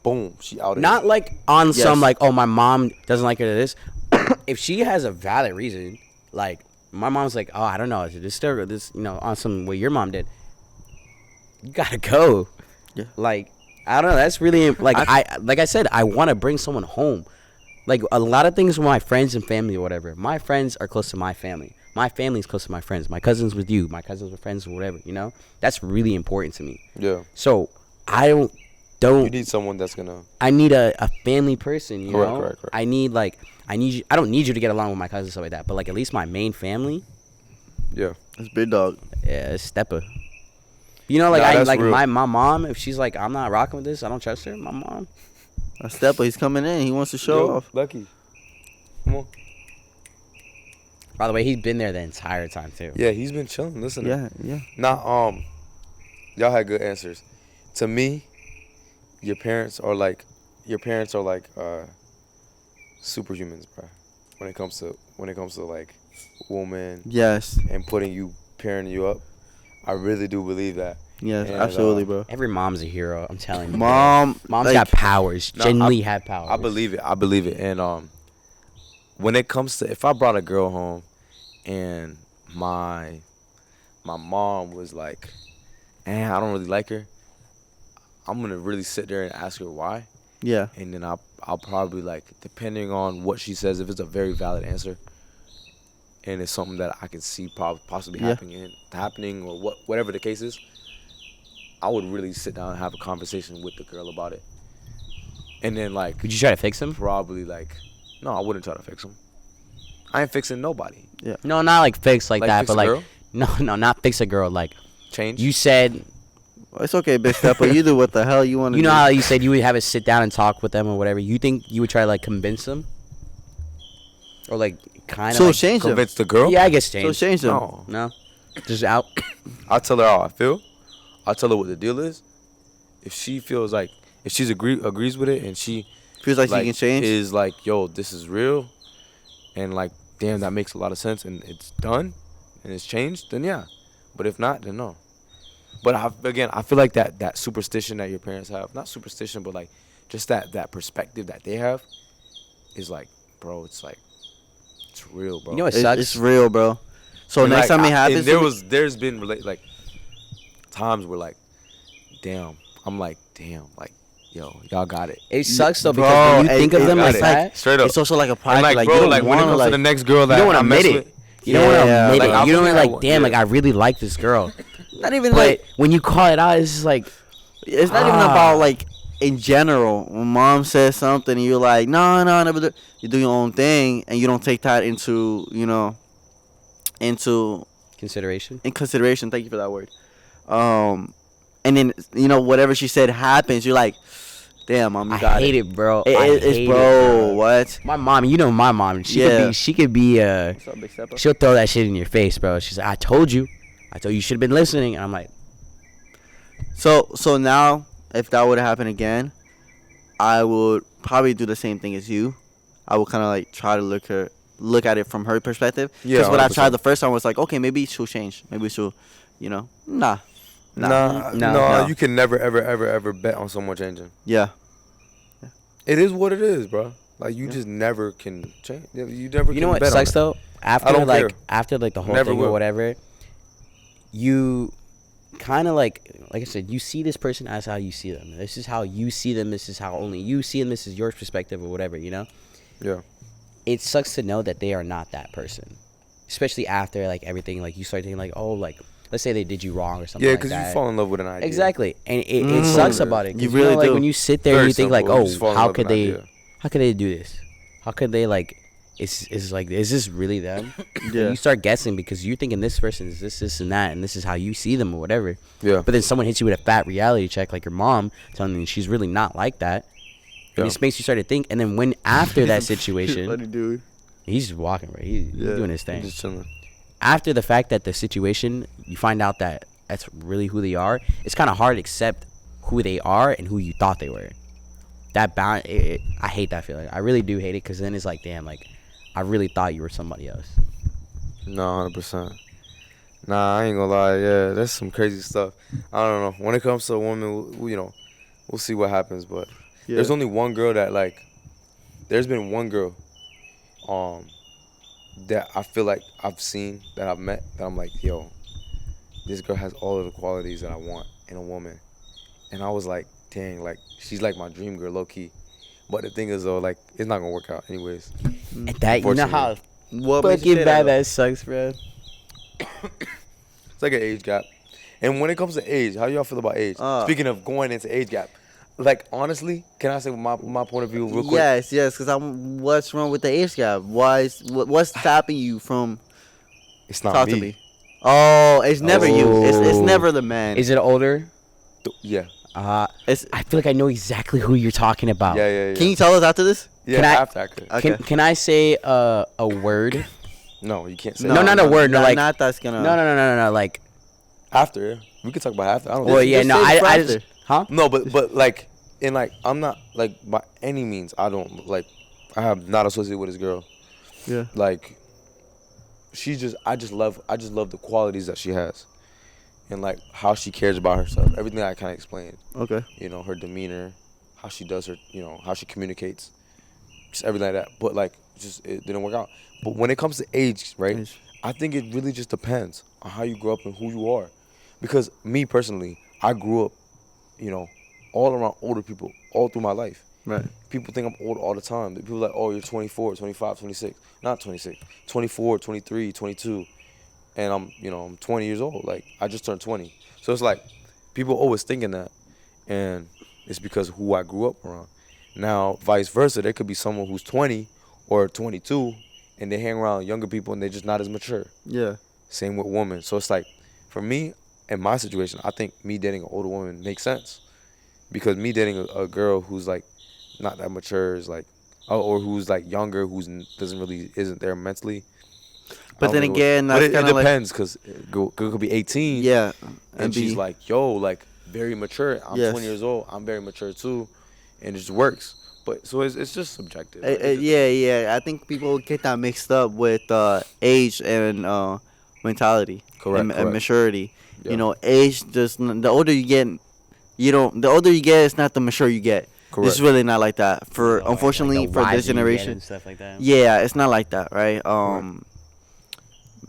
C: boom, she out.
A: Not like on
B: Yes.
A: some like, oh, my mom doesn't like her to this. If she has a valid reason, like my mom's like, oh, I don't know, is it this, you know, on some what your mom did, you gotta go.
B: Yeah.
A: Like I don't know. That's really like I said, I want to bring someone home. Like a lot of things with my friends and family or whatever. My friends are close to my family. My family's close to my friends. My cousins with you. My cousins with friends or whatever. You know, that's really important to me.
C: Yeah.
A: So I don't.
C: You need someone that's gonna.
A: I need a family person. You know.
C: Correct.
A: I need you. I don't need you to get along with my cousins and stuff like that. But like at least my main family.
C: Yeah.
B: It's big dog.
A: Yeah, it's stepper. You know, like
C: Nah,
A: I
C: that's
A: like
C: real.
A: my mom. If she's like, I'm not rocking with this, I don't trust her. My mom.
B: A stepper, he's coming in. He wants to show
C: Yo,
B: off.
C: Lucky. Come on.
A: By the way, he's been there the entire time too.
C: Yeah, he's been chilling, listening.
B: Yeah.
C: Nah, y'all had good answers. To me, your parents are like superhumans, bro. When it comes to like woman
B: Yes.
C: and parenting you up, I really do believe that.
B: Yes,
C: And,
B: absolutely, bro.
A: Every mom's a hero. I'm telling you.
B: Mom,
A: Moms
B: like,
A: got powers.
C: No,
A: Genuinely have powers.
C: I believe it. And when it comes to if I brought a girl home and my mom was like, I don't really like her, I'm gonna really sit there and ask her why.
B: Yeah.
C: And then I'll probably, like, depending on what she says, if it's a very valid answer and it's something that I can see possibly
B: Yeah.
C: happening or whatever the case is, I would really sit down and have a conversation with the girl about it. And then, like,
A: Would you try to fix him?
C: probably, like, no, I wouldn't try to fix him. I ain't fixing nobody.
A: No, not like fix like that,
C: fix
A: but
C: a
A: like
C: girl?
A: no, not fix a girl. Like
C: Change.
A: you said,
B: It's okay, big stepper. You do what the hell you want to do.
A: you know how you said you would have a sit down and talk with them or whatever. You think you would try to like convince them, or like kind of
B: So
A: like,
B: change them.
C: Convince the girl?
A: yeah, I guess
B: So
A: change.
B: change them.
C: No.
A: No, just out.
C: I'll tell her how I feel. I'll tell her what the deal is. If she feels like, if she's agrees with it, and she
B: feels like she can change,
C: is like, yo, this is real, and like, damn, that makes a lot of sense, and it's done, and it's changed, then yeah. But if not, then no. But I feel like that superstition that your parents have, not superstition, but like just that perspective that they have, is like, bro, it's like, it's real, bro.
A: You know what sucks?
B: It's real, bro. So
C: And
B: next
C: like,
B: time it happens,
C: there's been like times where like, damn, I'm like, damn, like, yo, y'all got it.
A: It sucks though,
B: Bro,
A: because when you think of them
C: got
A: like
C: it.
A: that,
C: Straight up.
B: it's also like a
C: And
B: pride.
C: like,
B: Like,
C: bro,
B: you don't
C: like when it
B: want
C: comes to the
B: like,
C: next girl that
A: you don't want
C: I
A: to
C: mess
A: admit
C: with,
A: it. You don't want to
B: Yeah,
A: admit
C: like,
A: it. You don't
C: I-
A: like, damn,
C: yeah.
A: like I really like this girl.
B: not even
A: But
B: like
A: when you call it out, it's just like,
B: it's not even about like in general. When mom says something and you're like, no, never do. You do your own thing and you don't take that into into
A: consideration.
B: in consideration. Thank you for that word. And then whatever she said happens. You're like, damn, mom, you
A: I
B: got
A: hate
B: it.
A: it, bro.
B: It's
A: hate
B: bro. What?
A: My mom, you know my mom. She could be
B: What's up, big stepper?
A: she'll throw that shit in your face, bro. She's like, I told you you should have been listening. And I'm like,
B: So now, if that would happen again, I would probably do the same thing as you. I would kind of like try to look at it from her perspective.
C: Yeah,
B: Because what I
C: 100%.
B: tried the first time was like, okay, maybe she'll change. Maybe she'll, nah.
C: No, you can never, ever bet on someone changing.
B: Yeah.
C: It is what it is, bro. Like, you just never can change. You never.
A: you know
C: can
A: what
C: bet
A: sucks
C: on it.
A: though? After
C: don't care.
A: after the whole
C: Never
A: thing or
C: will.
A: whatever, you kind of like I said, you see this person as how you see them. This is how you see them. This is how only you see them. This is your perspective or whatever.
C: Yeah.
A: It sucks to know that they are not that person, especially after like everything. Like you start thinking like, oh, like let's say they did you wrong or something.
C: Yeah,
A: like
C: because
A: that.
C: you fall in love with an idea.
A: Exactly, and it sucks about it. 'Cause
B: You really
A: like
B: do.
A: when you sit there
C: Very
A: and you think like,
C: simple. You
A: oh,
C: just fall in
A: how
C: love
A: could
C: with an
A: they,
C: idea.
A: how could they do this? How could they like? Is like, is this really them?
B: Yeah.
A: And you start guessing because you're thinking this person is this, and that, and this is how you see them or whatever.
C: Yeah.
A: But then someone hits you with a fat reality check, like your mom, telling you she's really not like that.
C: Yeah.
A: And this makes you start to think. And then when after that
B: Funny
A: situation,
B: dude.
A: he's just walking, right? He's
B: Yeah.
A: doing his thing.
C: Just chilling.
A: After the fact that the situation, you find out that that's really who they are. It's kind of hard to accept who they are and who you thought they were. That balance, I hate that feeling. I really do hate it because then it's like, damn, like I really thought you were somebody else.
C: No, 100%. Nah, I ain't gonna lie. Yeah, that's some crazy stuff. I don't know. When it comes to a woman, we'll see what happens. But
B: Yeah.
C: there's only one girl that like. There's been one girl, that I feel like I've seen, that I've met, that I'm like, yo, this girl has all of the qualities that I want in a woman. And I was like, dang, like she's like my dream girl, low key. But the thing is though, like it's not gonna work out anyways.
A: And that, you know how
B: What makes you
A: fucking
B: say
A: bad
B: though?
A: that sucks, bro.
C: It's like an age gap. And when it comes to age, how y'all feel about age?
B: Uh.
C: Speaking of going into age gap, like honestly, can I say my point of view real quick?
B: Yes, because what's wrong with the age gap? What's stopping you from
C: It's not
B: talk
C: me.
B: to me? Oh, it's never you. It's
A: Oh.
B: never the man.
A: Is it older?
C: Yeah.
B: It's,
A: I feel like I know exactly who you're talking about.
C: Yeah.
B: Can you tell us after this?
C: Yeah,
A: Can I-
C: after I could.
B: Okay.
A: Can I say a word?
C: No, you can't say
A: No,
C: that.
A: not a word, no, like-
B: not that's gonna.
A: No. Like,
C: After. We could talk about after. I don't
A: well,
C: think.
A: yeah,
B: just
A: no,
B: say it for
A: I
B: after.
A: just, huh?
C: No, but like, and like, I'm not like by any means. I don't like. I have not associated with this girl.
B: Yeah.
C: Like, I just love the qualities that she has, and like how she cares about herself. Everything I kind of explained.
B: Okay.
C: Her demeanor, how she does her, how she communicates, just everything like that. But like, just it didn't work out. But when it comes to age, right?
B: Age.
C: I think it really just depends on how you grow up and who you are. Because me personally, I grew up, all around older people all through my life.
B: Right.
C: People think I'm old all the time. People are like, oh, you're 24, 25, 26. Not 26. 24, 23, 22. And I'm 20 years old. Like, I just turned 20. So it's like, people always thinking that. And it's because of who I grew up around. Now, vice versa, there could be someone who's 20 or 22, and they hang around younger people and they're just not as mature.
B: Yeah.
C: Same with women. So it's like, for me, in my situation, I think me dating an older woman makes sense. Because me dating a girl who's like not that mature is like, or who's like younger, isn't there mentally,
B: But then again, that's
C: it
B: kind of like
C: depends because it could be 18.
B: yeah,
C: and she's like, yo, like very mature. I'm 20 years old. I'm very mature too, and it just works. But so it's just subjective. Like,
B: yeah. I think people get that mixed up with age and mentality,
C: Correct.
B: and maturity.
C: Yeah.
B: You know, age just the older you get, the older you get, it's not the mature you get.
C: Correct.
B: It's really not like that. For
A: Like,
B: unfortunately
A: the
B: for this
A: wiser you get
B: generation,
A: and stuff like that.
B: yeah, it's not like that, right?
C: Right.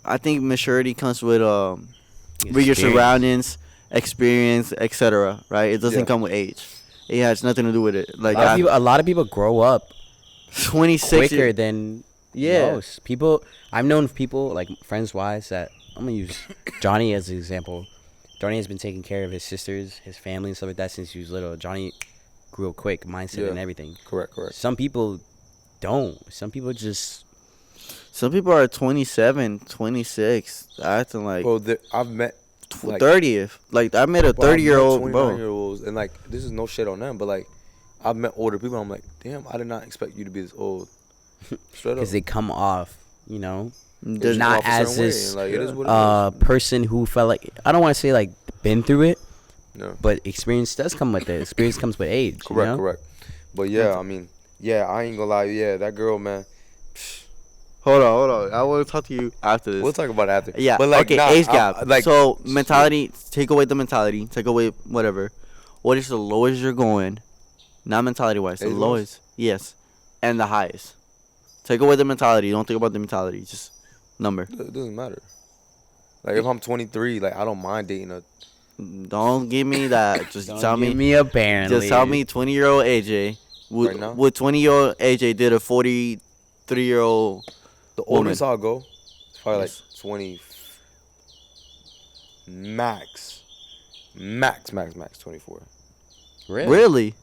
B: I think maturity comes with your
A: Experience.
B: surroundings, experience, etc. Right? It doesn't
C: Yeah.
B: come with age. It has nothing to do with it. Like
A: A lot of people grow up
B: 26
A: quicker than
B: yeah.
A: most people. I've known people, like friends wise, that I'm gonna use Johnny as an example. Johnny has been taking care of his sisters, his family, and stuff like that since he was little. Johnny grew up quick, mindset and everything.
C: Correct.
A: Some people don't. Some people just.
B: Some people are 27, 26, acting like
C: Bro, I've met like
B: 30th. Like I met a 30-year-old bro.
C: 29-year-olds, and like this is no shit on them, but like I've met older people. I'm like, damn, I did not expect you to be this old. Straight up.
A: Because they come off,
B: There's
C: Come
A: not
C: off a
A: as
C: certain way,
A: this
C: and, like, it is what it is.
A: person who felt like, I don't want to say like been through it,
C: No.
A: but experience does come with it. Experience comes with age.
C: Correct. Correct. But yeah, I mean, yeah, I ain't gonna lie. Yeah, that girl, man.
B: Hold on. I want to talk to you after this.
C: We'll talk about it after.
B: Yeah.
C: But like,
B: okay.
C: nah,
B: Age gap.
C: like,
B: so mentality. Take away the mentality. Take away whatever. What is the lowest you're going? Not mentality wise. The
C: Age-wise?
B: lowest. Yes. And the highest. Take away the mentality. Don't think about the mentality. Just number.
C: it doesn't matter. Like if I'm 23, like I don't mind dating a.
B: Don't give me that. Just
A: Don't
B: tell
A: give
B: me.
A: me apparently.
B: Just tell me 20-year-old AJ.
C: Right now?
B: Would 20-year-old AJ did a 43-year-old.
C: The
B: Woman.
C: oldest I'll go, it's probably
B: Yes.
C: like 20. Max 24.
B: Really?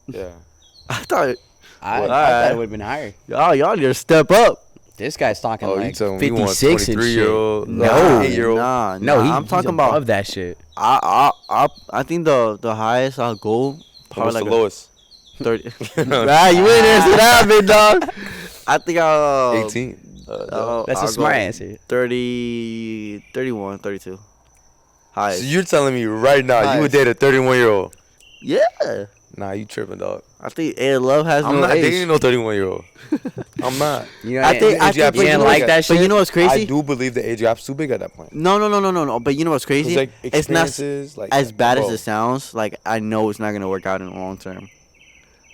C: Yeah.
B: I thought
A: I
B: Well,
A: thought it
B: alright.
A: would have been higher.
B: y'all need to step up.
A: This guy's talking
C: Oh, you
A: like
C: telling me you want
A: 56 and shit.
C: 23-year-old?
A: No.
C: 8-year-old?
B: Nah.
A: No,
B: I'm
A: he's
B: talking
A: above
B: about.
A: that shit.
B: I think the highest I'll go
C: What's
B: probably
C: the
B: like
C: lowest?
B: 30. Nah, you ain't answer that, big dog. I think I'll
C: 18.
A: That's
B: I'll
A: a smart
B: go
A: answer.
B: 30, 31, 32. Highest.
C: So you're telling me right now you would
B: Highest.
C: date a 31-year-old?
B: Yeah.
C: Nah, you tripping, dog.
B: I think love has
C: I'm
B: no
C: not
B: age.
C: dating no 31-year-old. I'm not.
A: You know,
B: I think
A: you
B: but
A: didn't
B: you know
A: like
B: what-
A: that shit.
B: But you know what's crazy?
C: I do believe the age gap's too big at that point.
B: No. But you know what's crazy?
C: 'Cause, like,
B: It's not
C: experiences, like,
B: as bad
C: bro.
B: as it sounds. Like I know it's not gonna work out in the long term.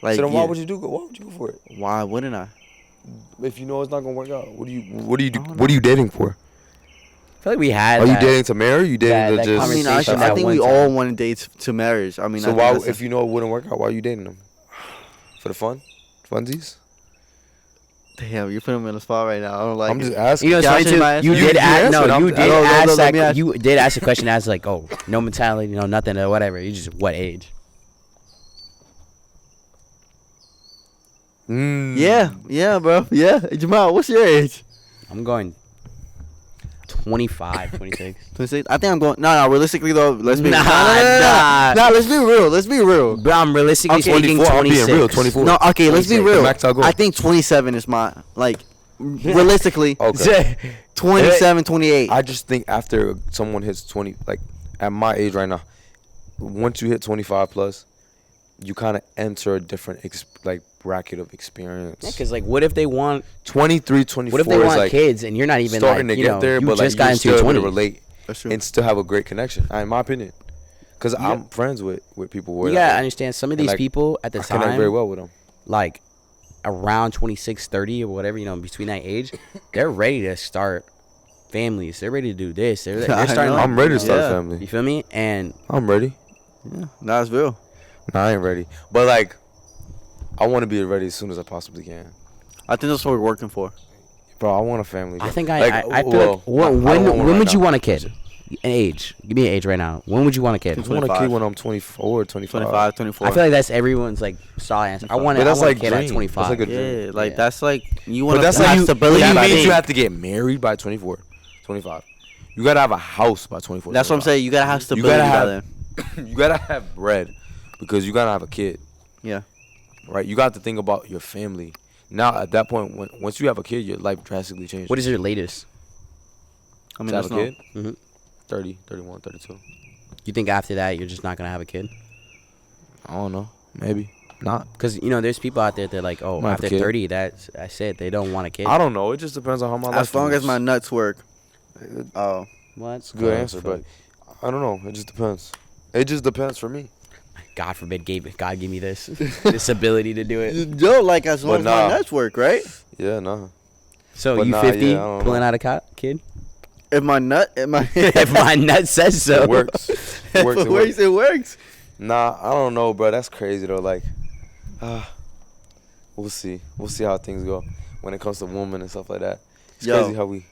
B: Like
C: So then why
B: yeah.
C: would you go? Why would you go for it?
B: Why wouldn't I?
C: If you know it's not gonna work out, what do you do?
B: I don't
C: What are you dating for?
A: I feel like we had
C: Are you
A: that.
C: dating to marry? You dating
A: that
C: to just?
B: I mean,
A: conversation
B: I
A: at
B: think
A: one
B: we
A: time.
B: all want to date to marriage. I mean, I
C: So
B: think
C: why,
B: that's
C: if you know it wouldn't work out, why are you dating them? For the funsies?
B: damn, you're putting me on the spot right now. I don't like.
C: I'm
B: it.
C: just asking.
A: You know, it's
B: Can I
A: funny
B: change my
A: too.
B: answer?
A: You
C: You-
A: did
C: you
A: ask. No,
C: answered.
A: you
C: I'm-
A: did
B: no,
A: ask
B: let me
A: that.
B: ask.
A: You did ask a question as like, oh, no mentality, nothing or whatever. You just what age?
B: Yeah, bro. Yeah, Jamal, what's your age?
A: I'm going 25, 26.
B: 26. I think I'm going. No. Realistically though, let's be.
A: Nah,
B: nah. Let's be real. Let's be real.
A: But I'm realistically
B: Okay,
A: speaking
C: 24, I'm being
A: 26.
C: real, 24.
B: No, okay. Let's be
C: 26,
B: real.
C: the max I'll go.
B: I think 27 is my like. Realistically,
C: Okay.
B: 27, 28.
C: I just think after someone hits 20, like at my age right now, once you hit 25 plus, you kind of enter a different bracket of experience.
A: Yeah, because like, what if they want?
C: 23, 24
A: What if they
C: is
A: want
C: like
A: kids and you're not even
C: starting
A: like,
C: to
A: you
C: get
A: know,
C: there,
A: you
C: but
A: just
C: like
A: got
C: you
A: into
C: still
A: your
C: able to
A: 20s.
C: relate
B: That's true.
C: and still have a great connection, in my opinion. Because
A: Yeah.
C: I'm friends with people where
A: You gotta
C: like,
A: understand some of
C: and,
A: these
C: like,
A: people at the
C: I connect very
A: time,
C: well with them.
A: like around 26, 30 or whatever, between that age, they're ready to start families. They're ready to do this. They're
B: I
A: starting.
B: know.
A: Like,
C: I'm ready to start
B: Yeah.
C: a family.
A: you feel me? And
C: I'm ready.
B: Yeah, that's real.
C: Nah, I ain't ready. But like, I want to be ready as soon as I possibly can.
B: I think that's what we're working for.
C: Bro, I want a family.
A: I
C: bro.
A: think
C: Like,
A: I feel
C: well,
A: like
C: I don't want
A: when
C: one right
A: would you
C: now.
A: want a kid? An age. Give me an age right now. When would you want a kid?
C: I want a
B: 25.
C: kid when I'm 24, 25.
B: 25, 24.
A: I feel like that's everyone's like solid answer. I want
C: But that's
A: a
C: like
A: kid
C: dream.
A: at 25.
C: That's like a
B: yeah,
C: dream.
B: like
A: Yeah.
B: that's like you want
C: But that's
B: to
C: like
B: have
C: you,
B: stability.
C: that
B: by
C: means
B: then.
C: you have to get married by 24, 25. You gotta have a house by 24.
B: That's what I'm
C: 25.
B: saying. You gotta have
C: You
B: stability
C: gotta
B: by
C: have,
B: then.
C: you gotta have bread because you gotta have a kid.
B: Yeah.
C: Right? You got to think about your family. now at that point, once you have a kid, your life drastically changes.
A: What is your latest?
B: I mean,
C: to have a kid?
A: Mm-hmm.
C: 30, 31, 32.
A: You think after that you're just not gonna have a kid?
C: I don't know. Maybe not.
A: Because there's people out there that like, oh,
C: Might have a
A: after
C: kid.
A: 30, that's it. They don't want a kid.
C: I don't know. It just depends on how my life.
B: As long as
C: moves.
B: my nuts work. Oh,
A: What?
C: It's a good answer, but I don't know. It just depends. It just depends for me.
A: God forbid, God give me this ability to do it.
B: yo, like as long
C: But
B: as
C: nah.
B: my nuts work, right?
C: Yeah, nah.
A: So
C: But
A: you
C: nah,
A: 50
C: yeah, I don't
A: pulling
C: know.
A: out a kid?
B: If my nut,
A: If my nut says so.
C: It works. It works.
B: If it works, it works.
C: Nah, I don't know, bro. That's crazy though. Like, we'll see. We'll see how things go when it comes to women and stuff like that. It's
B: Yo.
C: crazy how we.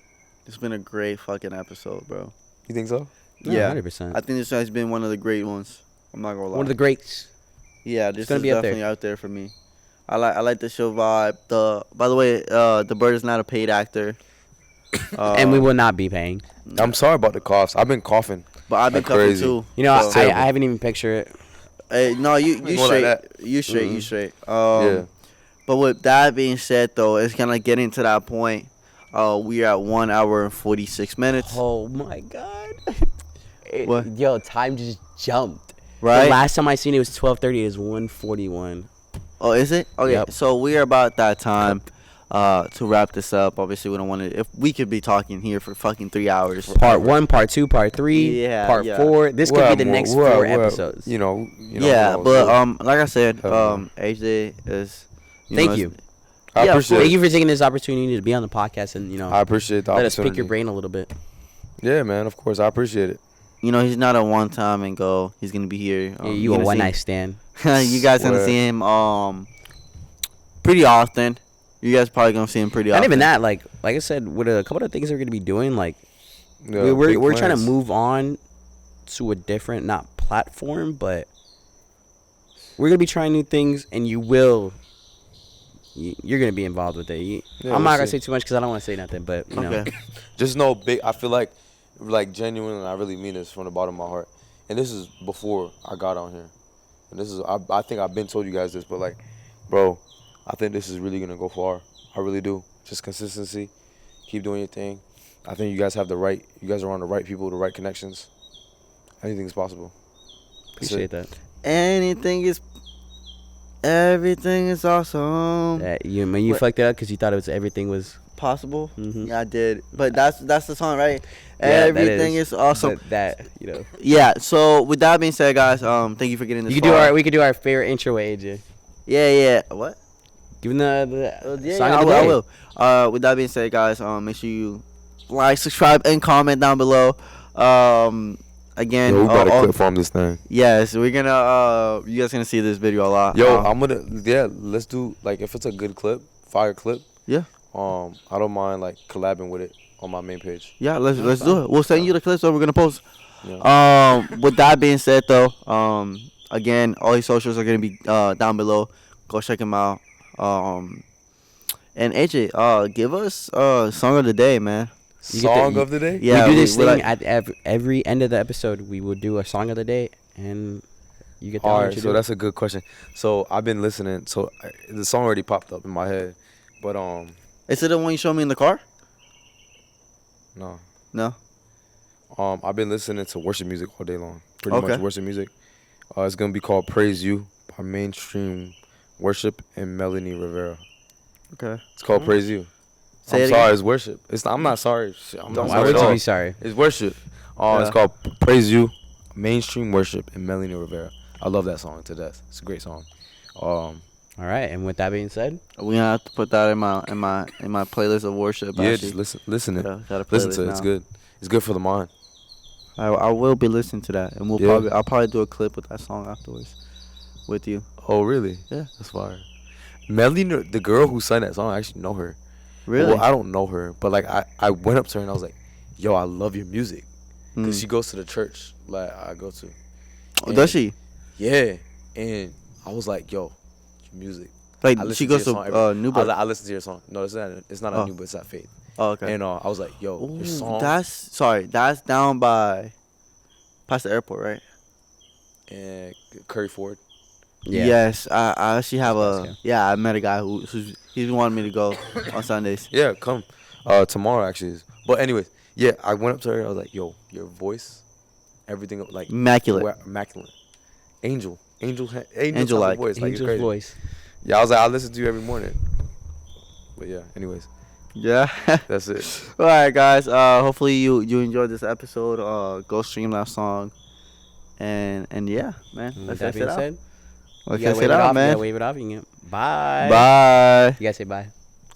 B: It's been a great fucking episode, bro.
C: You think so?
A: No,
B: Yeah.
A: 100%.
B: I think this has been one of the great ones. I'm not gonna lie.
A: One of the greats.
B: Yeah, this
A: gonna
B: is
A: be up there.
B: definitely out there for me. I like the show vibe. By the way, the bird is not a paid actor.
A: And we will not be paying.
C: I'm sorry about the coughs. I've been coughing.
B: But I've been
C: like
B: coughing
C: crazy.
B: too.
A: I
C: terrible.
A: haven't even pictured it.
B: Hey, no, you
C: More like
B: straight.
C: that.
B: You straight. You
C: Mhm.
B: straight.
C: Yeah.
B: But with that being said, though, it's kind of getting to that point. We are at 1 hour and 46 minutes.
A: Oh my God.
B: What?
A: Yo, time just jumped.
B: Right?
A: The last time I seen it was 12:30. It was 1:41.
B: Oh, is it? Okay.
A: Yep.
B: So we are about that time to wrap this up. Obviously, we don't want to. If we could be talking here for fucking 3 hours.
A: Part 1, Part 2, Part 3,
B: Yeah,
A: Part
B: yeah.
A: 4. This could be the next 4 episodes.
C: You know.
B: Yeah,
C: who
B: but
C: knows?
B: like I said,
C: Definitely.
B: AJ is.
A: Thank you.
C: I
B: yeah, of
C: appreciate.
B: course.
A: Thank you for taking this opportunity to be on the podcast and
C: I appreciate the
A: let us
C: opportunity.
A: pick your brain a little bit.
C: Yeah, man. Of course, I appreciate it.
B: He's not a one time and go. He's gonna be here.
A: Yeah, you
B: you're
A: a
B: gonna
A: one
B: see
A: night stand.
B: him- you guys gonna
C: Swear.
B: see him pretty often. You guys probably gonna see him pretty
A: Not
B: often.
A: even that. Like I said, with a couple of things we're gonna be doing, like
C: Yeah,
A: we're
C: big
A: trying to
C: plans.
A: move on to a different not platform, but we're gonna be trying new things, and you're gonna be involved with it.
C: Yeah,
A: I'm
C: we'll
A: not gonna
C: see.
A: say too much because I don't want to say nothing, but you know.
B: Okay.
C: Just know, big. I feel like genuinely, I really mean this from the bottom of my heart. And this is before I got on here. And this is, I think I've been told you guys this, but like, bro, I think this is really gonna go far. I really do. Just consistency. Keep doing your thing. I think you guys are around the right people, the right connections. Anything's possible. That's
A: Appreciate
C: it.
A: that.
B: Everything is awesome.
A: That when you
B: What-
A: fucked it up because you thought everything was.
B: Possible.
A: Mhm.
B: Yeah, I did. But that's the song, right?
A: Yeah, that
B: Everything is awesome.
A: But that
B: Yeah. So with that being said, guys, thank you for getting this.
A: We could do our favorite intro with AJ.
B: Yeah. What?
A: Give him the
B: Yeah,
A: song
B: I
A: of the
B: will, I
A: day.
B: will. With that being said, guys, make sure you like, subscribe, and comment down below. Again,
C: Yo, we gotta quit farm this thing.
B: yes, we're gonna. You guys gonna see this video a lot.
C: Yo, let's do, like, if it's a good clip, fire clip.
B: Yeah.
C: I don't mind like collabing with it on my main page.
B: Yeah, let's do it. We'll send you the clips that we're gonna post.
C: Yeah.
B: With that being said, though, again, all his socials are gonna be down below. Go check him out. And AJ, give us song of the day, man.
A: You get
C: Song of the day.
B: Yeah,
A: we do this
B: we
A: thing
B: like-
A: at every end of the episode. We will do a song of the day, and you get the
C: All
A: honor
C: right,
A: to
C: so
A: do it.
C: that's a good question. So I've been listening. So the song already popped up in my head, but
B: Is it the one you showed me in the car?
C: no.
B: No.
C: I've been listening to worship music all day long. Pretty
B: Okay.
C: much worship music. It's gonna be called "Praise You" by Mainstream Worship and Melanie Rivera.
B: Okay.
C: It's called "Praise You."
B: Say
C: I'm
B: it
C: sorry,
B: again.
C: it's worship. I'm not sorry. Shit, I'm not
A: Why
C: sorry
A: would
C: at
A: you
C: all.
A: be sorry?
C: It's worship.
B: Yeah.
C: It's called "Praise You," Mainstream Worship and Melanie Rivera. I love that song to death. It's a great song.
A: All right, and with that being said,
B: We're gonna have to put that in my playlist of worship.
C: Yeah,
B: actually.
C: just listen it.
B: Got a
C: Listen
B: playlist
C: to it. It's
B: now.
C: good. It's good for the mind.
B: I will be listening to that, and
C: Yeah.
B: I'll probably do a clip with that song afterwards, with you.
C: Oh, really?
B: Yeah.
C: That's fire. Melanie, the girl who sang that song, I actually know her.
B: Really?
C: Well, I don't know her, but like I went up to her and I was like, "Yo, I love your music," because she goes to the church like I go to.
B: Oh, does she?
C: Yeah, and I was like, "Yo, your music."
B: Like
C: I listen
B: she goes
C: your
B: to
C: song
B: Newburgh.
C: I listen to your song. No, it's not. It's not
B: Oh.
C: a new, but it's not Faith.
B: Oh, okay.
C: And I was like, "Yo, your
B: Ooh,
C: song."
B: that's down by, past the airport, right?
C: And Curry Ford.
A: Yeah.
B: Yes, I actually have
A: Let's go.
B: I met a guy who's he's been wanting me to go on Sundays.
C: Yeah, come. Tomorrow actually is. But anyways, yeah, I went up to her. I was like, "Yo, your voice, everything like
B: Immaculate.
C: immaculate, angel type
B: Angel-like.
C: of voice, like it's
A: Angel's
C: crazy."
A: voice.
C: Yeah, I was like, I listen to you every morning. But yeah, anyways,
B: Yeah.
C: that's it.
B: All right, guys. Hopefully you enjoyed this episode. Go stream that song, and yeah, man.
A: And
B: Let's
A: with that
B: test it
A: being
B: out.
A: said,
B: Let's
A: you gotta
B: test
A: wave
B: it
A: it
B: out,
A: off. You
B: man.
A: gotta wave it off. You can bye.
B: Bye.
A: You gotta say bye.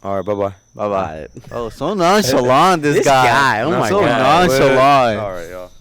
C: All right, bye bye.
B: Bye bye. Oh, so nonchalant, this
A: This
B: guy.
A: guy, oh my
B: so
A: God.
B: nonchalant.
C: All right, y'all.